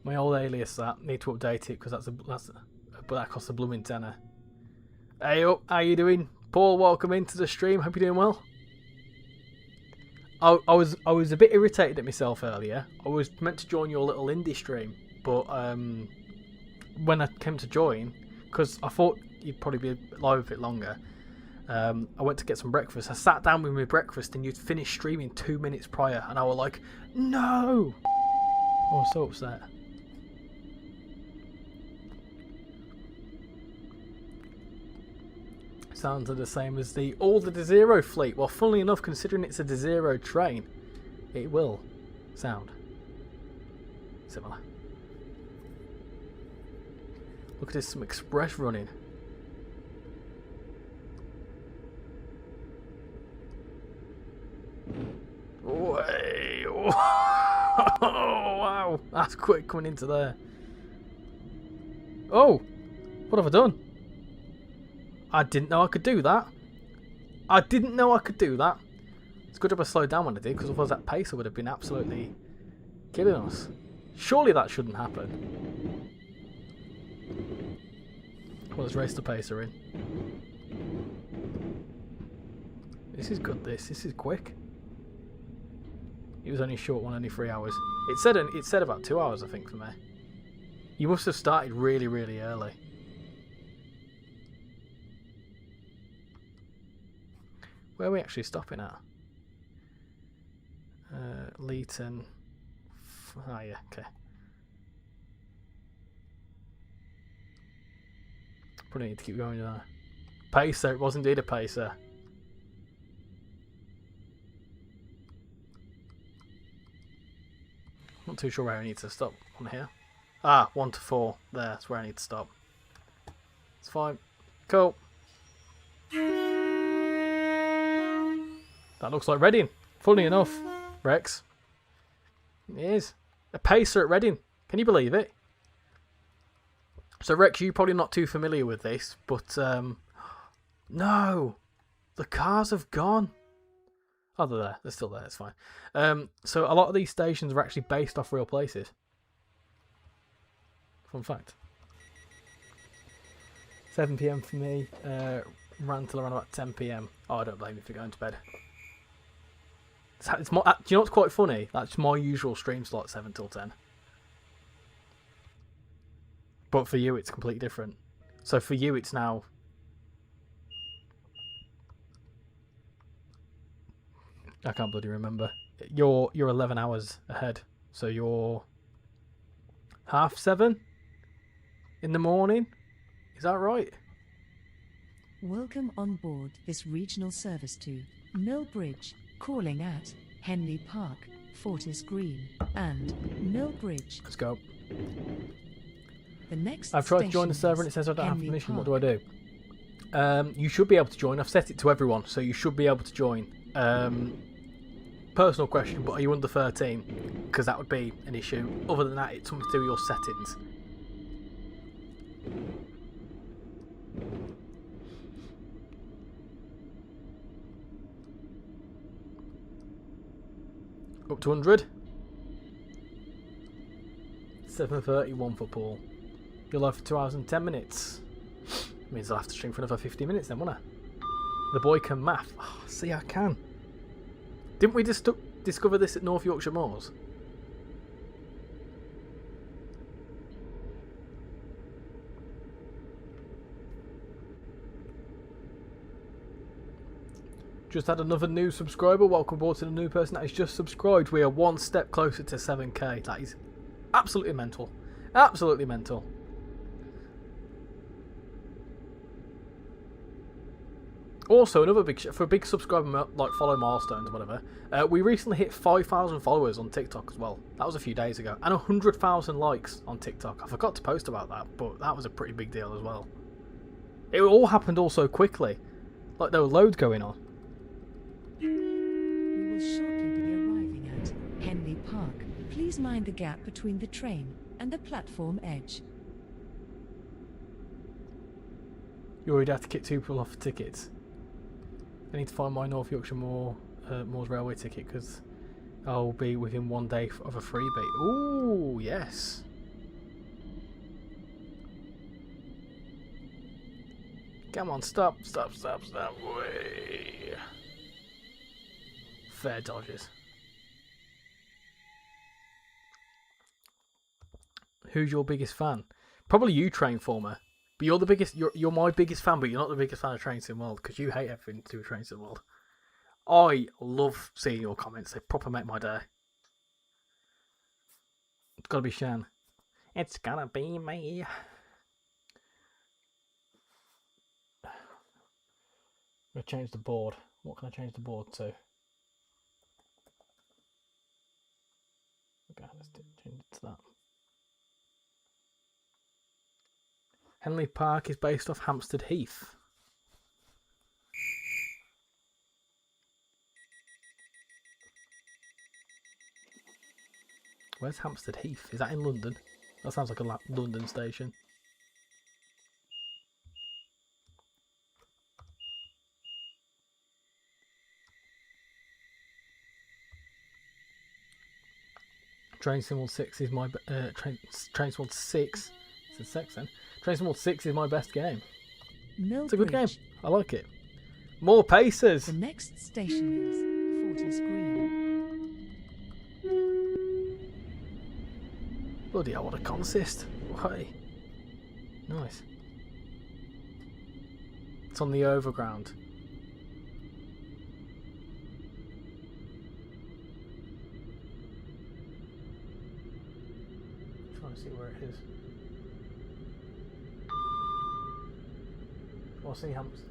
My old alias, that. Need to update it because but that costs a blooming tenner. Hey up, how you doing? Paul, welcome into the stream. Hope you're doing well. I was a bit irritated at myself earlier. I was meant to join your little indie stream, but when I came to join, because I thought you'd probably be live a bit longer, I went to get some breakfast. I sat down with my breakfast and you'd finished streaming 2 minutes prior, and I was like, no! I was so upset. Sounds the same as the older DeZero fleet. Well, funnily enough, considering it's a DeZero train, it will sound similar. Look at this, some express running. Way. Oh, wow, that's quick coming into there. Oh, what have I done? I didn't know I could do that. I didn't know I could do that. It's good job I slowed down when I did, because otherwise that pacer would have been absolutely killing us. Surely that shouldn't happen. Well, let's race the pacer in. This is good, this is quick. It was only a short one, only 3 hours. It said about 2 hours, I think, for me. You must have started really, really early. Where are we actually stopping at? Leeton. Oh yeah, okay. Probably need to keep going there. Pacer, it was indeed a pacer. Not too sure where I need to stop on here. Ah, 1 to 4. There, that's where I need to stop. It's fine. Cool. That looks like Reading. Funny enough, Rex. It is. A pacer at Reading. Can you believe it? So Rex, you're probably not too familiar with this, but no, the cars have gone. Oh, they're there. They're still there. It's fine. So a lot of these stations are actually based off real places. Fun fact. 7 PM for me. Ran till around about 10 PM. Oh, I don't blame you for going to bed. It's more, do you know what's quite funny? That's my usual stream slot, 7 till 10. But for you, it's completely different. So for you, it's now... I can't bloody remember. You're 11 hours ahead. So you're 7:30 in the morning? Is that right? Welcome on board this regional service to Millbridge, calling at Henley Park, Fortis Green, and Millbridge. Let's go. The next I've tried to join the server and it says I don't have permission. What do I do? You should be able to join. I've set it to everyone, so you should be able to join. Personal question, but are you under 13? Because that would be an issue. Other than that, it's something to do with your settings. Up to 100. 7:31 for Paul. You're live for 2 hours and 10 minutes. Means I'll have to stream for another 50 minutes then, won't I? The boy can math. Oh, see, I can. Didn't we just discover this at North Yorkshire Moors? Just had another new subscriber. Welcome aboard to the new person that has just subscribed. We are one step closer to 7k. That is absolutely mental. Absolutely mental. Also, another for a big subscriber, like follow milestones or whatever, we recently hit 5,000 followers on TikTok as well. That was a few days ago. And 100,000 likes on TikTok. I forgot to post about that, but that was a pretty big deal as well. It all happened all so quickly. Like there were loads going on. We will shortly be arriving at Henley Park. Please mind the gap between the train and the platform edge. You already have to get 2 people off for tickets. I need to find my North Yorkshire Moors Railway ticket because I'll be within 1 day of a freebie. Ooh, yes. Come on, stop. Way. Fair dodges. Who's your biggest fan? Probably you, Trainformer. But you're the biggest. You're my biggest fan, but you're not the biggest fan of Train Sim World because you hate everything to do with Train Sim World. I love seeing your comments. They proper make my day. It's gotta be Shan. It's gonna be me. I'm gonna change the board. What can I change the board to? Okay, let's change it to that. Henley Park is based off Hampstead Heath. Where's Hampstead Heath? Is that in London? That sounds like a London station. Train Sim World 6 is my Train Sim World 6. It's a sex then. Train Sim World 6 is my best game. It's a good game. I like it. More Pacers. The next station is Fortis Green. Bloody hell, what a consist. Hey. Nice. It's on the overground. I'm trying to see where it is. Oh, I see Hampstead.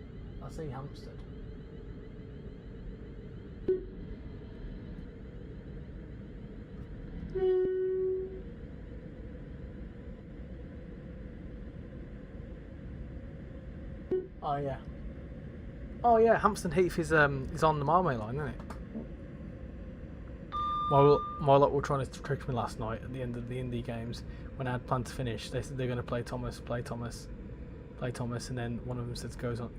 Oh yeah, Hampstead Heath is on the Marmite line, isn't it? My lot were trying to trick me last night at the end of the indie games when I had planned to finish. They said they're going to play Thomas, and then one of them says goes on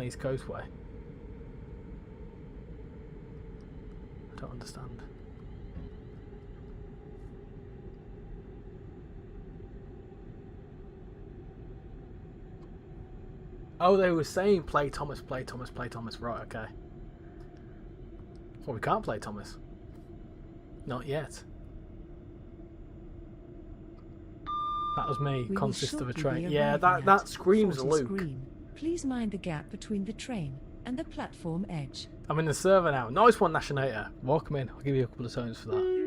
East Coast way. I don't understand. Oh, they were saying play Thomas. Right, okay. Well, we can't play Thomas. Not yet. That was me. Consist of a train. Yeah, that screams Luke. Green. Please mind the gap between the train and the platform edge. I'm in the server now. Nice one, Nationator. Welcome in. I'll give you a couple of tones for that.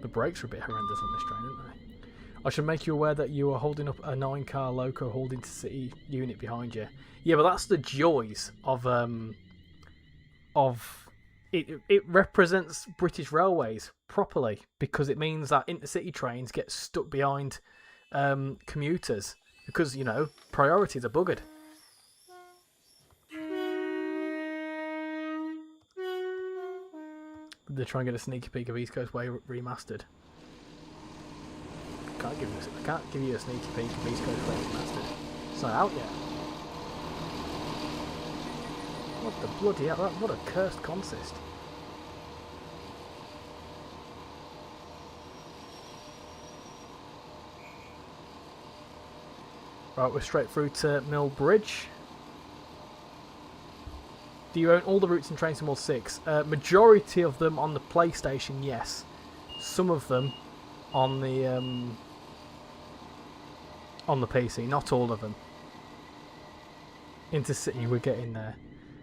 The brakes are a bit horrendous on this train, aren't they? I should make you aware that you are holding up a 9-car loco holding to city unit behind you. Yeah, but that's the joys of it. It represents British Railways properly because it means that intercity trains get stuck behind commuters because, you know, priorities are buggered. They're trying to get a sneaky peek of East Coast Way remastered. I can't give you a sneaky peek of East Coast Way remastered. It's not out yet. What the bloody hell? What a cursed consist. Right, we're straight through to Mill Bridge. Do you own all the routes in Train Sim World 6? Majority of them on the PlayStation, yes. Some of them on the PC, not all of them. Intercity, we're getting there.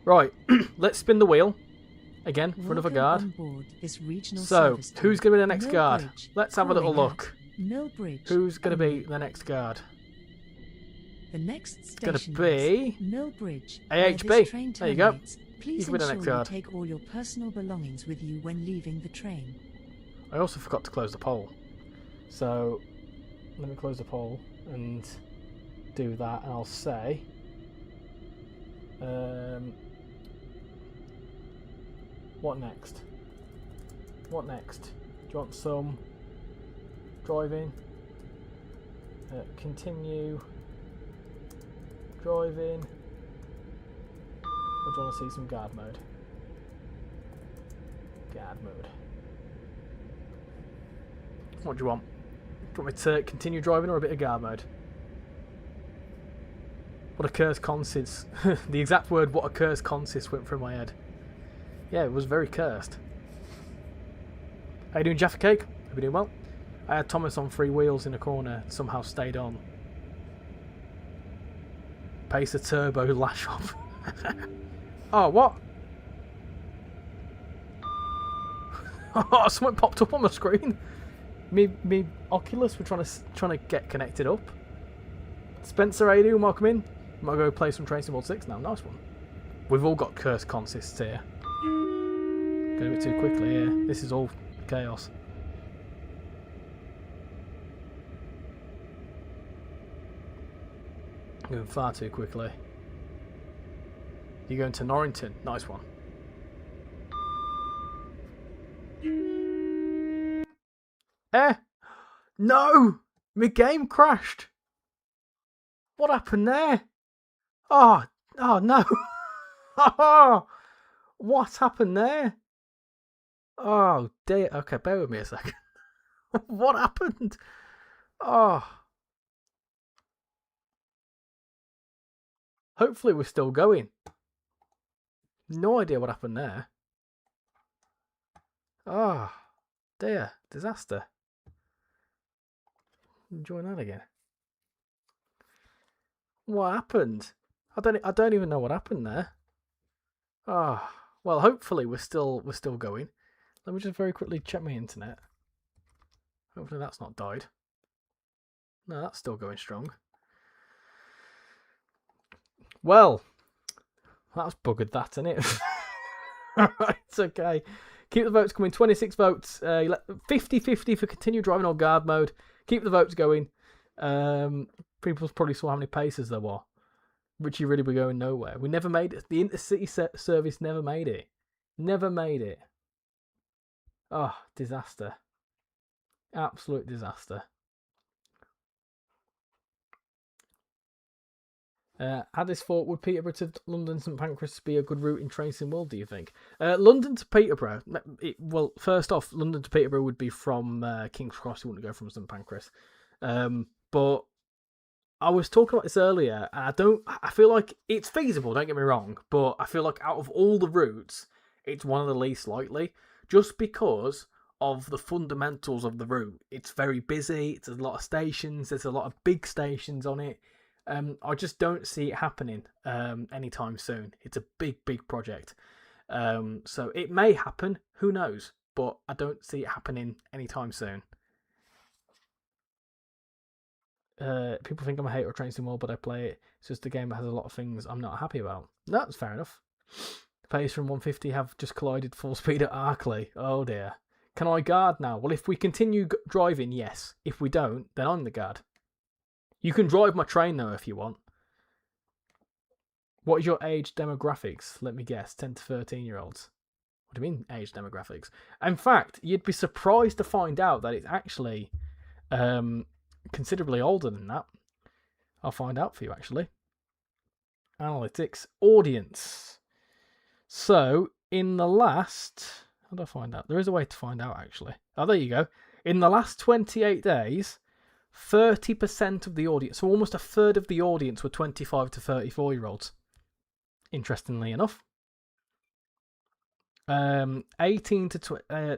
Right, let's spin the wheel again for another guard. So, who's going to be the next guard? Let's have a little look. Who's going to be the next guard? The next It's going station to be is Millbridge. AHB. There you go. Please You can be the ensure next you guard. take all your personal belongings with you when leaving the train. I also forgot to close the poll. So, let me close the poll and do that, and I'll say... what next? What next? Do you want some driving? Continue driving. Or do you want to see some guard mode? Guard mode. What do you want? Do you want me to continue driving or a bit of guard mode? What occurs consists. The exact word what occurs consists went through my head. Yeah, it was very cursed. How you doing, Jaffa Cake? Hope you're doing well. I had Thomas on 3 wheels in a corner, somehow stayed on. Pacer turbo lash off. Oh, what? Oh, something popped up on my screen. Me Oculus were trying to get connected up. Spencer, how you doing? Welcome in. Might go play some Train Sim World 6 now. Nice one. We've all got cursed consists here. Going a bit too quickly here. This is all chaos. Going far too quickly. You're going to Norrington. Nice one. No! My game crashed. What happened there? Oh no. Oh, what happened there? Oh dear. Okay, bear with me a second. What happened? Oh. Hopefully we're still going. No idea what happened there. Oh dear. Disaster. Join that again. What happened? I don't even know what happened there. Ah, oh, well, hopefully we're still going. Let me just very quickly check my internet. Hopefully that's not died. No, that's still going strong. Well, that's buggered that, isn't it? It's okay. Keep the votes coming. 26 votes. 50-50 for continue driving or guard mode. Keep the votes going. People probably saw how many paces there were. Richie really were going nowhere. We never made it. The intercity service never made it. Never made it. Oh, disaster. Absolute disaster. Addisthorpe, would Peterborough to London St Pancras be a good route in Train Sim World, do you think? London to Peterborough, well, first off, London to Peterborough would be from King's Cross, you wouldn't go from St Pancras. But I was talking about this earlier, and I feel like it's feasible, don't get me wrong, but I feel like out of all the routes, it's one of the least likely, just because of the fundamentals of the route. It's very busy, it's a lot of stations, there's a lot of big stations on it. I just don't see it happening anytime soon. It's a big project. So it may happen, who knows, but I don't see it happening anytime soon. People think I'm a hater of Train Sim World, but I play it. It's just a game that has a lot of things I'm not happy about. That's fair enough. Pace from 150 have just collided full speed at Arkley. Oh dear. Can I guard now? Well, if we continue driving, yes. If we don't, then I'm the guard. You can drive my train though if you want. What is your age demographics? Let me guess. 10 to 13-year-olds. What do you mean age demographics? In fact, you'd be surprised to find out that it's actually considerably older than that. I'll find out for you actually. Analytics. Audience. So, in the last... How do I find out? There is a way to find out actually. Oh, there you go. In the last 28 days... 30% of the audience, so almost a third of the audience, were 25 to 34-year-olds. Interestingly enough. 18 to 20.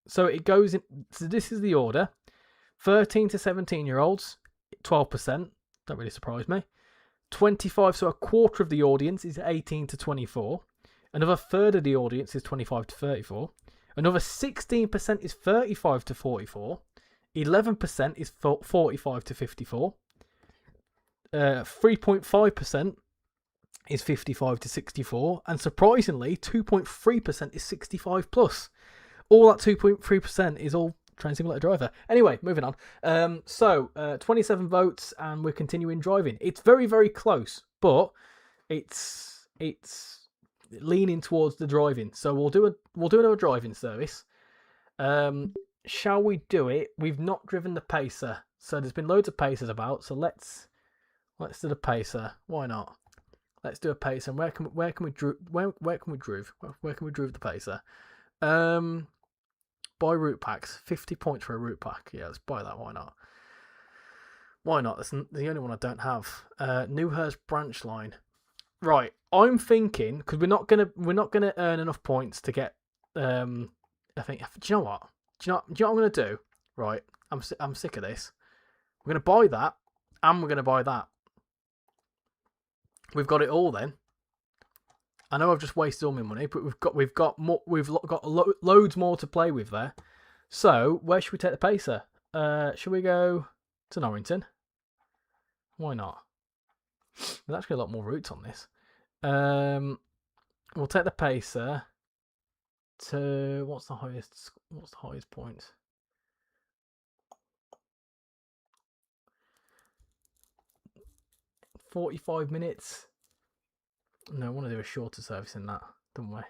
So it goes in. So this is the order: 13 to 17-year-olds, 12%. Don't really surprise me. 25, so a quarter of the audience is 18 to 24. Another third of the audience is 25 to 34. Another 16% is 35 to 44. 11% is 45 to 54. 3.5% is 55 to 64. And surprisingly, 2.3% is 65 plus. All that 2.3% is all Train Simulator Driver. Anyway, moving on. So 27 votes, and we're continuing driving. It's very, very close, but it's leaning towards the driving. So we'll do another driving service. Shall we do it? We've not driven the Pacer, so there's been loads of Pacers about. So let's do the Pacer. Why not? Let's do a Pacer. And where can we drive the Pacer? Buy route packs. 50 points for a route pack. Yeah, let's buy that. Why not? Why not? That's the only one I don't have. Newhurst branch line. Right. I'm thinking, because we're not gonna earn enough points to get. I think. Do you know what? Do you know what I'm gonna do? Right. I'm sick of this. We're gonna buy that, and we're gonna buy that. We've got it all then. I know I've just wasted all my money, but we've got loads more to play with there. So where should we take the Pacer? Should we go to Norrington? Why not? There's actually a lot more routes on this. We'll take the Pacer to what's the highest point? $45 minutes. No, I want to do a shorter service in that, don't we?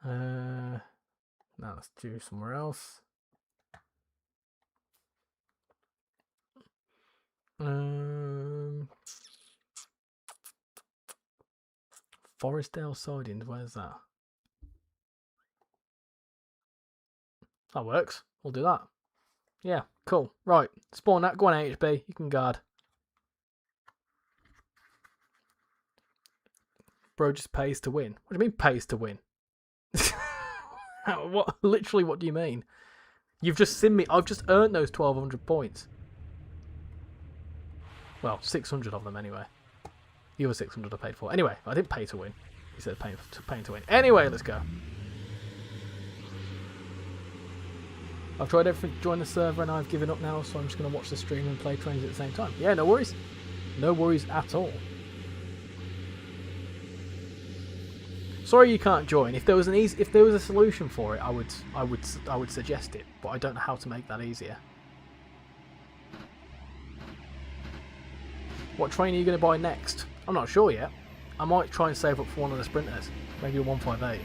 Now let's do somewhere else. Forestdale Sidings, where's that? That works. We'll do that. Yeah, cool. Right, spawn that. Go on, HB. You can guard. Bro just pays to win. What do you mean pays to win? What? Literally, what do you mean? You've just seen me. I've just earned those 1,200 points. Well, 600 of them anyway. The other 600 I paid for. Anyway, I didn't pay to win. He said paying to win. Anyway, let's go. I've tried everything to join the server and I've given up now, so I'm just going to watch the stream and play trains at the same time. Yeah, no worries. No worries at all. Sorry you can't join. If there was a solution for it, I would suggest it, but I don't know how to make that easier. What train are you going to buy next? I'm not sure yet. I might try and save up for one of the sprinters, maybe a 158.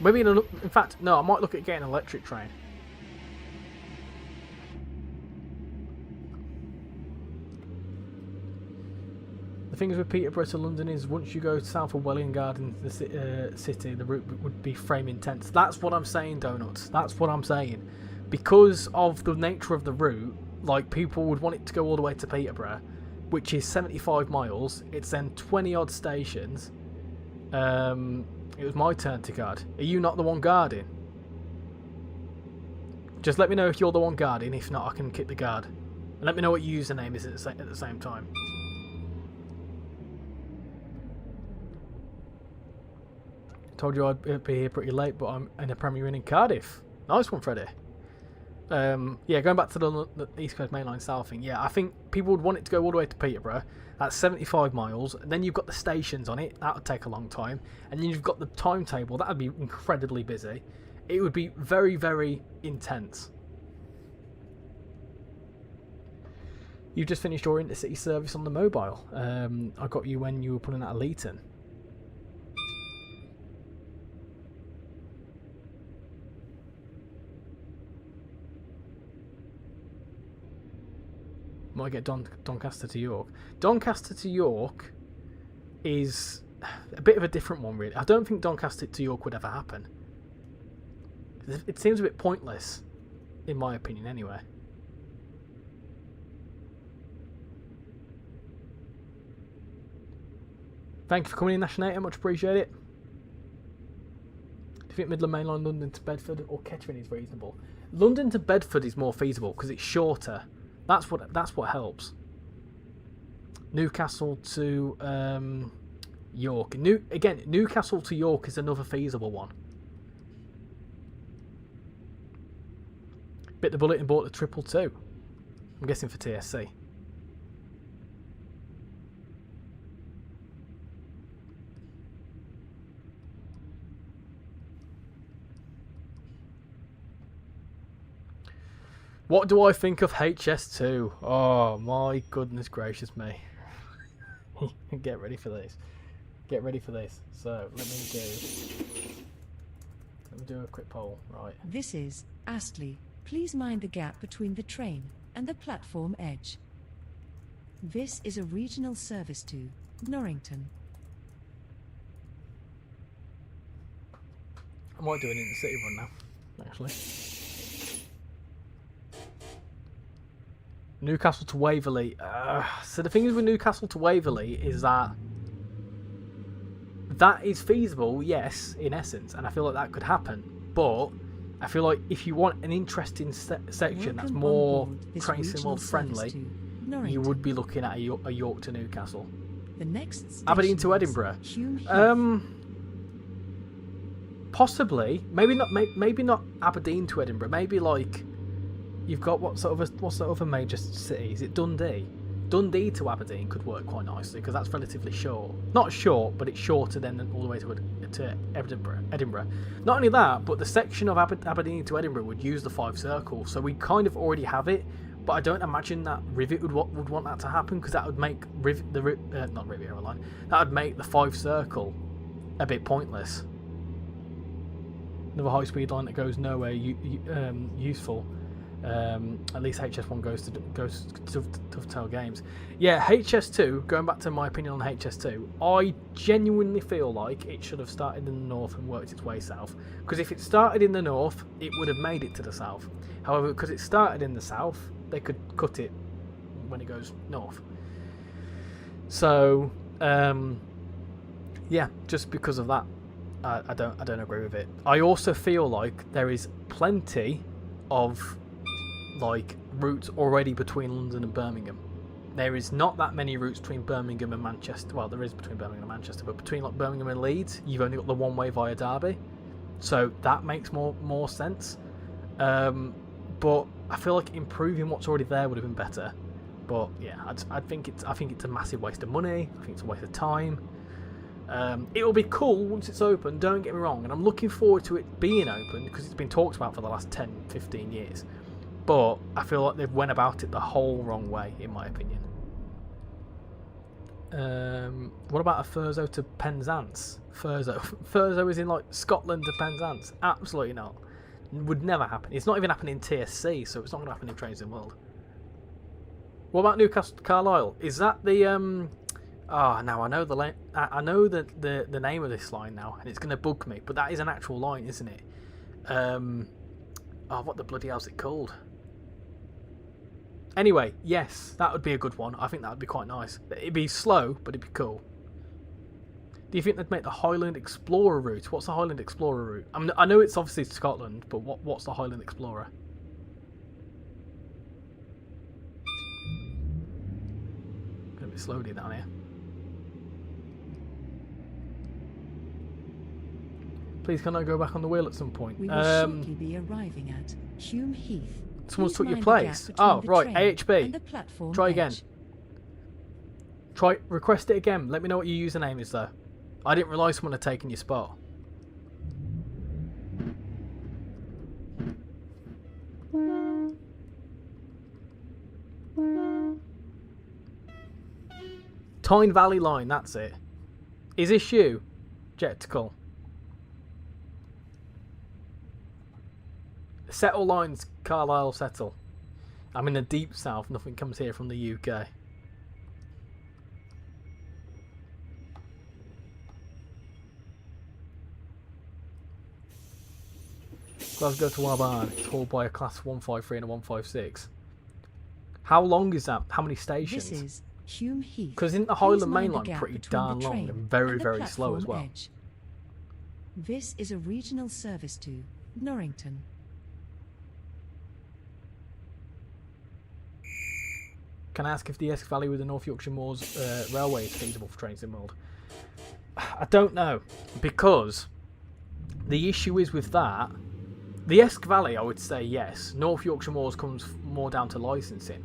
Maybe in fact, no, I might look at getting an electric train. The thing is with Peterborough to London is once you go south of Welwyn Garden, the city, the route would be frame intense. That's what I'm saying, Donuts. That's what I'm saying. Because of the nature of the route, like people would want it to go all the way to Peterborough, which is 75 miles. It's then 20 odd stations. It was my turn to guard. Are you not the one guarding? Just let me know if you're the one guarding. If not, I can kick the guard. And let me know what your username is at the same time. Told you I'd be here pretty late, but I'm in a Premier Inn in Cardiff. Nice one, Freddie. Yeah, going back to the East Coast Main Line South thing. Yeah, I think people would want it to go all the way to Peterborough. That's 75 miles. Then you've got the stations on it. That would take a long time. And then you've got the timetable. That would be incredibly busy. It would be very, very intense. You just finished your intercity service on the mobile. I got you when you were pulling out of Leeton. Might get Doncaster to York. Doncaster to York is a bit of a different one, really. I don't think Doncaster to York would ever happen. It seems a bit pointless, in my opinion, anyway. Thank you for coming in, Nationator. Much appreciate it. Do you think Midland Main Line, London to Bedford or Kettering is reasonable? London to Bedford is more feasible because it's shorter. That's what helps. Newcastle to York. Newcastle to York is another feasible one. Bit the bullet and bought the 222. I'm guessing for TSC. What do I think of HS2? Oh my goodness gracious me. Get ready for this. Get ready for this. So let me do a quick poll. Right. This is Astley. Please mind the gap between the train and the platform edge. This is a regional service to Norrington. I might do an intercity run now, actually. Newcastle to Waverley. So the thing is with Newcastle to Waverley is that is feasible, yes, in essence, and I feel like that could happen. But I feel like if you want an interesting section that's more train sim friendly, you would be looking at a York to Newcastle. The next Aberdeen to Edinburgh. Possibly, maybe not Aberdeen to Edinburgh. Maybe like you've got what's the other major city? Is it Dundee? Dundee to Aberdeen could work quite nicely because that's relatively short. Not short, but it's shorter than all the way to Edinburgh. Not only that, but the section of Aberdeen to Edinburgh would use the 5 circles, so we kind of already have it. But I don't imagine that Rivet would want that to happen because that would make not Riviera line. That would make the 5 circle a bit pointless. Another high-speed line that goes nowhere useful. At least HS1 goes to Telltale Games. Yeah, HS2, going back to my opinion on HS2, I genuinely feel like it should have started in the north and worked its way south. Because if it started in the north, it would have made it to the south. However, because it started in the south, they could cut it when it goes north. So, yeah, just because of that, I don't agree with it. I also feel like there is plenty of like routes already between London and Birmingham. There is not that many routes between Birmingham and Manchester. Well, there is between Birmingham and Manchester, but between like Birmingham and Leeds, you've only got the one way via Derby, so that makes more sense. But I feel like improving what's already there would have been better. But yeah, I think it's a massive waste of money. I think it's a waste of time. It will be cool once it's open, don't get me wrong, and I'm looking forward to it being open because it's been talked about for the last 10-15 years. But I feel like they've went about it the whole wrong way, in my opinion. What about a Thurso to Penzance? Thurso is in like Scotland to Penzance? Absolutely not. Would never happen. It's not even happening in TSC, so it's not going to happen in Trains in World. What about Newcastle to Carlisle? Is that the now I know the name of this line now, and it's going to bug me. But that is an actual line, isn't it? What the bloody hell's it called? Anyway, yes, that would be a good one. I think that would be quite nice. It'd be slow, but it'd be cool. Do you think they'd make the Highland Explorer route? What's the Highland Explorer route? I know it's obviously Scotland, but what's the Highland Explorer? Gonna be slowly down here. Please, can I go back on the wheel at some point? We will shortly be arriving at Hume Heath. Someone's took your place. Oh, right, AHB. Try again. Request it again. Let me know what your username is, though. I didn't realise someone had taken your spot. Tyne Valley Line, that's it. Is this you? Jetical. Settle lines, Carlisle Settle. I'm in the deep south, nothing comes here from the UK. Glasgow to Waban, it's hauled by a class 153 and a 156. How long is that? How many stations? This is Hume Heath. Because isn't the Please Highland mind the Main Line gap pretty between the darn long train and very, and the very slow as platform well? edge. This is a regional service to Norrington. Can I ask if the Esk Valley with the North Yorkshire Moors Railway is feasible for Trains in World? I don't know, because the issue is with that, the Esk Valley, I would say yes. North Yorkshire Moors comes more down to licensing.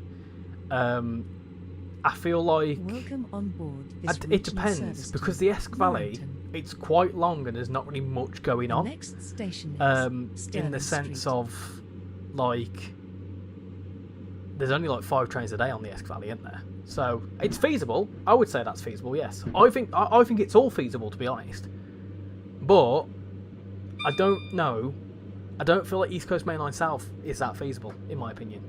I feel like Welcome on board this it regional depends, service because to the Esk Valley, Norrington. it's quite long and there's not really much going The on. next station is In Stirling the sense Street. of, like, there's only like 5 trains a day on the Esk Valley, isn't there? So it's feasible. I would say that's feasible. Yes, I think it's all feasible, to be honest. But I don't know. I don't feel like East Coast Main Line South is that feasible, in my opinion.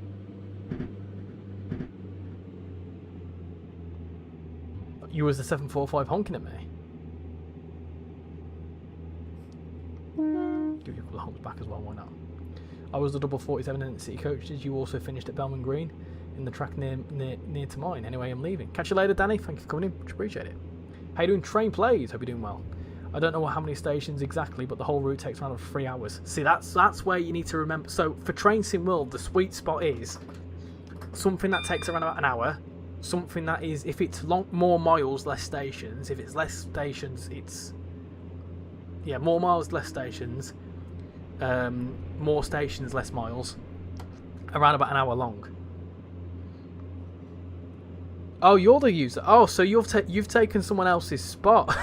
You was the 745 honking at me. Give you a couple of honks back as well. Why not? I was the double 47 in the City Coaches. You also finished at Belman Green in the track near to mine. Anyway, I'm leaving. Catch you later, Danny. Thank you for coming in. Much appreciate it. How you doing, Train Plays? Hope you're doing well. I don't know how many stations exactly, but the whole route takes around 3 hours. See, that's where you need to remember. So for Train Sim World, the sweet spot is something that takes around about an hour. Something that is, if it's more miles, less stations. If it's less stations, it's more miles, less stations. More stations, less miles. Around about an hour long. Oh, you're the user. Oh, so you've taken someone else's spot.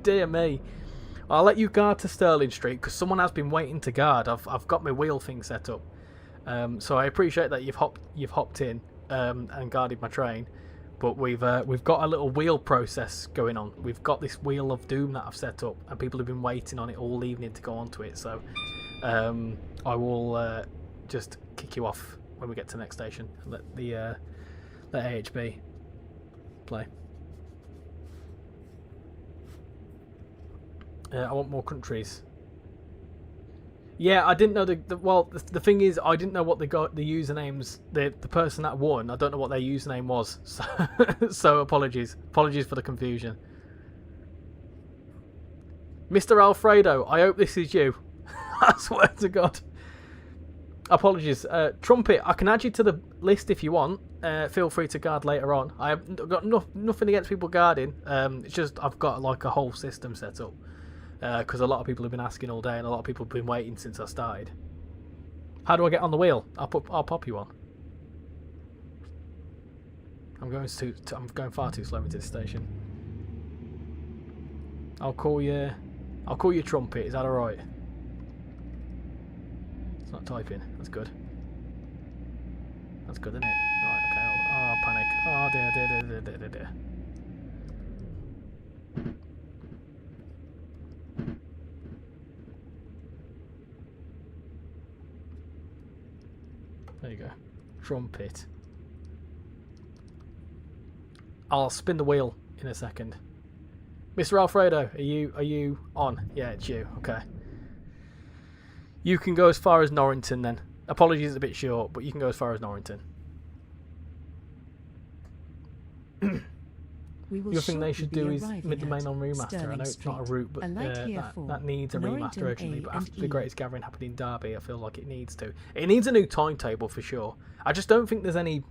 Dear me. I'll let you guard to Stirling Street because someone has been waiting to guard. I've got my wheel thing set up. So I appreciate that you've hopped in and guarded my train. But we've got a little wheel process going on. We've got this wheel of doom that I've set up, and people have been waiting on it all evening to go onto it. So I will just kick you off when we get to the next station. Let AHB play. I want more countries. Yeah, I didn't know the thing is, I didn't know what the usernames, the person that won, I don't know what their username was. So apologies for the confusion. Mr. Alfredo, I hope this is you. I swear to God. Apologies. Trumpet, I can add you to the list if you want. Feel free to guard later on. I have got nothing against people guarding. It's just I've got like a whole system set up. Because a lot of people have been asking all day, and a lot of people have been waiting since I started. How do I get on the wheel? I'll pop you on. I'm going far too slow into this station. I'll call you Trumpet. Is that all right? It's not typing. That's good. That's good, isn't it? Right. Okay. Oh, panic. Oh dear. There you go. Trumpet. I'll spin the wheel in a second. Mr. Alfredo, are you on? Yeah, it's you. Okay. You can go as far as Norrington then. Apologies, it's a bit short, but you can go as far as Norrington. The thing they should do is Midland Main on remaster. I know it's not a route, but that needs a remaster urgently. But after the Greatest Gathering happened in Derby, I feel like it needs to. It needs a new timetable for sure. I just don't think there's any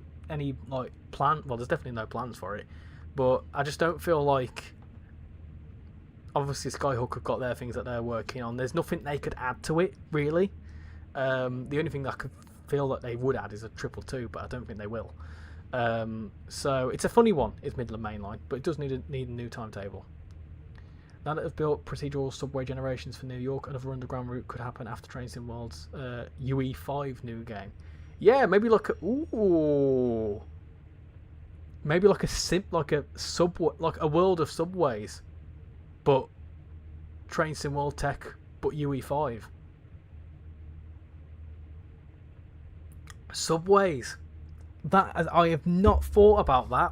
like plan. Well, there's definitely no plans for it, but I just don't feel like. Obviously, Skyhook have got their things that they're working on. There's nothing they could add to it really. The only thing that I could feel that they would add is a 222, but I don't think they will. So it's a funny one, is Midland Main Line, but it does need a new timetable. Now that they've built procedural subway generations for New York, another underground route could happen after Train Sim World's UE5 new game. Yeah, maybe like maybe like a world of subways, but Train Sim World tech, but UE5. Subways. That I have not thought about that.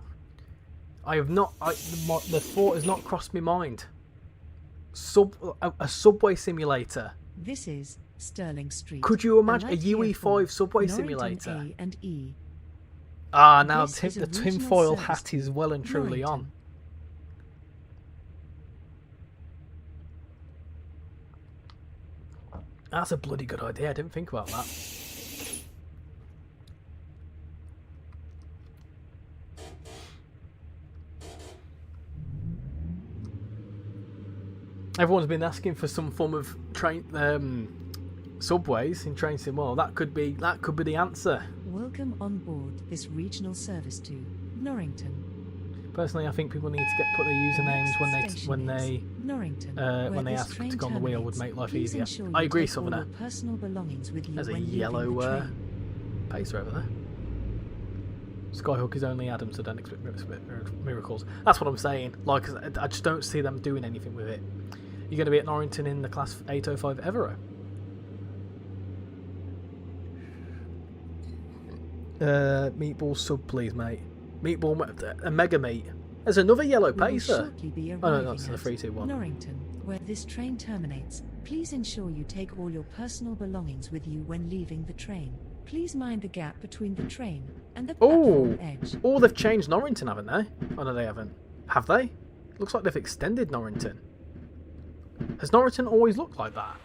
I have not. The thought has not crossed my mind. A subway simulator. This is Stirling Street. Could you imagine a UE5 subway Norrington simulator? A and E. Ah, now This is a the regional tinfoil service hat is to well and truly on. Norrington. That's a bloody good idea. I didn't think about that. Everyone's been asking for some form of train subways in Train Sim World. That could be the answer. Welcome on board this regional service to Norrington. Personally, I think people need to put their usernames when they ask to go on the wheel would make life easier. I agree, Southerner. Personal belongings with you There's a when yellow leaving the train. pacer over there. Skyhook is only Adam, so don't expect miracles. That's what I'm saying. Like, I just don't see them doing anything with it. You're going to be at Norrington in the Class 805 Evero. Meatball sub, please, mate. Meatball, a mega meat. There's another yellow pacer. Oh no, that's the 321. Norrington, where this train terminates. Please ensure you take all your personal belongings with you when leaving the train. Please mind the gap between the train and the platform edge. Oh, they've changed Norrington, haven't they? Oh no, they haven't. Have they? Looks like they've extended Norrington. Has Norrington always looked like that?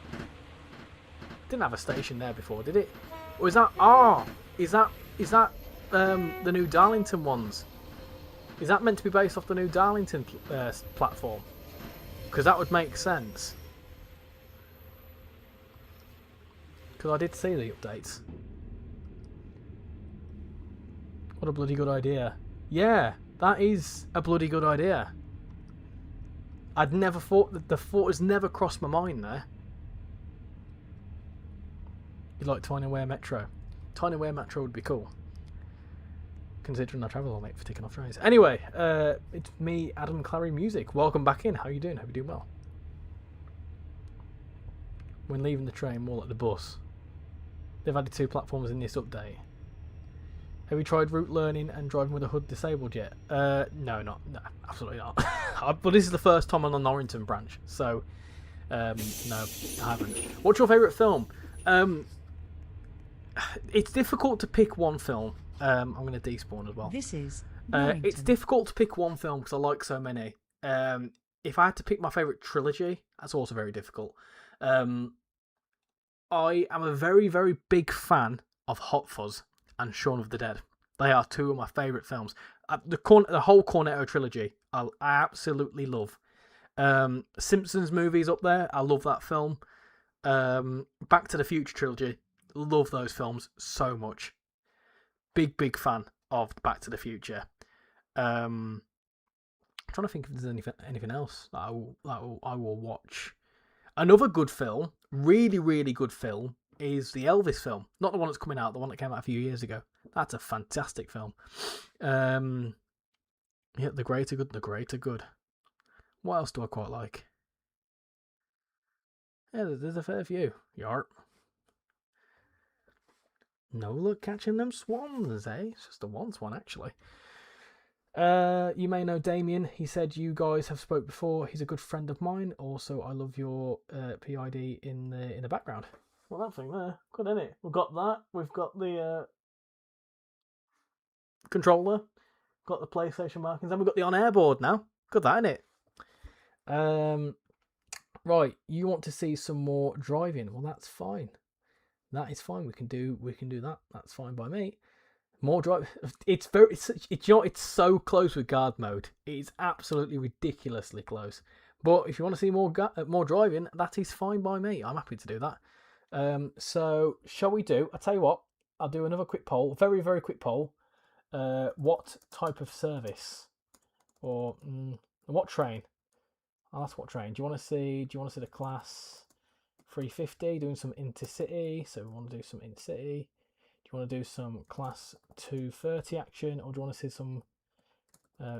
Didn't have a station there before, did it? Or is that? Is that the new Darlington ones? Is that meant to be based off the new Darlington platform? Because that would make sense. Because I did see the updates. What a bloody good idea. Yeah, that is a bloody good idea. I'd never thought that the thought has never crossed my mind there. You like Tinyware Metro? Tinyware Metro would be cool. Considering I travel all night for taking off trains. Anyway, it's me, Adam Clary Music. Welcome back in. How you doing? Hope you're doing well. When leaving the train, more like the bus. They've added 2 platforms in this update. Have you tried route learning and driving with a hood disabled yet? No, absolutely not. But this is the first time on the Norrington branch, so no, I haven't. What's your favourite film? It's difficult to pick one film. I'm going to despawn as well. This is it's difficult to pick one film because I like so many. If I had to pick my favourite trilogy, that's also very difficult. I am a very, very big fan of Hot Fuzz and Shaun of the Dead. They are 2 of my favourite films. The whole Cornetto trilogy, I absolutely love. Simpsons movies up there, I love that film. Back to the Future trilogy, love those films so much. Big fan of Back to the Future. I'm trying to think if there's anything else that I will watch. Another good film, really, really good film, is the Elvis film. Not the one that's coming out, the one that came out a few years ago. That's a fantastic film. Yeah, The Greater Good. What else do I quite like? Yeah, there's a fair few. Yarp. No luck catching them swans, eh? It's just the one swan, actually. You may know Damien. He said you guys have spoke before. He's a good friend of mine. Also, I love your PID in the background. Well, that thing there, good, isn't it? We've got that. We've got the controller. Got the PlayStation markings, and we've got the on-air board now. Good, that, isn't it? Right. You want to see some more driving? Well, that's fine. That is fine. We can do that. That's fine by me. More drive. It's so close with guard mode. It's absolutely ridiculously close. But if you want to see more driving, that is fine by me. I'm happy to do that. So shall we do? I tell you what. I'll do another quick poll. Very, very quick poll. What type of service or what train? I'll ask what train. Do you want to see the Class 350 doing some intercity? So we want to do some intercity. Do you want to do some Class 230 action, or do you want to see some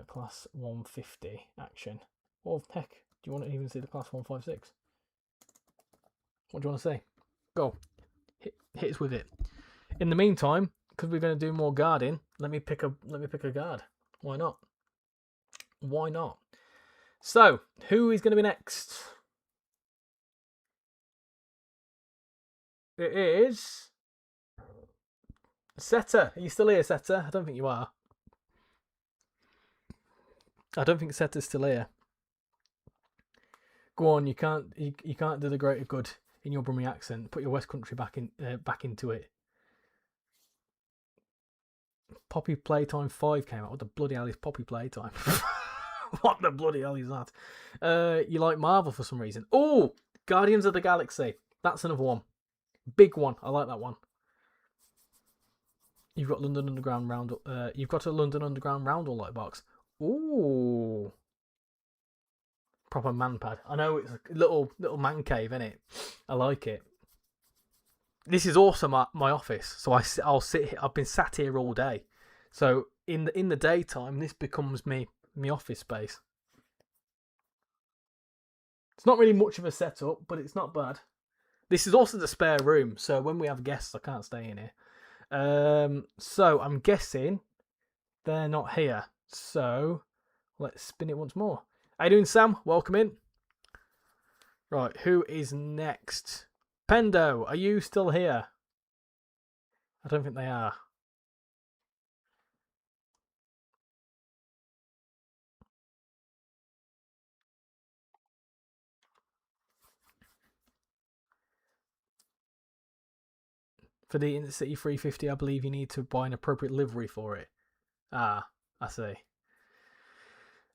Class 150 action? Or heck, do you want to even see the Class 156? What do you want to see? Go. Hit us with it. In the meantime, because we're going to do more guarding, let me pick a guard. Why not? Why not? So, who is going to be next? It is Seta, are you still here, Seta? I don't think you are. I don't think Seta's still here. Go on, you can't do the greater good in your Brummie accent. Put your West Country back into it. Poppy Playtime 5 came out. What the bloody hell is Poppy Playtime? What the bloody hell is that? You like Marvel for some reason. Oh, Guardians of the Galaxy. That's another one. Big one. I like that one. You've got London Underground Roundel. You've got a London Underground Roundel lightbox. Ooh. Proper man pad. I know it's a little man cave, isn't it? I like it. This is also my office, so I'll sit here. I've been sat here all day, so in the daytime this becomes me office space. It's not really much of a setup, but it's not bad. This is also the spare room, so when we have guests, I can't stay in here. So I'm guessing they're not here. So let's spin it once more. How you doing, Sam? Welcome in. Right, who is next? Pendo, are you still here? I don't think they are. For the Intercity 350, I believe you need to buy an appropriate livery for it. Ah, I see.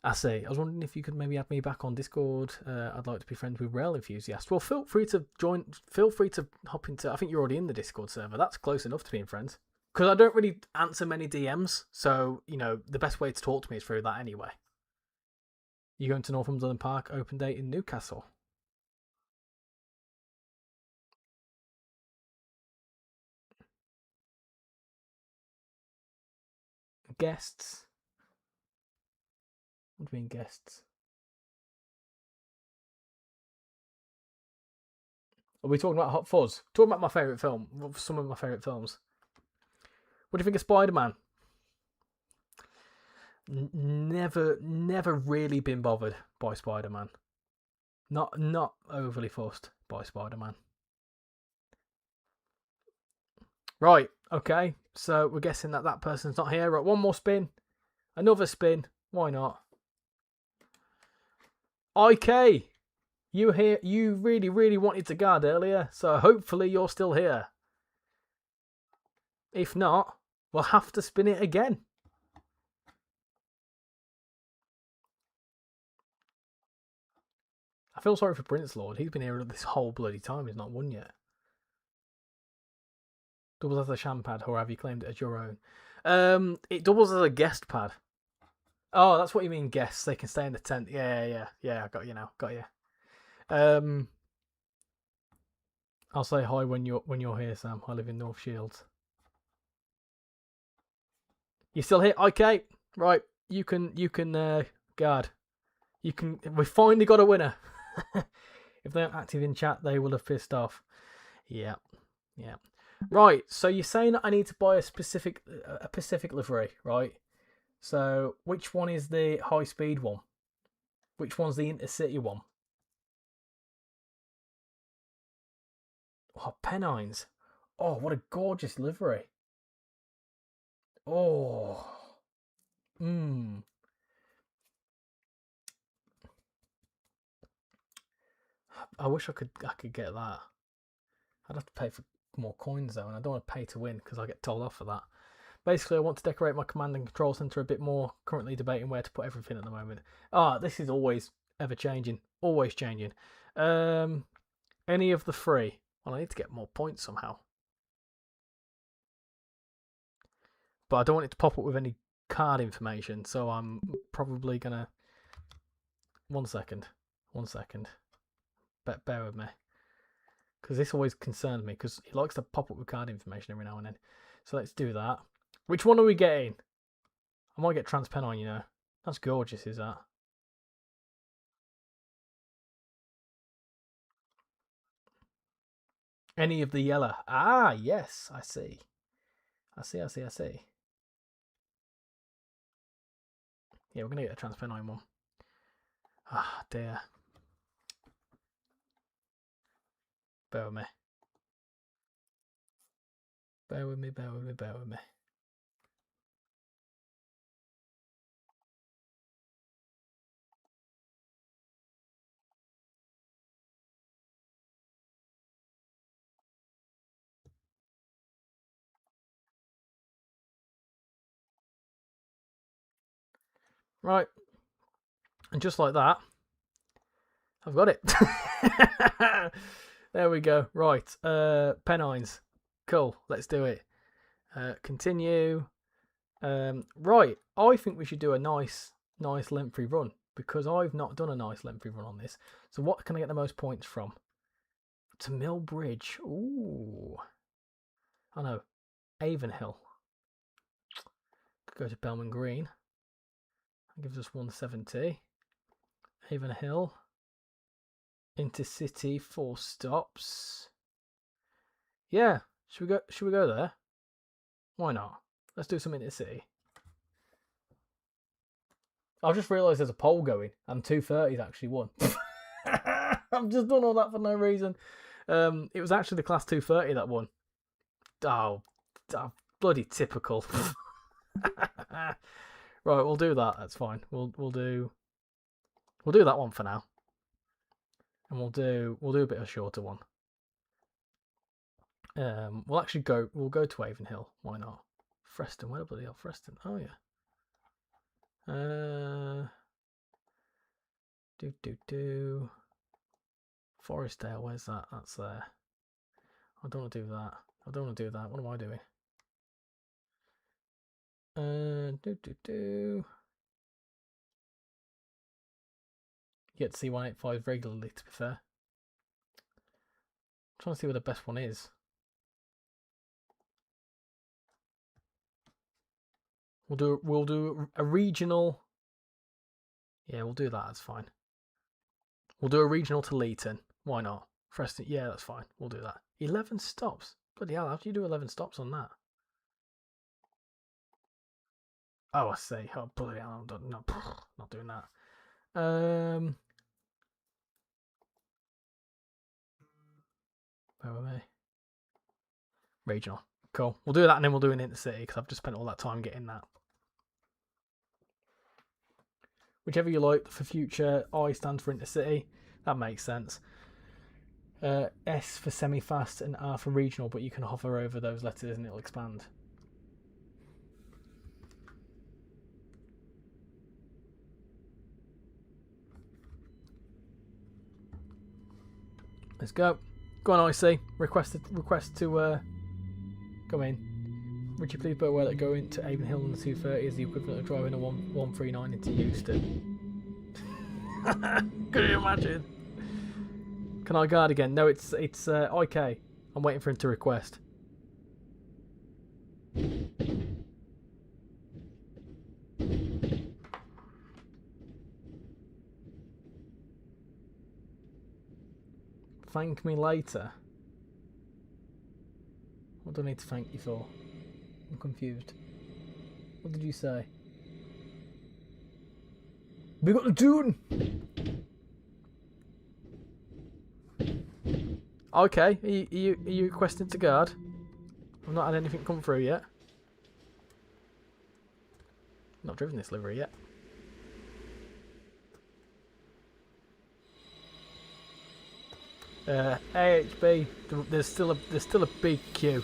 I was wondering if you could maybe add me back on Discord. I'd like to be friends with Rail Enthusiast. Well, feel free to join. Feel free to hop into. I think you're already in the Discord server. That's close enough to being friends. Because I don't really answer many DMs, so the best way to talk to me is through that anyway. You going to Northumberland Park open date in Newcastle? Guests? What do you mean guests? Are we talking about Hot Fuzz? Talking about my favourite film. Some of my favourite films. What do you think of Spider-Man? Never really been bothered by Spider-Man. Not overly fussed by Spider-Man. Right, okay. So we're guessing that person's not here. Right, one more spin. Another spin. Why not? IK, you here? You really wanted to guard earlier, so hopefully you're still here. If not, we'll have to spin it again. I feel sorry for Prince Lord. He's been here this whole bloody time. He's not won yet. Doubles as a sham pad, or have you claimed it as your own? It doubles as a guest pad. Oh, that's what you mean, guests. They can stay in the tent. Yeah. I got you now. Got you. I'll say hi when you're here, Sam. I live in North Shields. You still here? Okay. Right. You can guard. We finally got a winner. If they aren't active in chat, they will have pissed off. Yeah. Right. So you're saying that I need to buy a Pacific livery, right? So which one is the high speed one? Which one's the intercity one? Oh, Pennines. Oh, what a gorgeous livery. Oh. I wish I could get that. I'd have to pay for more coins though, and I don't want to pay to win because I get told off for that. Basically, I want to decorate my command and control center a bit more. Currently debating where to put everything at the moment. This is always ever changing, always changing. Any of the three? Well, I need to get more points somehow, but I don't want it to pop up with any card information. So I'm probably gonna. 1 second. Bear with me, because this always concerns me because it likes to pop up with card information every now and then. So let's do that. Which one are we getting? I might get Transpennine, That's gorgeous, is that? Any of the yellow? Ah, yes, I see. Yeah, we're going to get a Transpennine one. Ah, dear. Bear with me. Bear with me, bear with me, bear with me. Right. And just like that, I've got it. There we go. Right. Pennines. Cool. Let's do it. Continue. Right. I think we should do a nice lengthy run because I've not done a nice lengthy run on this. So what can I get the most points from? To Mill Bridge. Ooh. I know. Avonhill. Could go to Bellman Green. That gives us 170. Avonhill. Intercity, 4 stops. Yeah. Should we go there? Why not? Let's do something in the city. I've just realised there's a poll going and 230's actually won. I've just done all that for no reason. It was actually the class 230 that won. Oh bloody typical. Right, we'll do that. That's fine. We'll do that one for now, and we'll do a bit of a shorter one. We'll go to Avonhill. Why not? Freston. Where the bloody hell Freston? Oh yeah. Forestdale. Where's that? That's there. I don't want to do that. I don't want to do that. What am I doing? You get to see 185 regularly, to be fair. I'm trying to see where the best one is. We'll do a regional. Yeah, we'll do that. That's fine. We'll do a regional to Leeton. Why not? Preston. Yeah, that's fine. We'll do that. 11 stops. Bloody hell! How do you do 11 stops on that? Oh, I see. Oh, bloody hell! I'm not doing that. Where were they? Regional. Cool. We'll do that and then we'll do an intercity because I've just spent all that time getting that. Whichever you like for future. I stands for intercity. That makes sense. S for semi-fast and R for regional, but you can hover over those letters and it'll expand. Let's go. Go on, IC. Request to come in. Richie, please be aware that going to Avonhill on the 230 is the equivalent of driving a 139 into Euston. Can you imagine? Can I guard again? No, it's IK. I'm waiting for him to request. Thank me later. What do I need to thank you for? I'm confused. What did you say? We got the tune! Okay, are you requesting to guard? I've not had anything come through yet. Not driven this livery yet. AHB, there's still a big queue.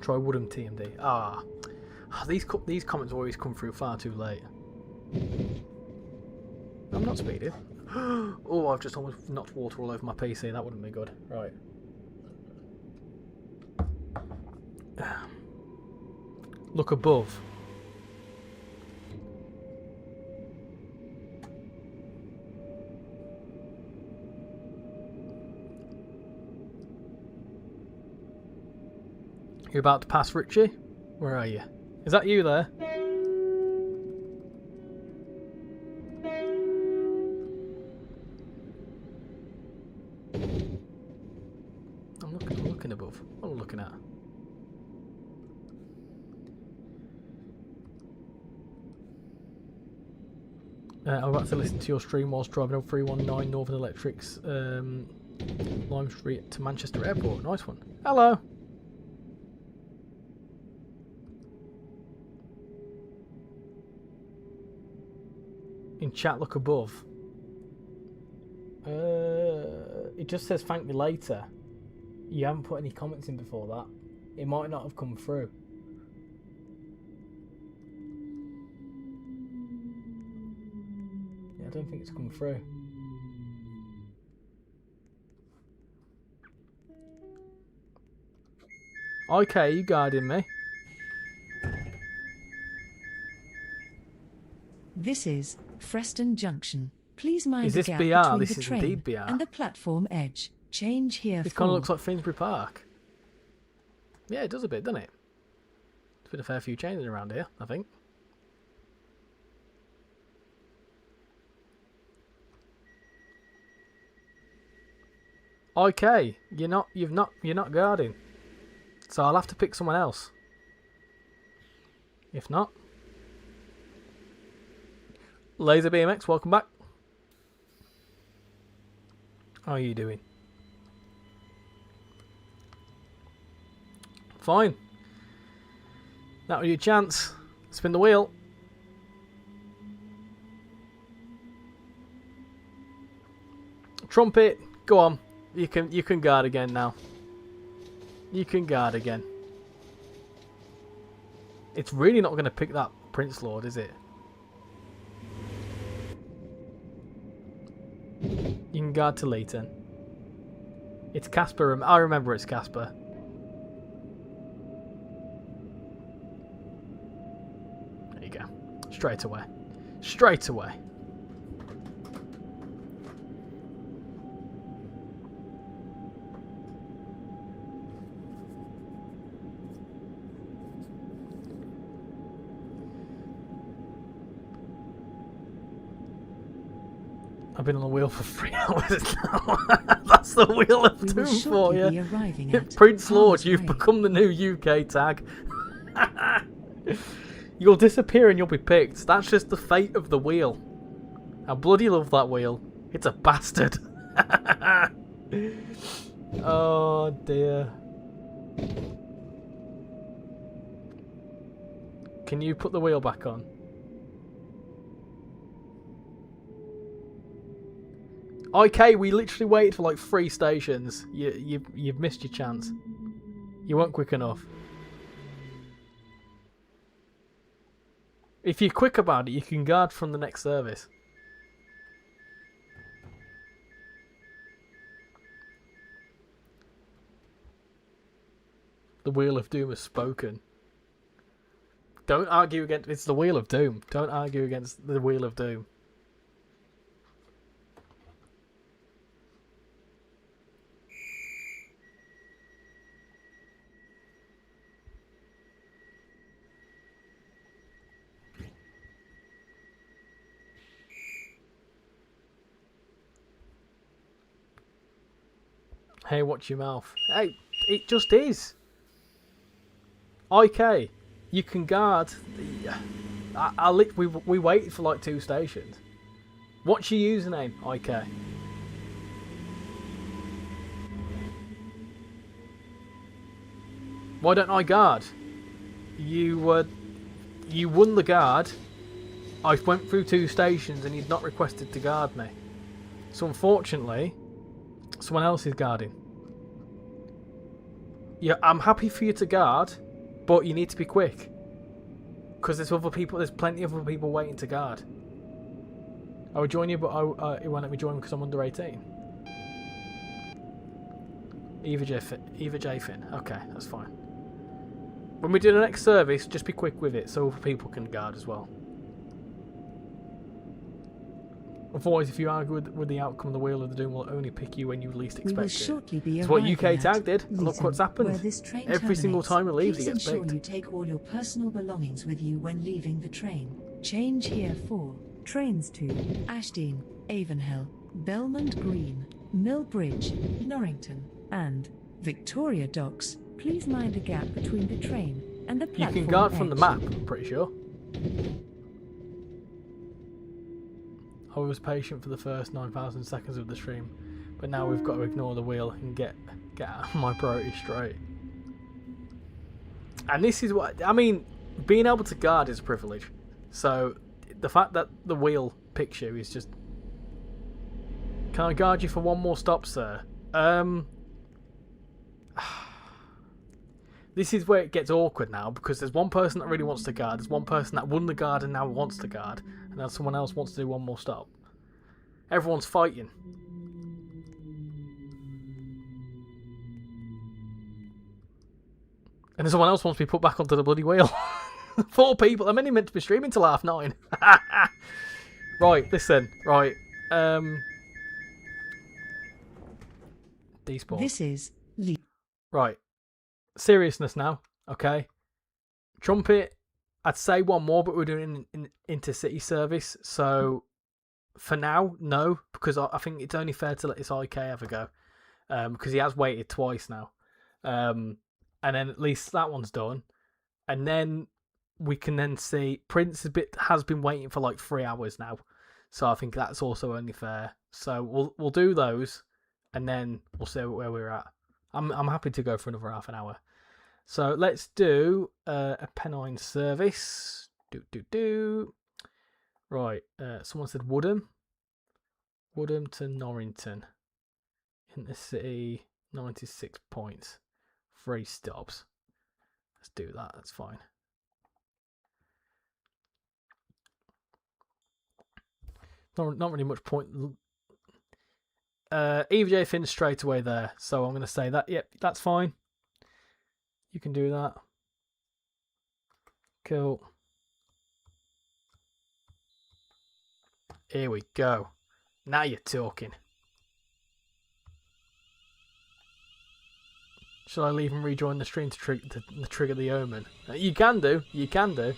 Try Woodham TMD. These comments always come through far too late. I'm not speeding. Oh, I've just almost knocked water all over my PC. That wouldn't be good. Right. Look above. You're about to pass Richie? Where are you? Is that you there? I'm looking above. What am I looking at? I'm about to listen to your stream whilst driving on 319 Northern Electric's Lime Street to Manchester Airport. Nice one. Hello. In chat, look above. It just says thank me later. You haven't put any comments in before that. It might not have come through. Yeah, I don't think it's come through. Okay, you guarding me. This is Freston Junction. Please mind Is the this gap BR? between This the is train indeed BR. and the platform edge. Change here This for... kind of looks like Finsbury Park. Yeah, it does a bit, doesn't it? There's been a fair few changes around here, I think. Okay, you're not guarding. So I'll have to pick someone else. If not, Laser BMX, welcome back. How are you doing? Fine. That was your chance. Spin the wheel. Trumpet, go on. You can guard again now. You can guard again. It's really not going to pick that Prince Lord, is it? You can guard to Leighton. It's Casper. I remember it's Casper. There you go. Straight away. Straight away. I've been on the wheel for 3 hours now. That's the wheel of doom for you. Prince Lord, you've become the new UK tag. You'll disappear and you'll be picked. That's just the fate of the wheel. I bloody love that wheel. It's a bastard. Oh dear. Can you put the wheel back on? Okay, we literally waited for like 3 stations. You've missed your chance. You weren't quick enough. If you're quick about it, you can guard from the next service. The Wheel of Doom has spoken. Don't argue against... It's the Wheel of Doom. Don't argue against the Wheel of Doom. Hey, watch your mouth. Hey, it just is. IK, you can guard. We waited for like 2 stations. What's your username, IK? Why don't I guard? You won the guard. I went through 2 stations and you'd not requested to guard me. So unfortunately, someone else is guarding. Yeah, I'm happy for you to guard, but you need to be quick. Because there's plenty of other people waiting to guard. I would join you, but it won't let me join because I'm under 18. Eva J. Finn. Okay, that's fine. When we do the next service, just be quick with it so other people can guard as well. Otherwise, if you argue with the outcome, the Wheel of the Doom will only pick you when you least expect it. It's what UK Tag did, and look what's happened. Every single time it leaves, he gets picked. Ensure you take all your personal belongings with you when leaving the train. Change here for trains to Ashdean, Avonhill, Belmont Green, Millbridge, Norrington, and Victoria Docks. Please mind the gap between the train and the platform. You can guard edge. from the map, I'm pretty sure. I was patient for the first 9,000 seconds of the stream, but now we've got to ignore the wheel and get my priorities straight. And this is what I mean. Being able to guard is a privilege. So the fact that the wheel picks you is just. Can I guard you for one more stop, sir? This is where it gets awkward now, because there's one person that really wants to guard, there's one person that won the guard and now wants to guard, and then someone else wants to do one more stop. Everyone's fighting. And then someone else wants to be put back onto the bloody wheel. 4 people. I'm only meant to be streaming till 9:30. Right, listen. Right. Despawn. This is Lee. Right. Seriousness now. Okay. Trumpet. I'd say one more, but we're doing an intercity service. So for now, no, because I think it's only fair to let this IK ever go. Because he has waited twice now. And then at least that one's done. And then we can then see Prince has been waiting for like 3 hours now. So I think that's also only fair. So we'll do those, and then we'll see where we're at. I'm happy to go for another half an hour. So let's do a Pennine service. Right. Someone said Woodham. Woodham to Norrington. Intercity, 96 points. 3 stops. Let's do that. That's fine. Not really much point. Eva J. Finn straight away there. So I'm going to say that. Yep, that's fine. You can do that. Cool. Here we go. Now you're talking. Shall I leave and rejoin the stream to trigger the omen? You can do. You can do.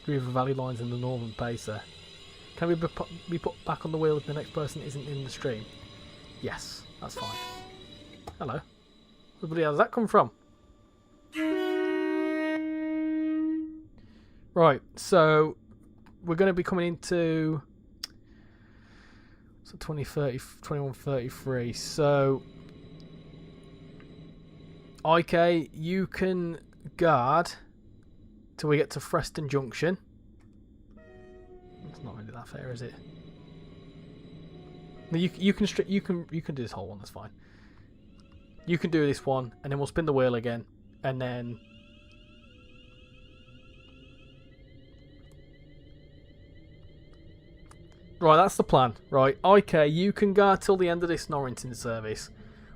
River Valley lines in the Northern Pacer. Can we be put back on the wheel if the next person isn't in the stream? Yes, that's fine. Hello. Where does that come from? Right, so we're going to be coming into 2030, 2133. So IK, you can guard till we get to Freston Junction. It's not really that fair, is it? No, you can do this whole one. That's fine. You can do this one, and then we'll spin the wheel again, and then right. That's the plan. Right. Okay. You can guard till the end of this Norrington service.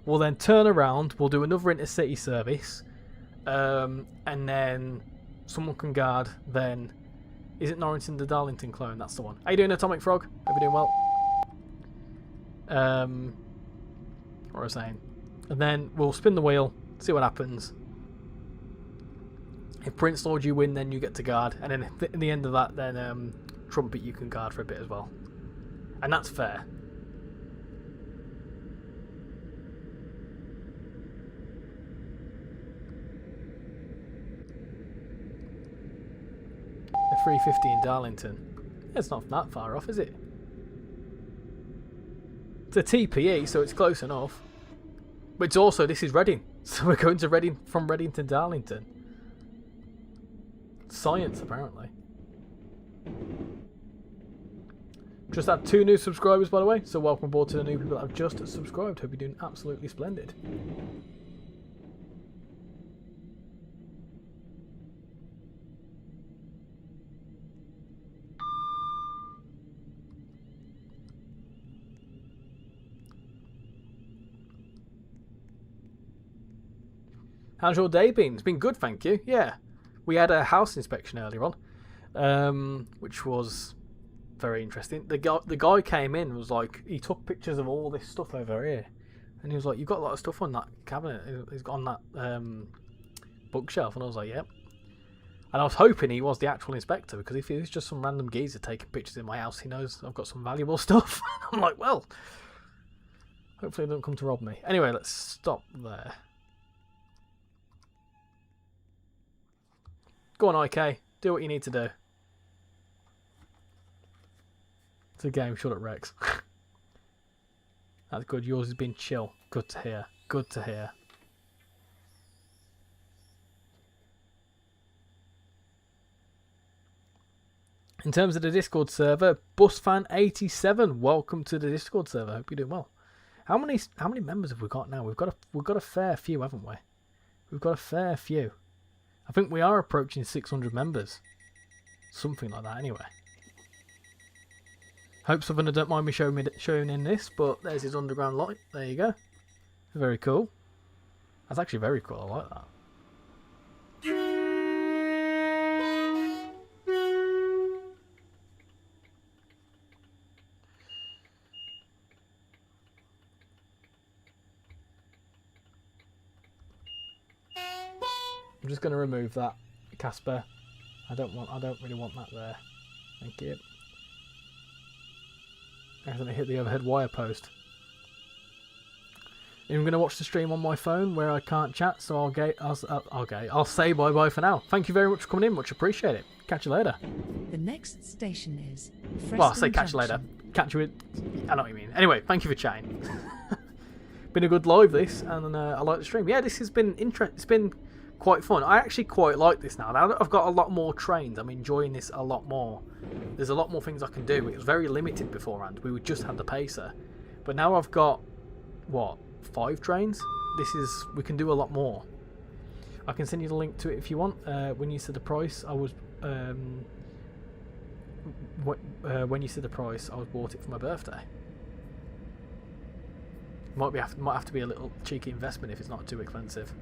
We'll then turn around. We'll do another intercity service, and then someone can guard. Then is it Norrington the Darlington clone? That's the one. How you doing, Atomic Frog? Hope you're doing well. What was I saying? And then we'll spin the wheel, see what happens. If Prince Lord you win, then you get to guard, and then at the end of that, then Trumpet you can guard for a bit as well, and that's fair. A 350 in Darlington. It's not that far off, is it? It's a TPE, so it's close enough. But it's also, this is Reading. So we're going to Reading, from Reading to Darlington. Science, apparently. Just had 2 new subscribers, by the way. So welcome aboard to the new people that have just subscribed. Hope you're doing absolutely splendid. How's your day been? It's been good, thank you. Yeah. We had a house inspection earlier on, which was very interesting. The guy came in and was like, he took pictures of all this stuff over here. And he was like, you've got a lot of stuff on that cabinet. He's got on that bookshelf. And I was like, yep. And I was hoping he was the actual inspector, because if he was just some random geezer taking pictures in my house, he knows I've got some valuable stuff. I'm like, well, hopefully he doesn't come to rob me. Anyway, let's stop there. Go on, IK. Do what you need to do. It's a game. Shut up, Rex. That's good. Yours has been chill. Good to hear. Good to hear. In terms of the Discord server, BusFan87, welcome to the Discord server. Hope you're doing well. How many members have we got now? We've got a fair few, haven't we? We've got a fair few. I think we are approaching 600 members. Something like that, anyway. Hope Southerner don't mind me showing in this, but there's his underground light. There you go. Very cool. That's actually very cool. I like that. I'm just going to remove that, Casper. I don't really want that there. Thank you. I accidentally hit the overhead wire post. I'm going to watch the stream on my phone where I can't chat, so I'll say bye bye for now. Thank you very much for coming in, much appreciate it. Catch you later. The next station is Preston Well, I'll say catch Junction. you later. Catch you with. I know what you mean. Anyway, thank you for chatting. Been a good live this, and I like the stream. Yeah, this has been interesting. It's been quite fun. I actually quite like this now. Now that I've got a lot more trains, I'm enjoying this a lot more. There's a lot more things I can do. It was very limited beforehand. We just had the pacer, but now I've got what, 5 trains. We can do a lot more. I can send you the link to it if you want. When you said the price, I was when you said the price, I bought it for my birthday. Might have to be a little cheeky investment if it's not too expensive.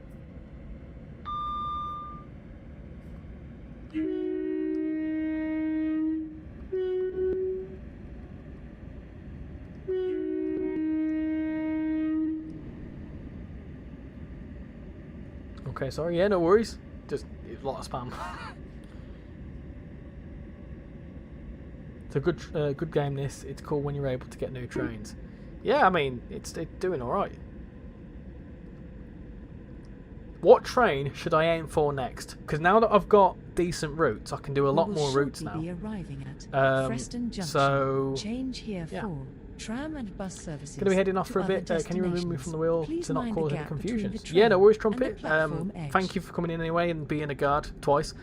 Okay, sorry. Yeah, no worries. Just a lot of spam. It's a good game. This. It's cool when you're able to get new trains. Yeah, I mean, it's doing all right. What train should I aim for next? Because now that I've got decent routes, I can do a lot more routes now. Be arriving at Preston Junction. So change here yeah. for tram and bus services. Going to be heading off to for a other bit. Can you remove me from the wheel Please to not mind the cause any gap between confusion? the Yeah, no worries, train and the Trumpet. platform edge. Thank you for coming in anyway and being a guard twice.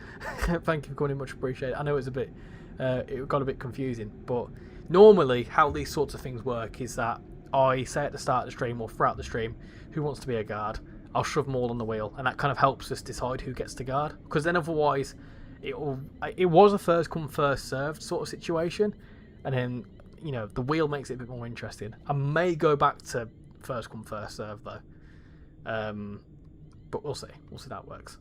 Thank you for coming in, much appreciated. I know it got a bit confusing, but normally how these sorts of things work is that I say at the start of the stream or throughout the stream who wants to be a guard. I'll shove them all on the wheel, and that kind of helps us decide who gets to guard. Because then otherwise, it was a first come first served sort of situation, and then the wheel makes it a bit more interesting. I may go back to first come first serve though, but we'll see. We'll see how that works.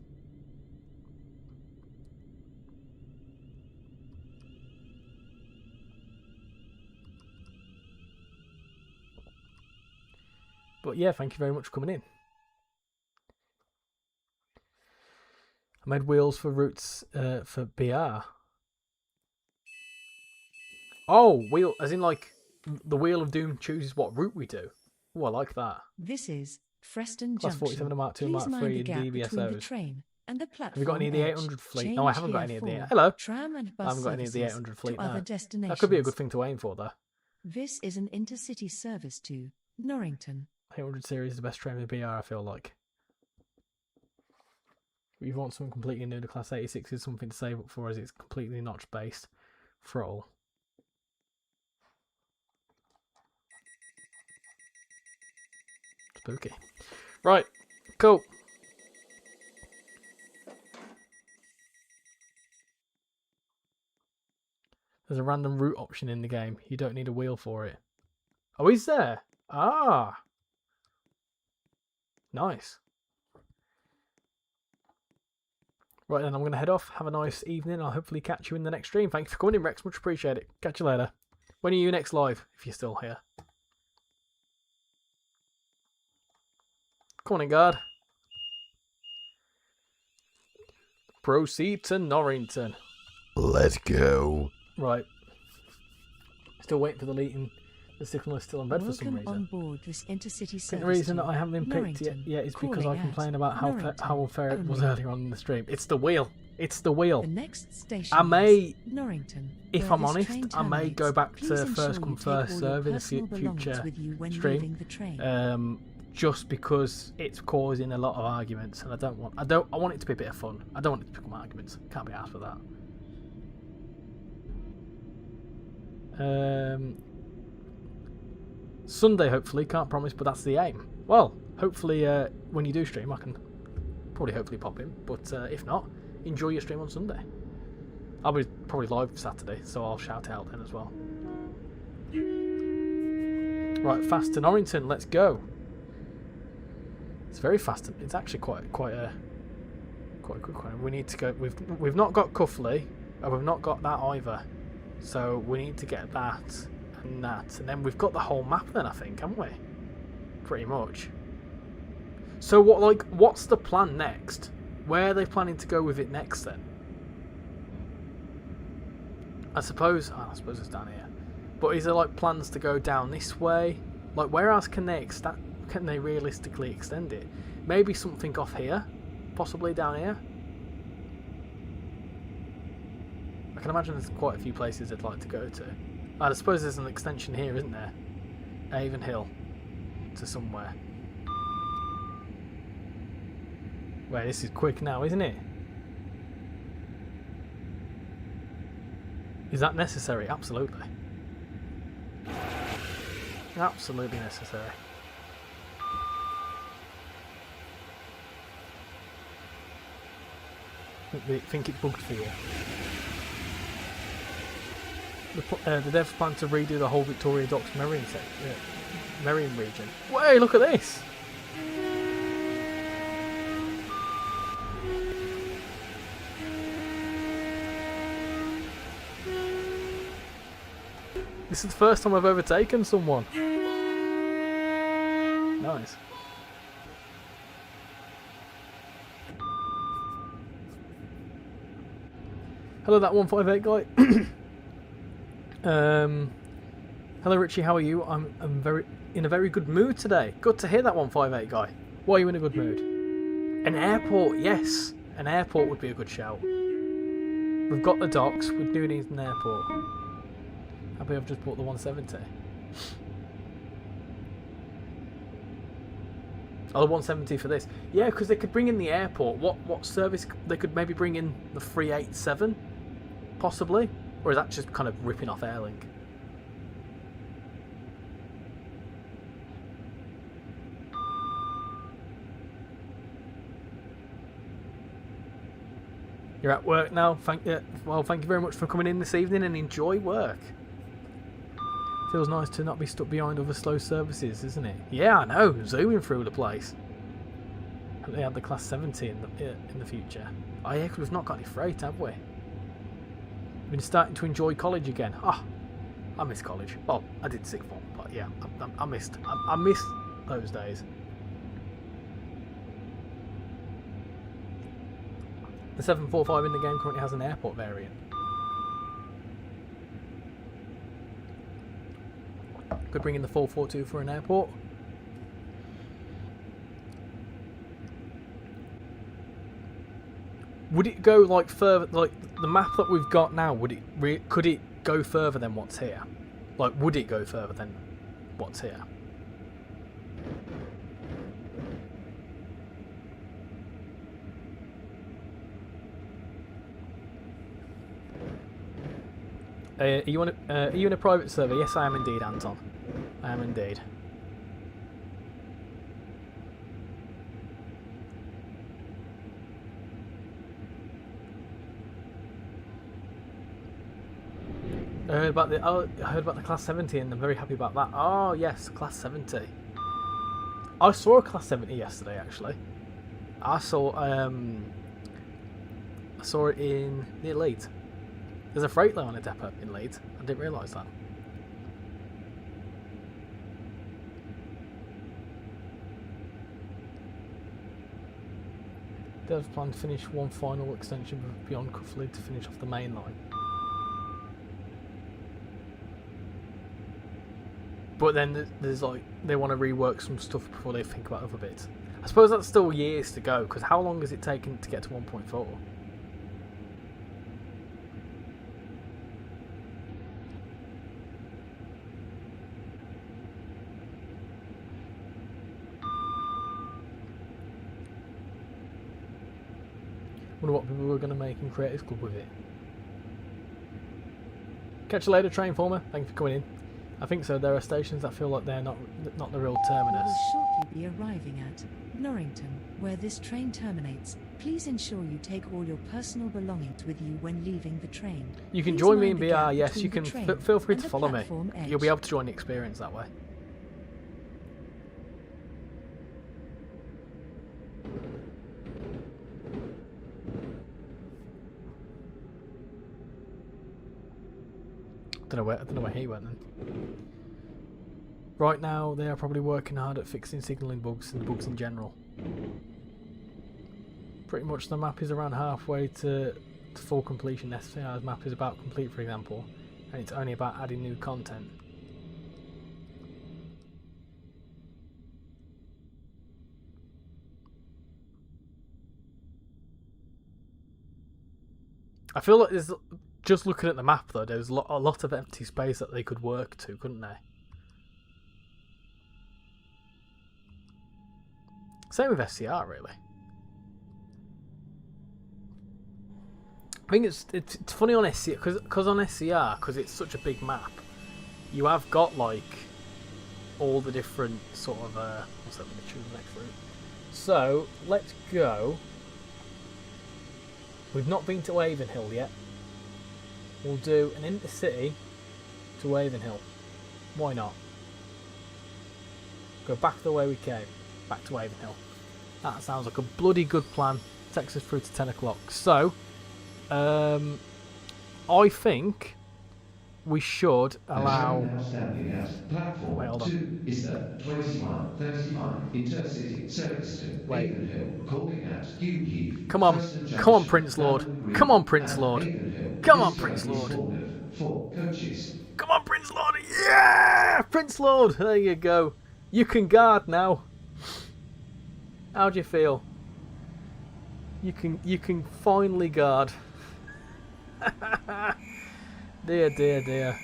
But yeah, thank you very much for coming in. I made wheels for routes for BR. Oh, wheel, as in like the Wheel of Doom chooses what route we do. Oh, I like that. This is Preston Class Junction. 47 Mark 2 and Please Mark mind 3 the gap and between the DBSOs. train and the platform Have you got any of the edge. 800 fleet? Change No, I haven't got here any of the... for Hello. Tram and I bus haven't got any of the services 800 to fleet other now. destinations. That could be a good thing to aim for, though. This is an intercity service to Norrington. 800 series is the best train in the BR, I feel like. You want something completely new. The Class 86 is something to save up for as it's completely notch based throttle. Spooky. Right, cool. There's a random route option in the game. You don't need a wheel for it. Oh, is there? Ah. Nice. Right then, I'm going to head off. Have a nice evening. I'll hopefully catch you in the next stream. Thank you for coming in, Rex. Much appreciate it. Catch you later. When are you next live, if you're still here? Come on in, guard. Proceed to Norrington. Let's go. Right. Still waiting for the The signal is still in bed for some Welcome on reason. board this intercity I service. think the reason to that I haven't been picked Norrington, yet is because I calling complained at about how Norrington unfair it was only. earlier on in the stream. It's the wheel. It's the wheel. The next station I may, is Norrington. if where I'm this honest, train I may terminates. go back Please to ensure first you come take first all serve your in a personal belongings future with you when stream. leaving the train. Just because it's causing a lot of arguments, and I want it to be a bit of fun. I don't want it to become arguments. Can't be asked for that. Sunday, hopefully, can't promise, but that's the aim. Well, hopefully, when you do stream, I can hopefully pop in. But if not, enjoy your stream on Sunday. I'll be probably live Saturday, so I'll shout out then as well. Right, fast to Norrington. Let's go. It's very fast. It's actually quite a quick one. We need to go. We've not got Cuffley, and we've not got that either. So we need to get that and that, and then we've got the whole map. Then I think, haven't we? Pretty much. So what's the plan next? Where are they planning to go with it next then? I suppose it's down here. But is there like plans to go down this way? Like where else can they realistically extend it? Maybe something off here, possibly down here. I can imagine there's quite a few places they'd like to go to. I suppose there's an extension here, isn't there? Avon Hill to somewhere. Wait, this is quick now, isn't it? Is that necessary? Absolutely. Absolutely necessary. Think it bugged for you. The devs plan to redo the whole Victoria Docks Merrion region. Wait, look at this! This is the first time I've overtaken someone. Nice. Hello, that 158 guy. Hello, Richie. How are you? I'm in a very good mood today. Good to hear that 158 guy. Why are you in a good mood? An airport, yes. An airport would be a good shout. We've got the docks. We do need an airport. Happy I've just bought the 170. Oh, the 170 for this. Yeah, because they could bring in the airport. What service? They could maybe bring in the 387, possibly? Or is that just kind of ripping off Airlink? You're at work now. Thank you very much for coming in this evening and enjoy work. Feels nice to not be stuck behind other slow services, isn't it? Yeah, I know. Zooming through the place. Hope they had the Class 70 in the future. Oh yeah, because we've not got any freight, have we? We've been starting to enjoy college again. Ah, I miss college. Well, I did sixth form, but yeah, I missed those days. The 745 in the game currently has an airport variant. Could bring in the 442 for an airport. Would it go like further, like the map that we've got now? Could it go further than what's here? Like, would it go further than what's here? Are you in a private server? Yes, I am indeed, Anton. I am indeed. I heard about the Class 70 and I'm very happy about that. Oh yes, Class 70. I saw a Class 70 yesterday actually. I saw it in near Leeds. There's a freight line depot in Leeds. I didn't realise that. Devs plan to finish one final extension beyond Cuffley to finish off the main line. But then there's like, they want to rework some stuff before they think about other bits. I suppose that's still years to go, because how long has it taken to get to 1.4? Wonder what people were going to make in Creators Club with it. Catch you later, train former. Thanks for coming in. I think so. There are stations that feel like they're not the real terminus. We will shortly be arriving at Norrington, where this train terminates. Please ensure you take all your personal belongings with you when leaving the train. You can Please join me in mind the BR. gap Yes, between you the can. train Feel free and to the follow me. platform edge. You'll be able to join the experience that way. I don't know where he went then. Right now, they are probably working hard at fixing signalling bugs and the bugs in general. Pretty much the map is around halfway to full completion. SCR's map is about complete, for example, and it's only about adding new content. I feel like there's, just looking at the map though, there's a lot of empty space that they could work to, couldn't they? Same with SCR, really. I think it's funny on SCR because on SCR, because it's such a big map, you have got like all the different sort of what's that? Let me choose the next route. So let's go. We've not been to Avonhill yet. We'll do an intercity to Avonhill. Why not? Go back the way we came. Back to Avonhill. That sounds like a bloody good plan. Takes us through to 10 o'clock. So, I think we should allow... Now standing at platform Wait, hold on. 2 is the 2135 Intercity service to Wait. Avonhill, calling at Hugh Heath, Come on. Preston Come on, Junction, Prince Lord. Dublin Green, Come on, Prince and Lord. Avonhill. Come This on, Prince train is Lord. forwarded for coaches. Come on, Prince Lord. Yeah! Prince Lord. There you go. You can guard now. How do you feel? You can finally guard. Dear, dear, dear.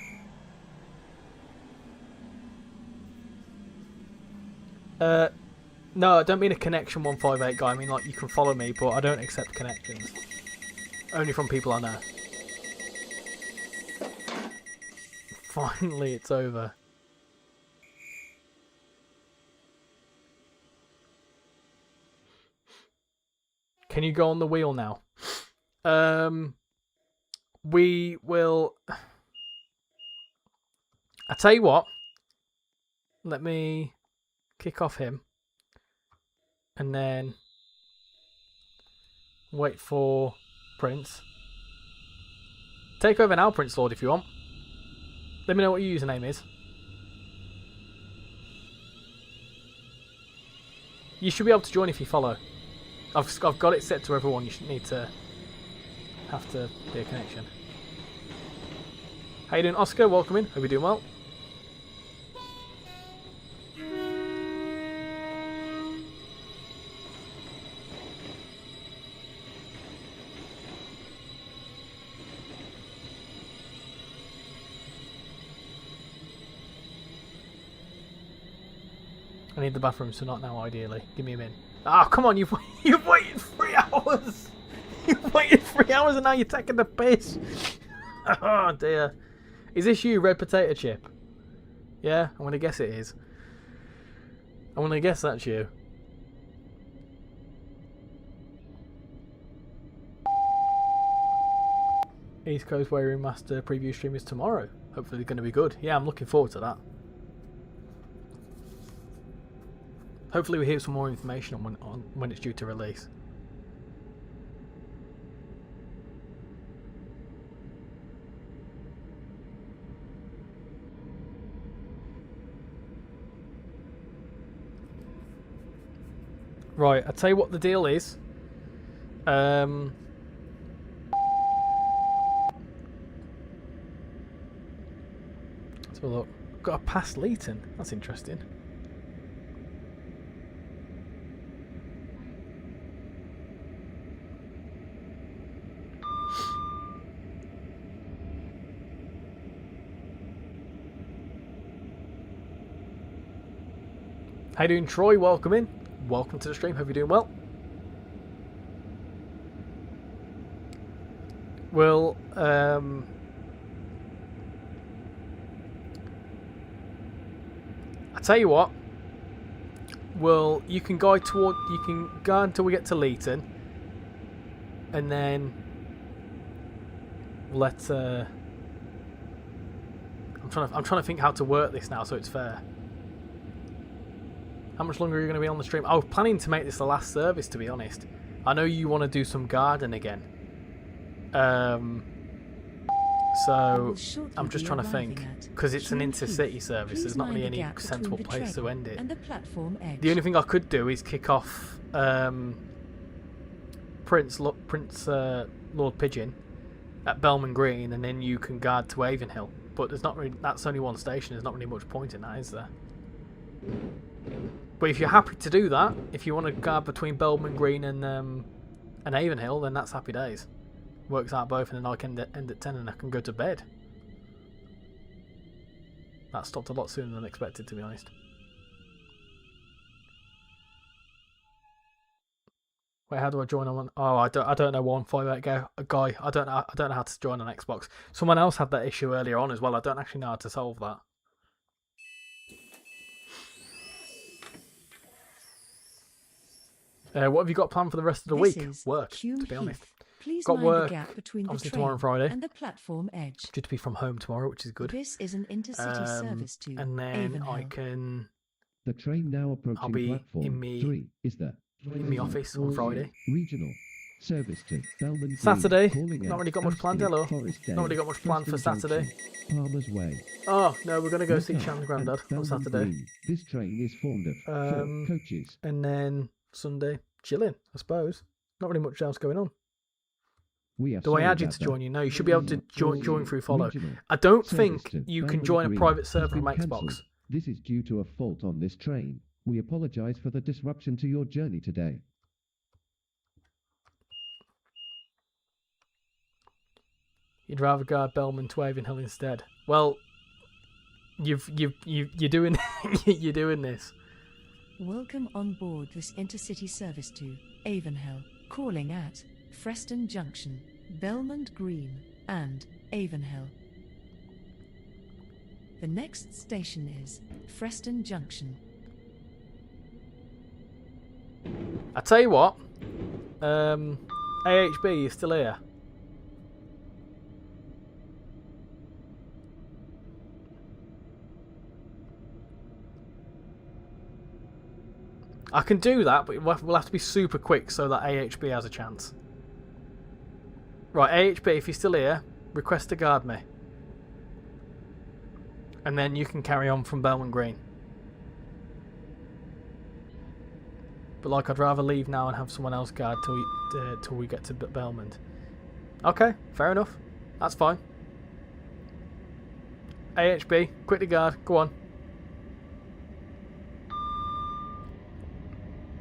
No, I don't mean a connection 158 guy. I mean like you can follow me, but I don't accept connections. Only from people I know. Finally, it's over. Can you go on the wheel now? We will... I tell you what. Let me kick off him. And then wait for Prince. Take over now, Prince Lord, if you want. Let me know what your username is. You should be able to join if you follow. I've got it set to everyone. You should need to have to be a connection. How you doing, Oscar? Welcome in. Hope you're doing well. I need the bathroom, so not now, ideally. Give me a minute. Oh, come on, you've waited 3 hours! You've waited 3 hours and now you're taking the piss! Oh, dear. Is this you, Red Potato Chip? Yeah? I'm going to guess it is. I'm going to guess that's you. East Coast Wearing Master preview stream is tomorrow. Hopefully it's going to be good. Yeah, I'm looking forward to that. Hopefully we hear some more information on when it's due to release. Right, I'll tell you what the deal is. Let's have a look. got a past Leeton. That's interesting. How you doing, Troy? Welcome in. Welcome to the stream. Hope you're doing well. Well, I tell you what. Well, you can go until we get to Leeton, and then let's. I'm trying to think how to work this now so it's fair. How much longer are you going to be on the stream? I was planning to make this the last service, to be honest. I know you want to do some garden again. So I'm just trying to think, because it's an intercity service. There's not really any sensible place to end it. The only thing I could do is kick off Prince Lord Pigeon at Bellman Green, and then you can guard to Avonhill. But there's not really. That's only one station. There's not really much point in that, is there? But if you're happy to do that, if you want to guard between Bellman Green and Avonhill, then that's happy days. Works out both, and then I can end at 10 and I can go to bed. That stopped a lot sooner than expected, to be honest. Wait, how do I join on one? Oh, I don't know. 158 guy. I don't know how to join on Xbox. Someone else had that issue earlier on as well. I don't actually know how to solve that. What have you got planned for the rest of the week? Work, to be honest. Got work, obviously tomorrow and Friday. And the platform edge. Due to be from home tomorrow, which is good. This is an intercity service to and then Avonhill. I can. The train now approaching I'll be platform in me 3 is the office on Friday. Regional service to Bellman Green, Saturday. calling Not at really got much planned. Ashton, Hello. Forest Not Dale, really got much planned for Preston Saturday. Junction, Palmer's Way. Oh no, we're gonna go see Look Shan's up granddad at on Bellman Saturday, Green. This train is formed of 4 coaches. and then Sunday chilling, I suppose. Not really much else going on. Do I add you to join you? No, you should be able to join through follow. I don't think you can join a private server from Xbox. This is due to a fault on this train. We apologize for the disruption to your journey today. You'd rather guard Bellman to Avonhill instead. Well, you're doing you're doing this. Welcome on board this intercity service to Avonhill, calling at Preston Junction, Bellman Green, and Avonhill. The next station is Preston Junction. I tell you what, AHB, you're still here. I can do that, but we'll have to be super quick so that AHB has a chance. Right, AHB, if you're still here, request to guard me. And then you can carry on from Bellman Green. But like, I'd rather leave now and have someone else guard till we get to Bellman. Okay, fair enough. That's fine. AHB, quickly guard, go on.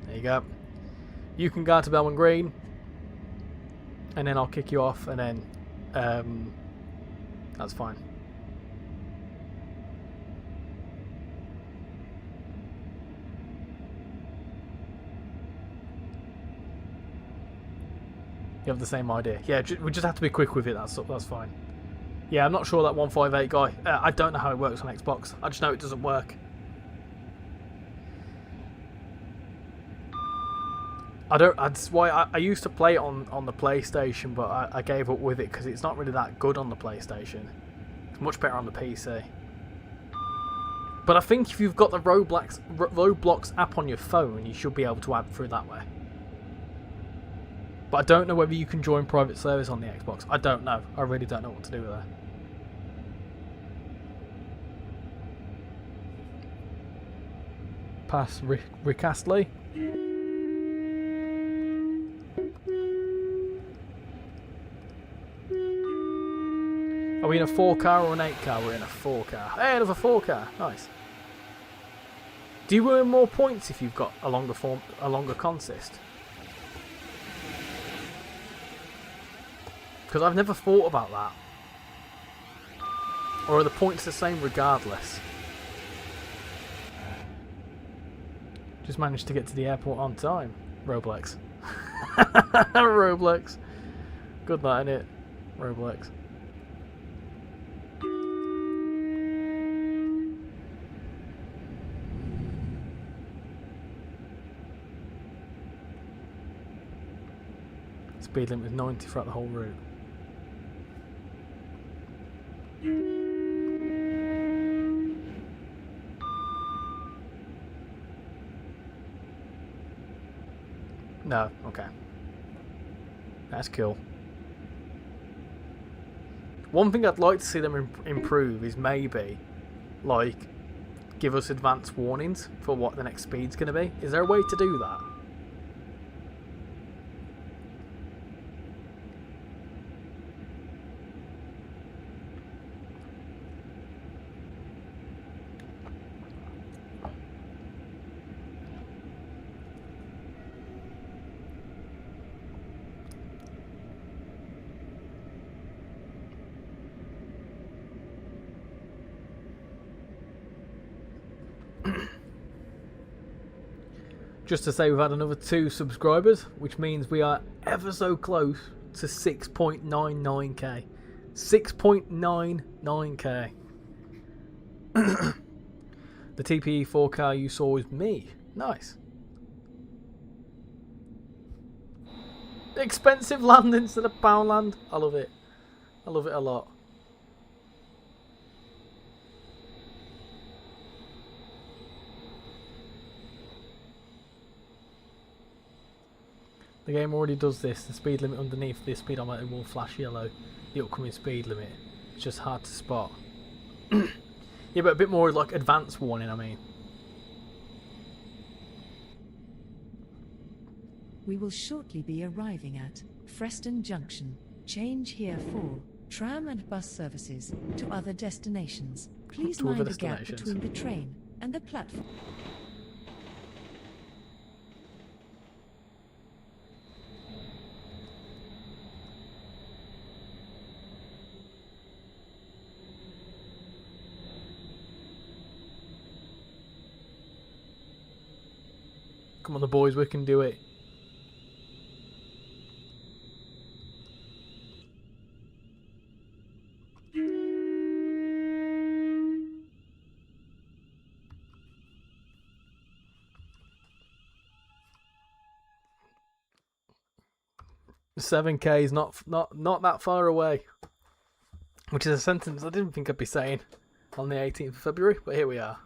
There you go. You can guard to Bellman Green, and then I'll kick you off, and then that's fine. You have the same idea. Yeah, we just have to be quick with it. That's fine. Yeah, I'm not sure that 158 guy. I don't know how it works on Xbox. I just know it doesn't work. That's why I used to play it on the PlayStation, but I gave up with it because it's not really that good on the PlayStation. It's much better on the PC. But I think if you've got the Roblox app on your phone, you should be able to add through that way. But I don't know whether you can join private service on the Xbox. I don't know. I really don't know what to do with that. Pass Rick Astley. Are we in a 4-car or an 8-car? We're in a 4-car. Hey, another 4-car. Nice. Do you earn more points if you've got a longer consist? Because I've never thought about that. Or are the points the same regardless? Just managed to get to the airport on time. Roblox. Roblox. Good that, innit? Roblox. Speed limit is 90 throughout the whole route. No, okay. That's cool. One thing I'd like to see them improve is maybe, like, give us advance warnings for what the next speed's going to be. Is there a way to do that? Just to say we've had another 2 subscribers, which means we are ever so close to 6.99k. 6.99k. The TPE 4-car you saw was me. Nice. Expensive land instead of Poundland. I love it. I love it a lot. The game already does this. The speed limit underneath this speedometer will flash yellow. The upcoming speed limit. It's just hard to spot. Yeah, but a bit more like advance warning, I mean. We will shortly be arriving at Freston Junction. Change here for tram and bus services to other destinations. Please To other mind the gap destinations. between the train and the platform. Come on, the boys, we can do it. $7K is not that far away, which is a sentence I didn't think I'd be saying on the 18th of February, but here we are.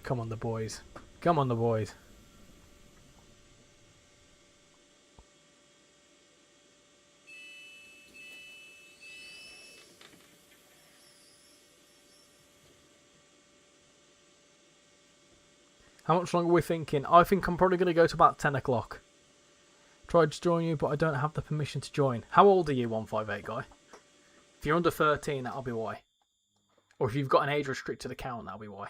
Come on, the boys. Come on, the boys. How much longer are we thinking? I think I'm probably going to go to about 10 o'clock. Tried to join you, but I don't have the permission to join. How old are you, 158 guy? If you're under 13, that'll be why. Or if you've got an age-restricted account, that'll be why.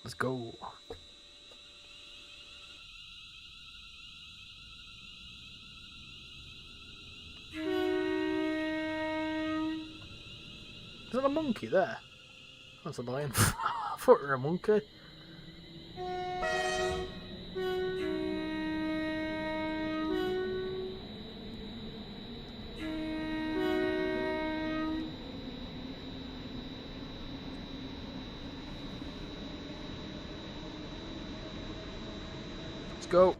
Let's go. Is that a monkey there? That's a lion. I thought it were a monkey. Let's go.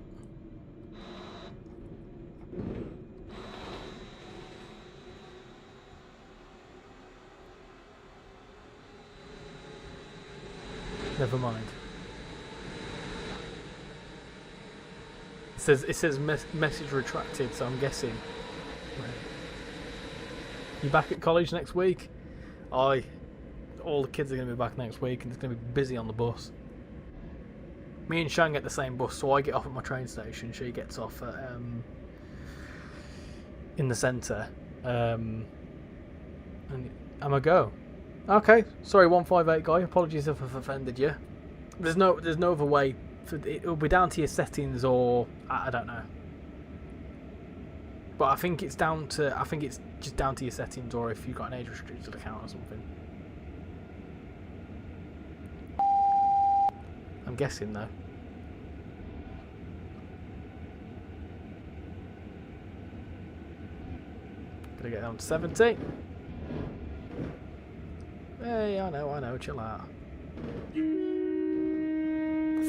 Never mind. It says message retracted, so I'm guessing. You back at college next week? All the kids are going to be back next week, and it's going to be busy on the bus. Me and Shan get the same bus, so I get off at my train station. She gets off at, in the centre, and I go. Okay, sorry, 158 guy. Apologies if I've offended you. There's no other way. It'll be down to your settings, or I don't know. But I think it's just down to your settings, or if you've got an age restricted account or something. I'm guessing though. Gonna get down to 70. Hey, I know, chill out.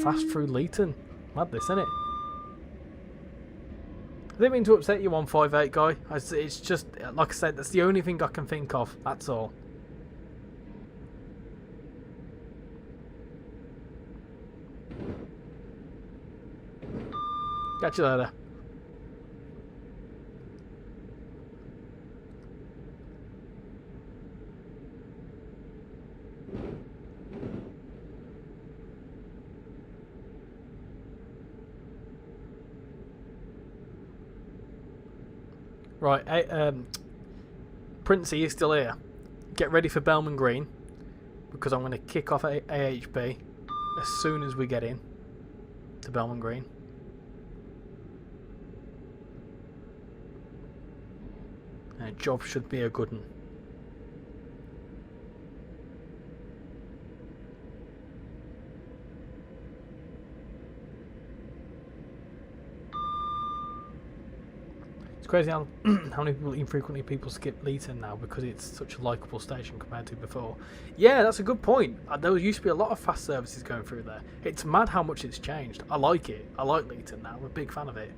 Fast through Leeton. Mad this, isn't it? I didn't mean to upset you, 158 guy. It's just, like I said, that's the only thing I can think of. That's all. Catch you later. Right, Princey is still here. Get ready for Bellman Green, because I'm going to kick off AHB as soon as we get in to Bellman Green. And job should be a good one. Crazy how many infrequently people skip Leeton now because it's such a likeable station compared to before. Yeah, that's a good point. There used to be a lot of fast services going through there. It's mad how much it's changed. I like it. I like Leeton now. I'm a big fan of it.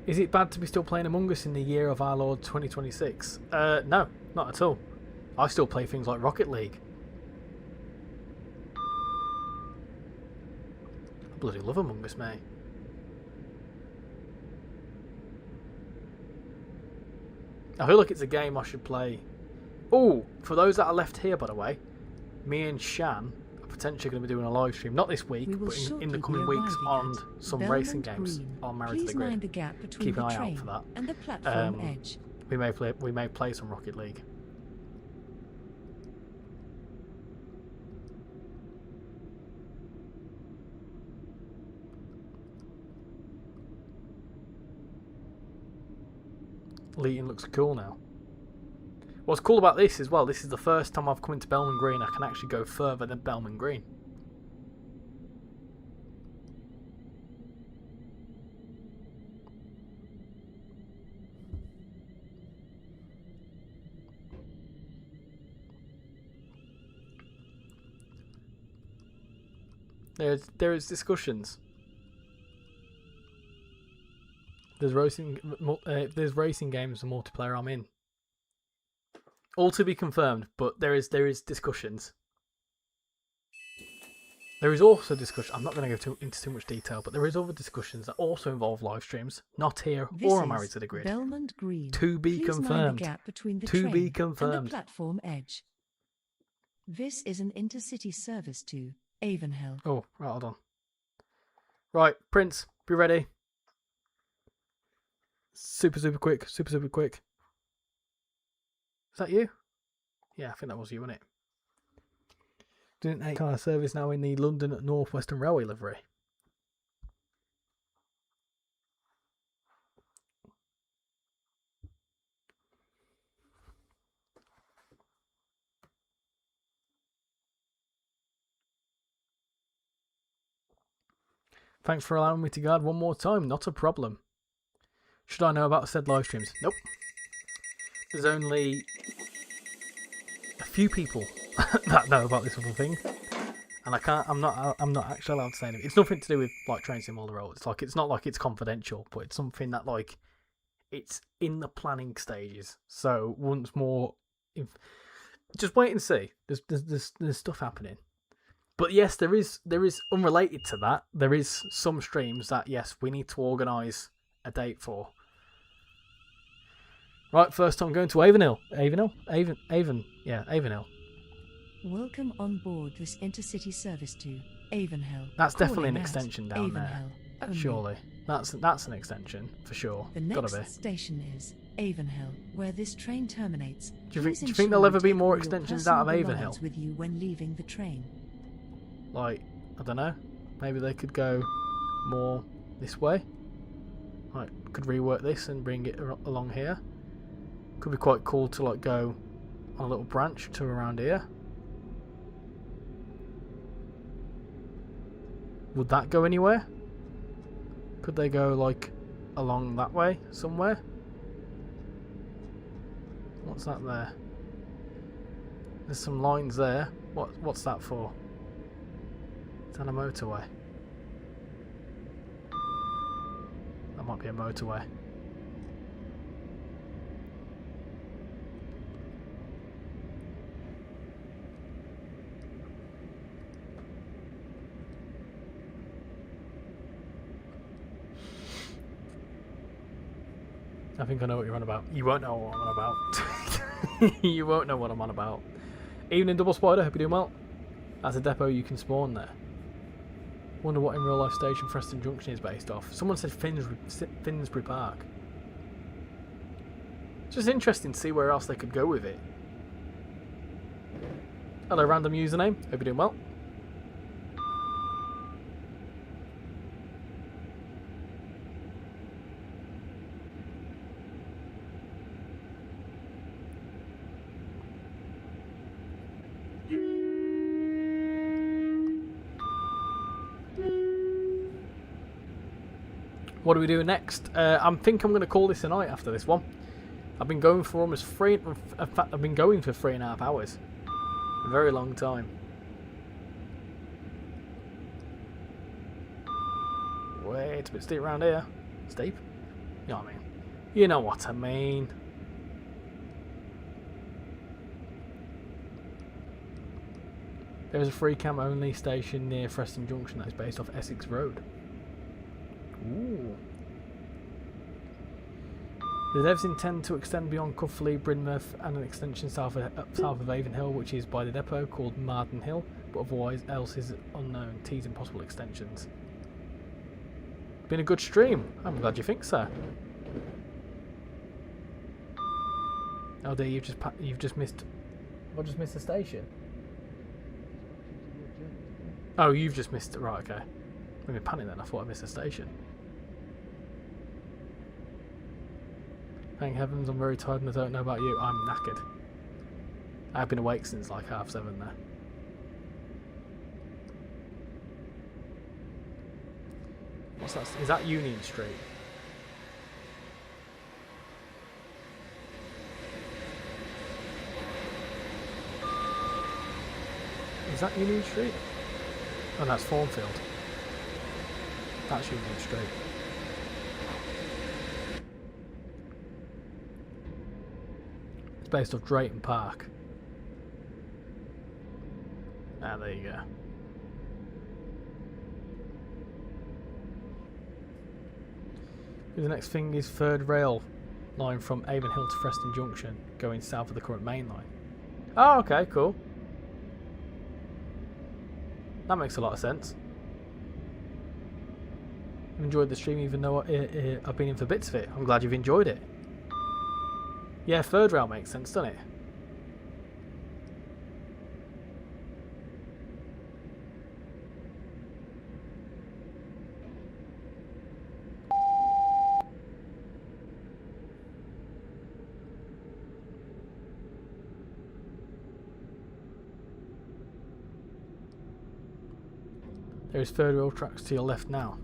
Is it bad to be still playing Among Us in the year of our Lord 2026? No, not at all. I still play things like Rocket League. I bloody love Among Us, mate. I feel like it's a game I should play. Oh, for those that are left here, by the way, me and Shan are potentially going to be doing a live stream, not this week, but in the coming weeks on some racing games on Married to the Grid. Keep an eye out for that. And the platform edge. We may play some Rocket League. Leeton looks cool now. What's cool about this as well, this is the first time I've come into Bellman Green I can actually go further than Bellman Green. There is discussions. There's racing games and multiplayer I'm in. All to be confirmed, but there is discussions. There is also discussion. I'm not going to go into too much detail, but there is other discussions that also involve live streams, not here or on Married to the Grid. Belmont Green. To be confirmed. The gap between the to train be confirmed. And the platform edge. This is an intercity service to Avonhill. Oh, right, hold on. Right, Prince, be ready. Super quick. Super quick. Is that you? Yeah, I think that was you, wasn't it? Doing 8-car service now in the London North Western Railway livery. Thanks for allowing me to guard one more time. Not a problem. Should I know about said live streams? Nope. There's only a few people that know about this other thing, and I'm not actually allowed to say anything. It's nothing to do with like Train Sim on the road. It's not like it's confidential, but it's something that like it's in the planning stages. So once more just wait and see. There's stuff happening. But yes, there is unrelated to that. There is some streams that yes we need to organise a date for. Right, first time going to Avonhill. Avonhill. Welcome on board this intercity service to Avonhill. That's definitely Calling an at extension down Avonhill there. only. Surely. That's an extension for sure. The Gotta next be. station is Avonhill, where this train terminates. Do you Please think ensure there'll ever be take more all your extensions out of personal Avonhill? belongings with you when leaving the train. Like, I don't know. Maybe they could go more this way. Like, could rework this and bring it along here. Could be quite cool to like go on a little branch to around here. Would that go anywhere? Could they go like along that way somewhere? What's that there? There's some lines there. What's that for? Is that a motorway? That might be a motorway. I think I know what you're on about. You won't know what I'm on about. You won't know what I'm on about. Evening, Double Spider. Hope you're doing well. That's a depot you can spawn there. Wonder what in real life station Preston Junction is based off. Someone said Finsbury Park. It's just interesting to see where else they could go with it. Hello, random username. Hope you're doing well. What are we doing next? I think I'm going to call this a night after this one. I've been going for almost in fact, I've been going for 3.5 hours. A very long time. Wait, it's a bit steep around here. Steep? You know what I mean? You know what I mean. There is a free cam only station near Preston Junction that is based off Essex Road. Ooh. The devs intend to extend beyond Cuffley, Brynmouth, and an extension south of Avonhill, which is by the depot called Marden Hill, but otherwise else is unknown. Teasing possible extensions. Been a good stream. I'm glad you think so. Oh dear, you've just missed. Have I just missed the station? Oh, you've just missed it. Right, okay. I'm in panic then. I thought I missed the station. Thank heavens, I'm very tired and I don't know about you. I'm knackered. I've been awake since like 7:30 there. What's that? Is that Union Street? Is that Union Street? Oh, that's Thornfield. That's Union Street. It's based off Drayton Park. Ah, there you go. The next thing is third rail line from Avonhill to Preston Junction, going south of the current main line. Oh, okay, cool. That makes a lot of sense. I've enjoyed the stream even though I've been in for bits of it. I'm glad you've enjoyed it. Yeah, third rail makes sense, doesn't it? There is third rail tracks to your left now.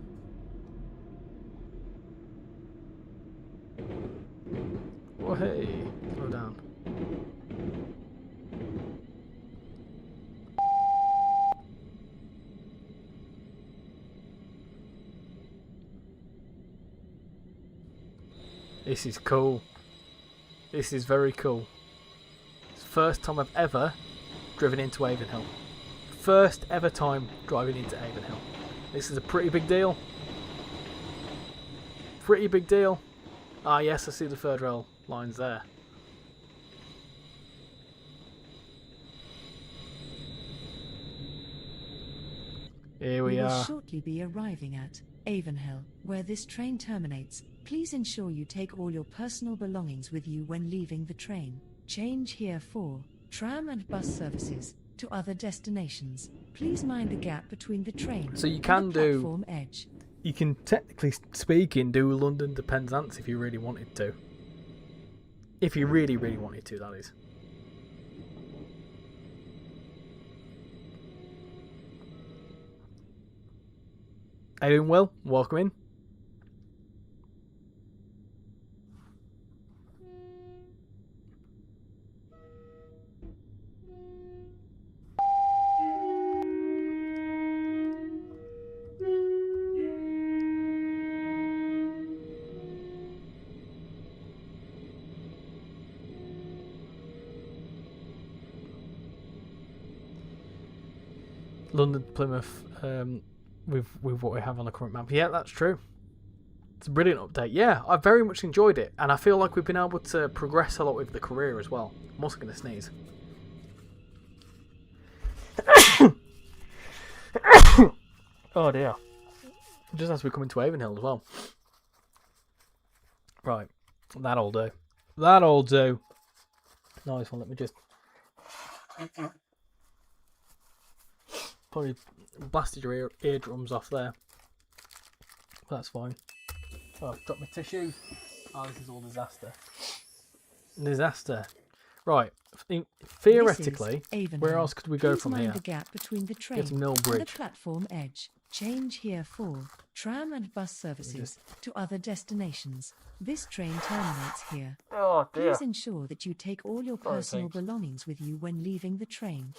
Oh hey, slow down. This is cool. This is very cool. It's first time I've ever driven into Avonhill. First ever time driving into Avonhill. This is a pretty big deal. Pretty big deal. Ah, yes, I see the third rail lines there. Here we will are. shortly be arriving at Avonhill, where this train terminates. Please ensure you take all your personal belongings with you when leaving the train. Change here for tram and bus services to other destinations. Please mind the gap between the train So you and can the do. platform edge. You can technically speaking do London to Penzance if you really wanted to. If you really, really wanted to, that is. How you doing, Will? Welcome in. London, Plymouth, with what we have on the current map. Yeah, that's true. It's a brilliant update. Yeah, I very much enjoyed it, and I feel like we've been able to progress a lot with the career as well. I'm also going to sneeze. Oh dear. Just as we come into Avonhill as well. Right, that'll do. That'll do. Nice one. Let me just probably blasted your eardrums off there. That's fine. Oh, I've dropped my tissues. Oh, this is all disaster. Disaster. Right. Theoretically, where else could we go from here? The gap between the train Get to Mill and the Bridge. platform edge. Change here for tram and bus services to other destinations. This train terminates here. Oh dear. Please ensure that you take all your personal belongings with you when leaving the train.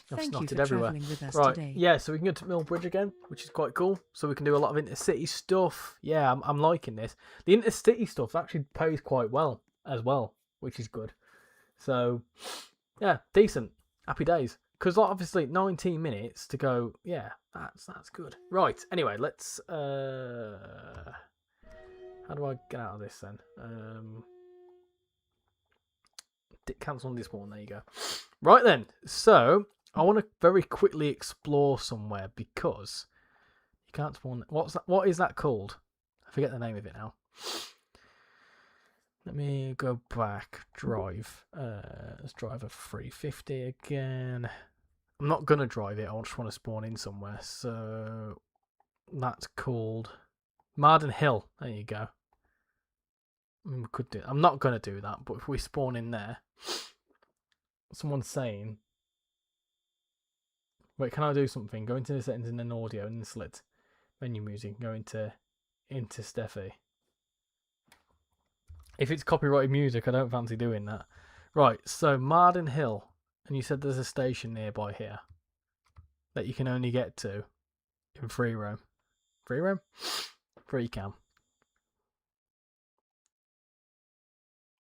Thank you for travelling with us today. Yeah, so we can go to Mill Bridge again, which is quite cool. So we can do a lot of intercity stuff. Yeah, I'm liking this. The intercity stuff actually pays quite well as well, which is good. So, yeah, decent. Happy days. Because obviously 19 minutes to go, yeah, that's good. Right, anyway, let's... how do I get out of this then? Cancel on this one, there you go. Right then, so I want to very quickly explore somewhere because you can't spawn... What is that called? I forget the name of it now. Let me go back. Drive. Let's drive a 350 again. I'm not going to drive it. I just want to spawn in somewhere. So that's called Marden Hill. There you go. I mean, we could do. I'm not going to do that, but if we spawn in there, someone's saying, "Wait, can I do something? Go into the settings and then audio and then select menu music. Go into Steffi." If it's copyrighted music, I don't fancy doing that. Right, so Marden Hill. And you said there's a station nearby here that you can only get to in free roam. Free roam? Free cam.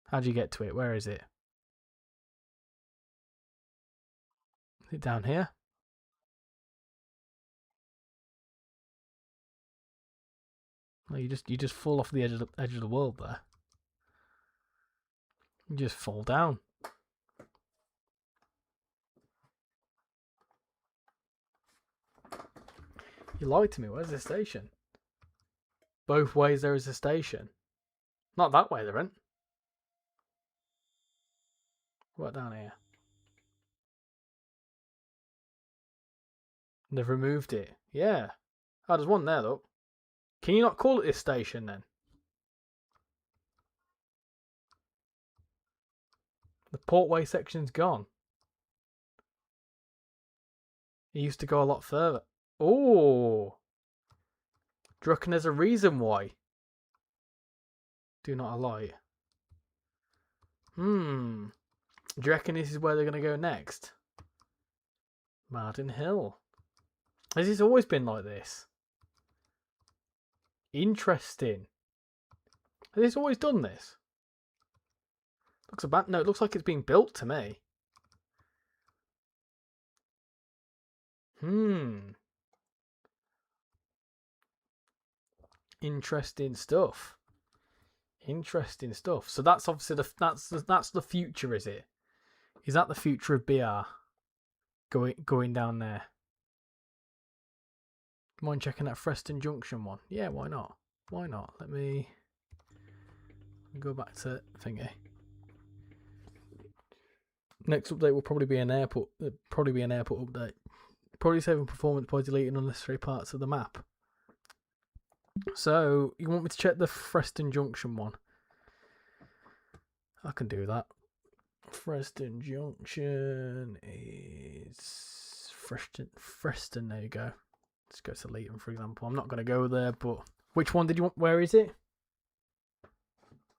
How do you get to it? Where is it? Is it down here? No, you just fall off the edge of the world there. You just fall down. You lied to me. Where's the station? Both ways there is a station. Not that way, there ain't. What down here? They've removed it. Yeah. Oh, there's one there though. Can you not call it this station then? The Portway section's gone. It used to go a lot further. Oh! Do you reckon there's a reason why? Do not alight. Do you reckon this is where they're going to go next? Marden Hill. Has this always been like this? Interesting. Has this always done this? Looks about no, it looks like it's been built to me. Interesting stuff. Interesting stuff. So that's obviously that's the future, is it? Is that the future of BR? Going down there. Mind checking that Preston Junction one? Yeah, why not? Why not? Let me go back to thingy. Next update will probably be an airport. Update. Probably saving performance by deleting unnecessary parts of the map. So you want me to check the Preston Junction one? I can do that. Preston Junction is Preston. There you go. Let's go to Leeton, for example. I'm not going to go there, but which one did you want? Where is it?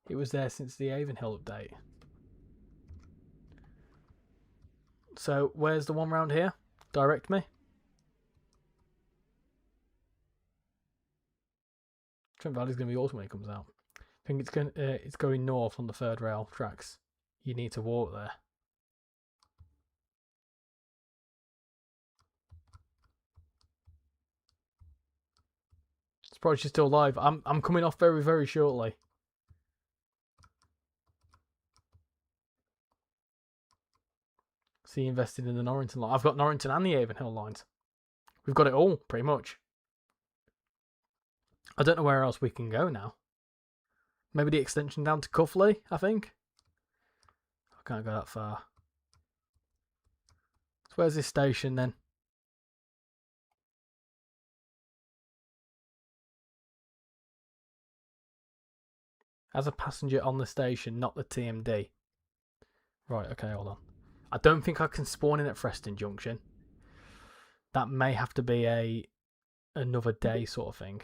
It was there since the Avonhill update. So where's the one round here? Direct me. Trent Valley's going to be awesome when it comes out. I think it's going north on the third rail tracks. You need to walk there. Surprised she's still alive. I'm coming off very, very shortly. See, invested in the Norrington line. I've got Norrington and the Avonhill lines. We've got it all, pretty much. I don't know where else we can go now. Maybe the extension down to Cuffley, I think. I can't go that far. So where's this station then? As a passenger on the station, not the TMD. Right, okay, hold on. I don't think I can spawn in at Preston Junction. That may have to be another day sort of thing.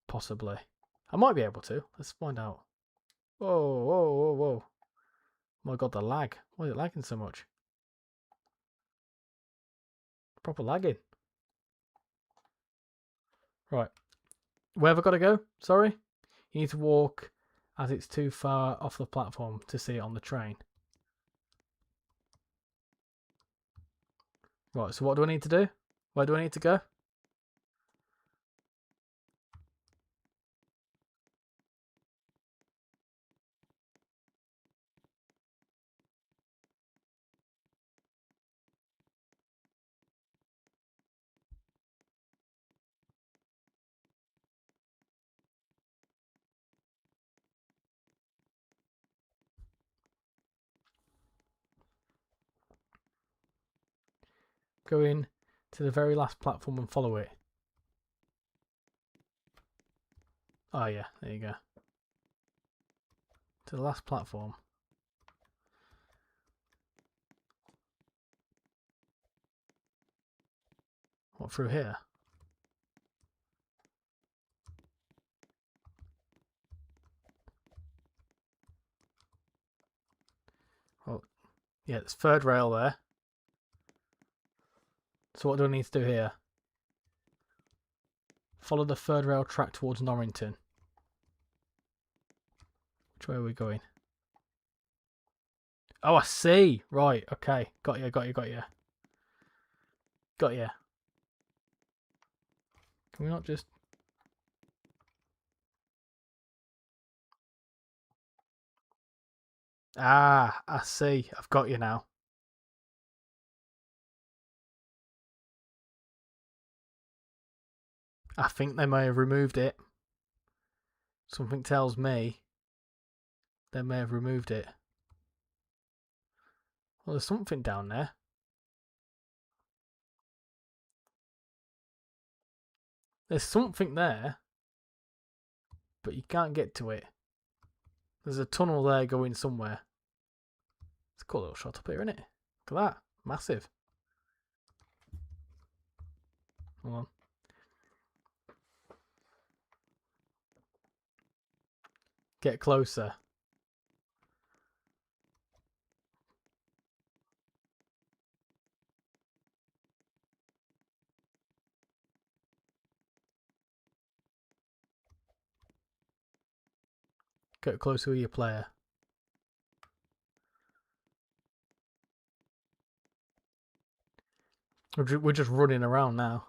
Possibly. I might be able to. Let's find out. Whoa, whoa, whoa, whoa. Oh my god, the lag. Why is it lagging so much? Proper lagging. Right. Where have I got to go? Sorry? You need to walk as it's too far off the platform to see it on the train. Right, so what do I need to do? Where do I need to go? Go in to the very last platform and follow it. Oh yeah, there you go. To the last platform. What, through here? Oh, yeah, it's third rail there. So what do I need to do here? Follow the third rail track towards Norrington. Which way are we going? Oh, I see. Right, okay. Got you. Got you. Can we not just... Ah, I see. I've got you now. I think they may have removed it. Something tells me they may have removed it. Well, there's something down there. There's something there, but you can't get to it. There's a tunnel there going somewhere. It's a cool little shot up here, isn't it? Look at that. Massive. Hold on. Get closer. Get closer with your player. We're just running around now.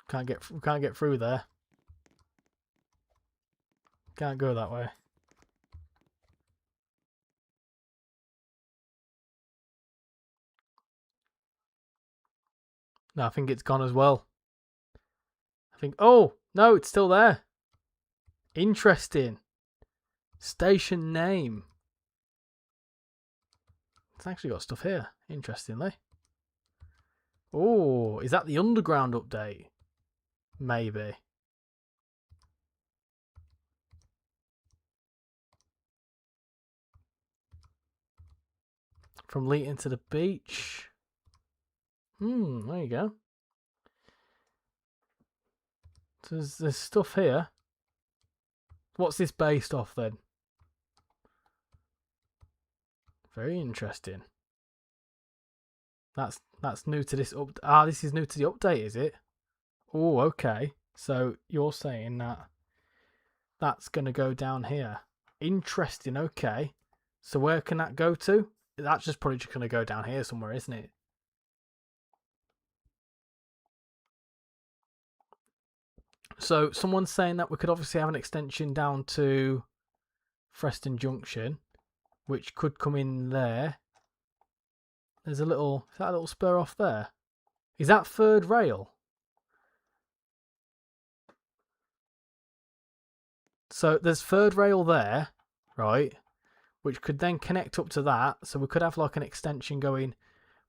Can't get through there. Can't go that way. No, I think it's gone as well. I think. Oh no, it's still there. Interesting. Station name. It's actually got stuff here. Interestingly. Oh, is that the underground update? Maybe. From Leeton to the beach. There you go. So there's stuff here. What's this based off then? Very interesting. That's new to this this is new to the update, is it? Oh, okay. So you're saying that that's gonna go down here. Interesting, okay. So where can that go to? That's just probably just gonna go down here somewhere, isn't it? So someone's saying that we could obviously have an extension down to Preston Junction, which could come in there. There's is that a little spur off there? Is that third rail? So there's third rail there, right? Which could then connect up to that. So we could have like an extension going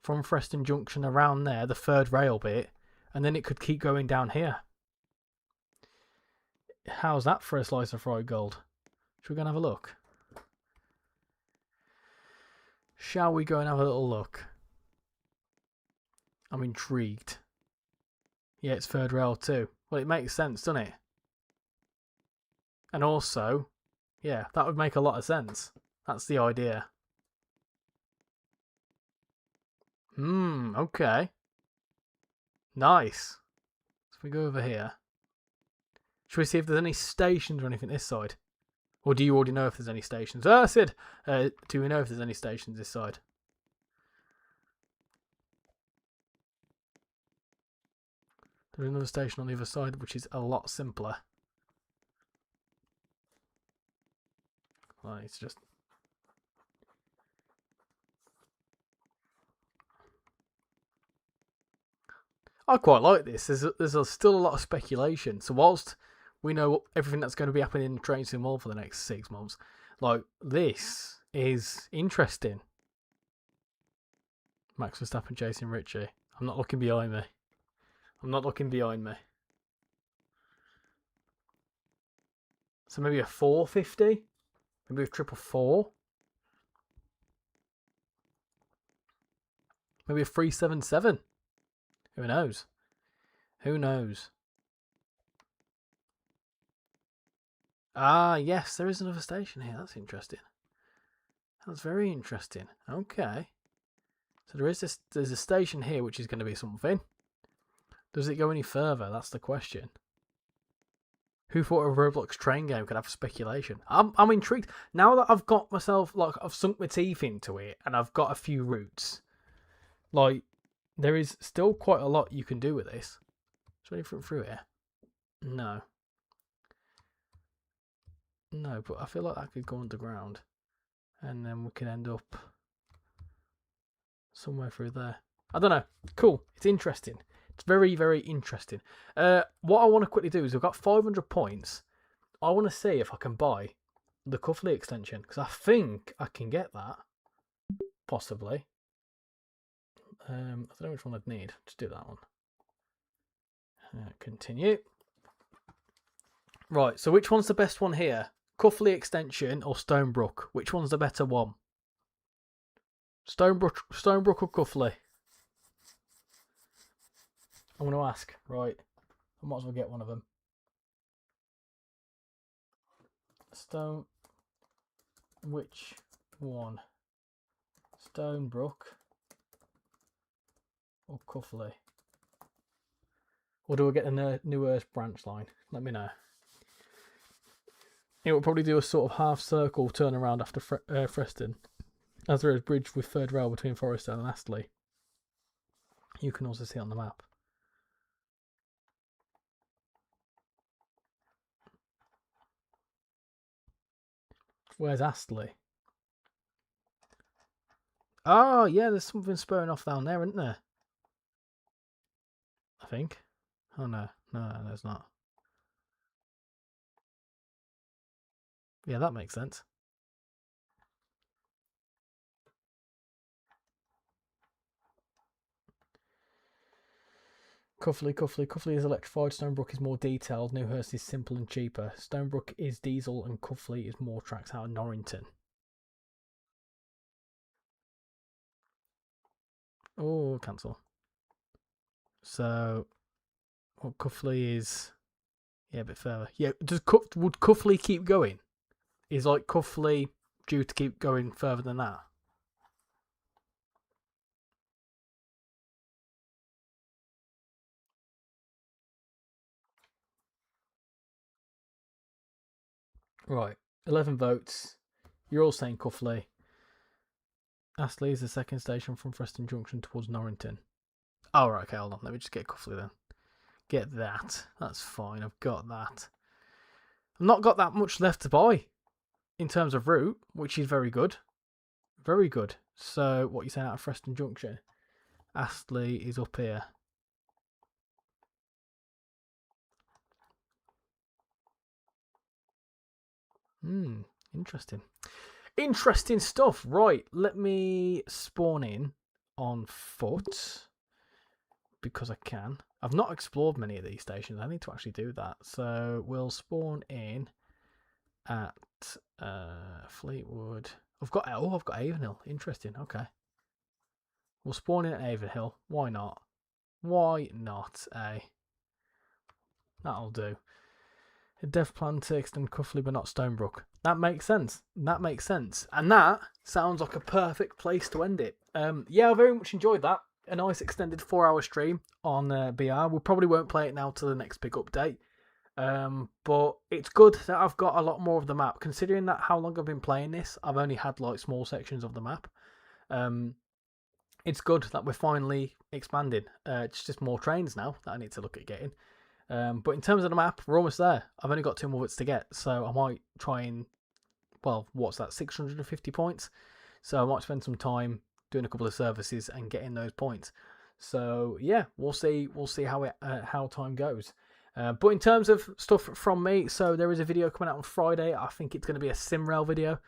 from Preston Junction around there, the third rail bit, and then it could keep going down here. How's that for a slice of fried gold? Should we go and have a look? Shall we go and have a little look? I'm intrigued. Yeah, it's third rail too. Well, it makes sense, doesn't it? And also, yeah, that would make a lot of sense. That's the idea. Okay. Nice. So we go over here. Should we see if there's any stations or anything this side? Or do you already know if there's any stations? Sid, do we know if there's any stations this side? There's another station on the other side, which is a lot simpler. Well, it's just... I quite like this. There's still a lot of speculation. So whilst we know everything that's going to be happening in the train sim world for the next 6 months, like, this is interesting. Max Verstappen chasing Richie. I'm not looking behind me. So maybe a 450? Maybe a 444? Maybe a 377? Who knows? Ah, yes, there is another station here. That's interesting. That's very interesting. Okay. So there's a station here which is going to be something. Does it go any further? That's the question. Who thought a Roblox train game could have speculation? I'm intrigued. Now that I've got myself, like, I've sunk my teeth into it and I've got a few routes. Like, there is still quite a lot you can do with this. Is there anything through here? No. No, but I feel like that could go underground. And then we could end up somewhere through there. I don't know. Cool. It's interesting. It's very, very interesting. What I want to quickly do is we've got 500 points. I want to see if I can buy the Cuffley extension, because I think I can get that. Possibly. I don't know which one I'd need. Just do that one. Continue. Right, so which one's the best one here? Cuffley extension or Stonebrook? Which one's the better one? Stonebrook or Cuffley? I'm going to ask. Right. I might as well get one of them. Which one? Stonebrook or Cuffley? Or do I get a New Earth branch line? Let me know. It will probably do a sort of half circle turn around after Freston, as there is a bridge with third rail between Forestdale and Astley. You can also see on the map. Where's Astley? Oh, yeah, there's something spurring off down there, isn't there? I think. Oh, no, there's not. Yeah, that makes sense. Cuffley is electrified. Stonebrook is more detailed. Newhurst is simple and cheaper. Stonebrook is diesel and Cuffley is more tracks out of Norrington. Oh, cancel. So, well, Cuffley is, yeah, a bit further. Yeah, would Cuffley keep going? Is like Cuffley due to keep going further than that? Right, 11 votes. You're all saying Cuffley. Astley is the second station from Preston Junction towards Norrington. Oh, right, okay, hold on. Let me just get Cuffley then. Get that. That's fine. I've got that. I've not got that much left to buy in terms of route, which is very good. Very good. So, what you saying out of Preston Junction? Astley is up here. Interesting. Interesting stuff. Right, let me spawn in on foot because I can. I've not explored many of these stations. I need to actually do that. So we'll spawn in at Fleetwood. I've got Avonhill. Interesting. Okay. We'll spawn in at Avonhill. Why not? Why not? That'll do. A dev plan to extend Cuffley but not Stonebrook. That makes sense. That makes sense. And that sounds like a perfect place to end it. Yeah, I very much enjoyed that. A nice extended 4-hour stream on BR. We probably won't play it now till the next big update. But it's good that I've got a lot more of the map. Considering that how long I've been playing this, I've only had like small sections of the map. It's good that we're finally expanding. It's just more trains now that I need to look at getting. But in terms of the map, we're almost there. I've only got 2 more bits to get, so I might try and, well, what's that, 650 points? So I might spend some time doing a couple of services and getting those points. So yeah, we'll see how time goes. But in terms of stuff from me, so there is a video coming out on Friday. I think it's going to be a SimRail video.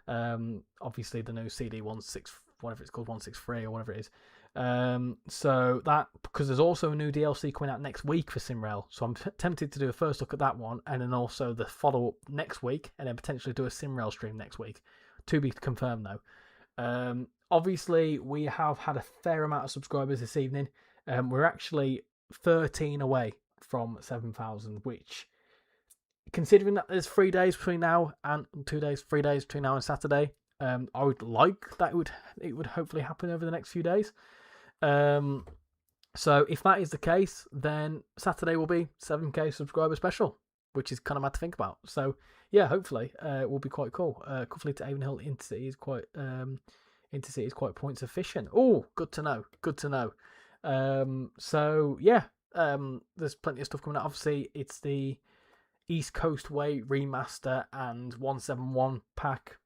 Obviously the new CD 16, whatever it's called, 163 or whatever it is. So that, because there's also a new DLC coming out next week for SimRail, so I'm tempted to do a first look at that one, and then also the follow-up next week, and then potentially do a SimRail stream next week. To be confirmed though. Obviously we have had a fair amount of subscribers this evening. We're actually 13 away from 7,000, which, considering that there's 3 days between now and 3 days between now and Saturday, I would like that it would hopefully happen over the next few days. So if that is the case, then Saturday will be 7k subscriber special, which is kind of mad to think about. So yeah, hopefully it will be quite cool. Cuffley to Avonhill Intercity is quite points efficient. Oh, good to know. Good to know. So yeah, there's plenty of stuff coming out. Obviously, it's the East Coast Way remaster and 171 pack.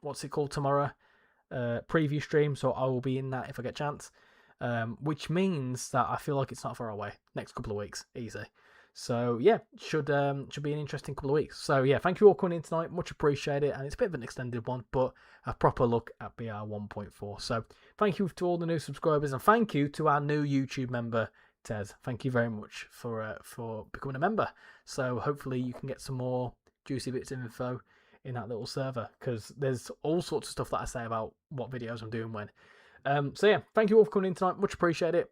What's it called tomorrow? Preview stream. So I will be in that if I get a chance. Which means that I feel like it's not far away. Next couple of weeks, easy. So yeah, should be an interesting couple of weeks. So yeah, thank you all coming in tonight. Much appreciated, and it's a bit of an extended one, but a proper look at BR 1.4. So thank you to all the new subscribers, and thank you to our new YouTube member Tez. Thank you very much for becoming a member. So hopefully you can get some more juicy bits of info in that little server, because there's all sorts of stuff that I say about what videos I'm doing when. So yeah, thank you all for coming in tonight. Much appreciated,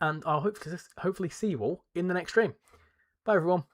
and I'll hopefully see you all in the next stream. Bye everyone.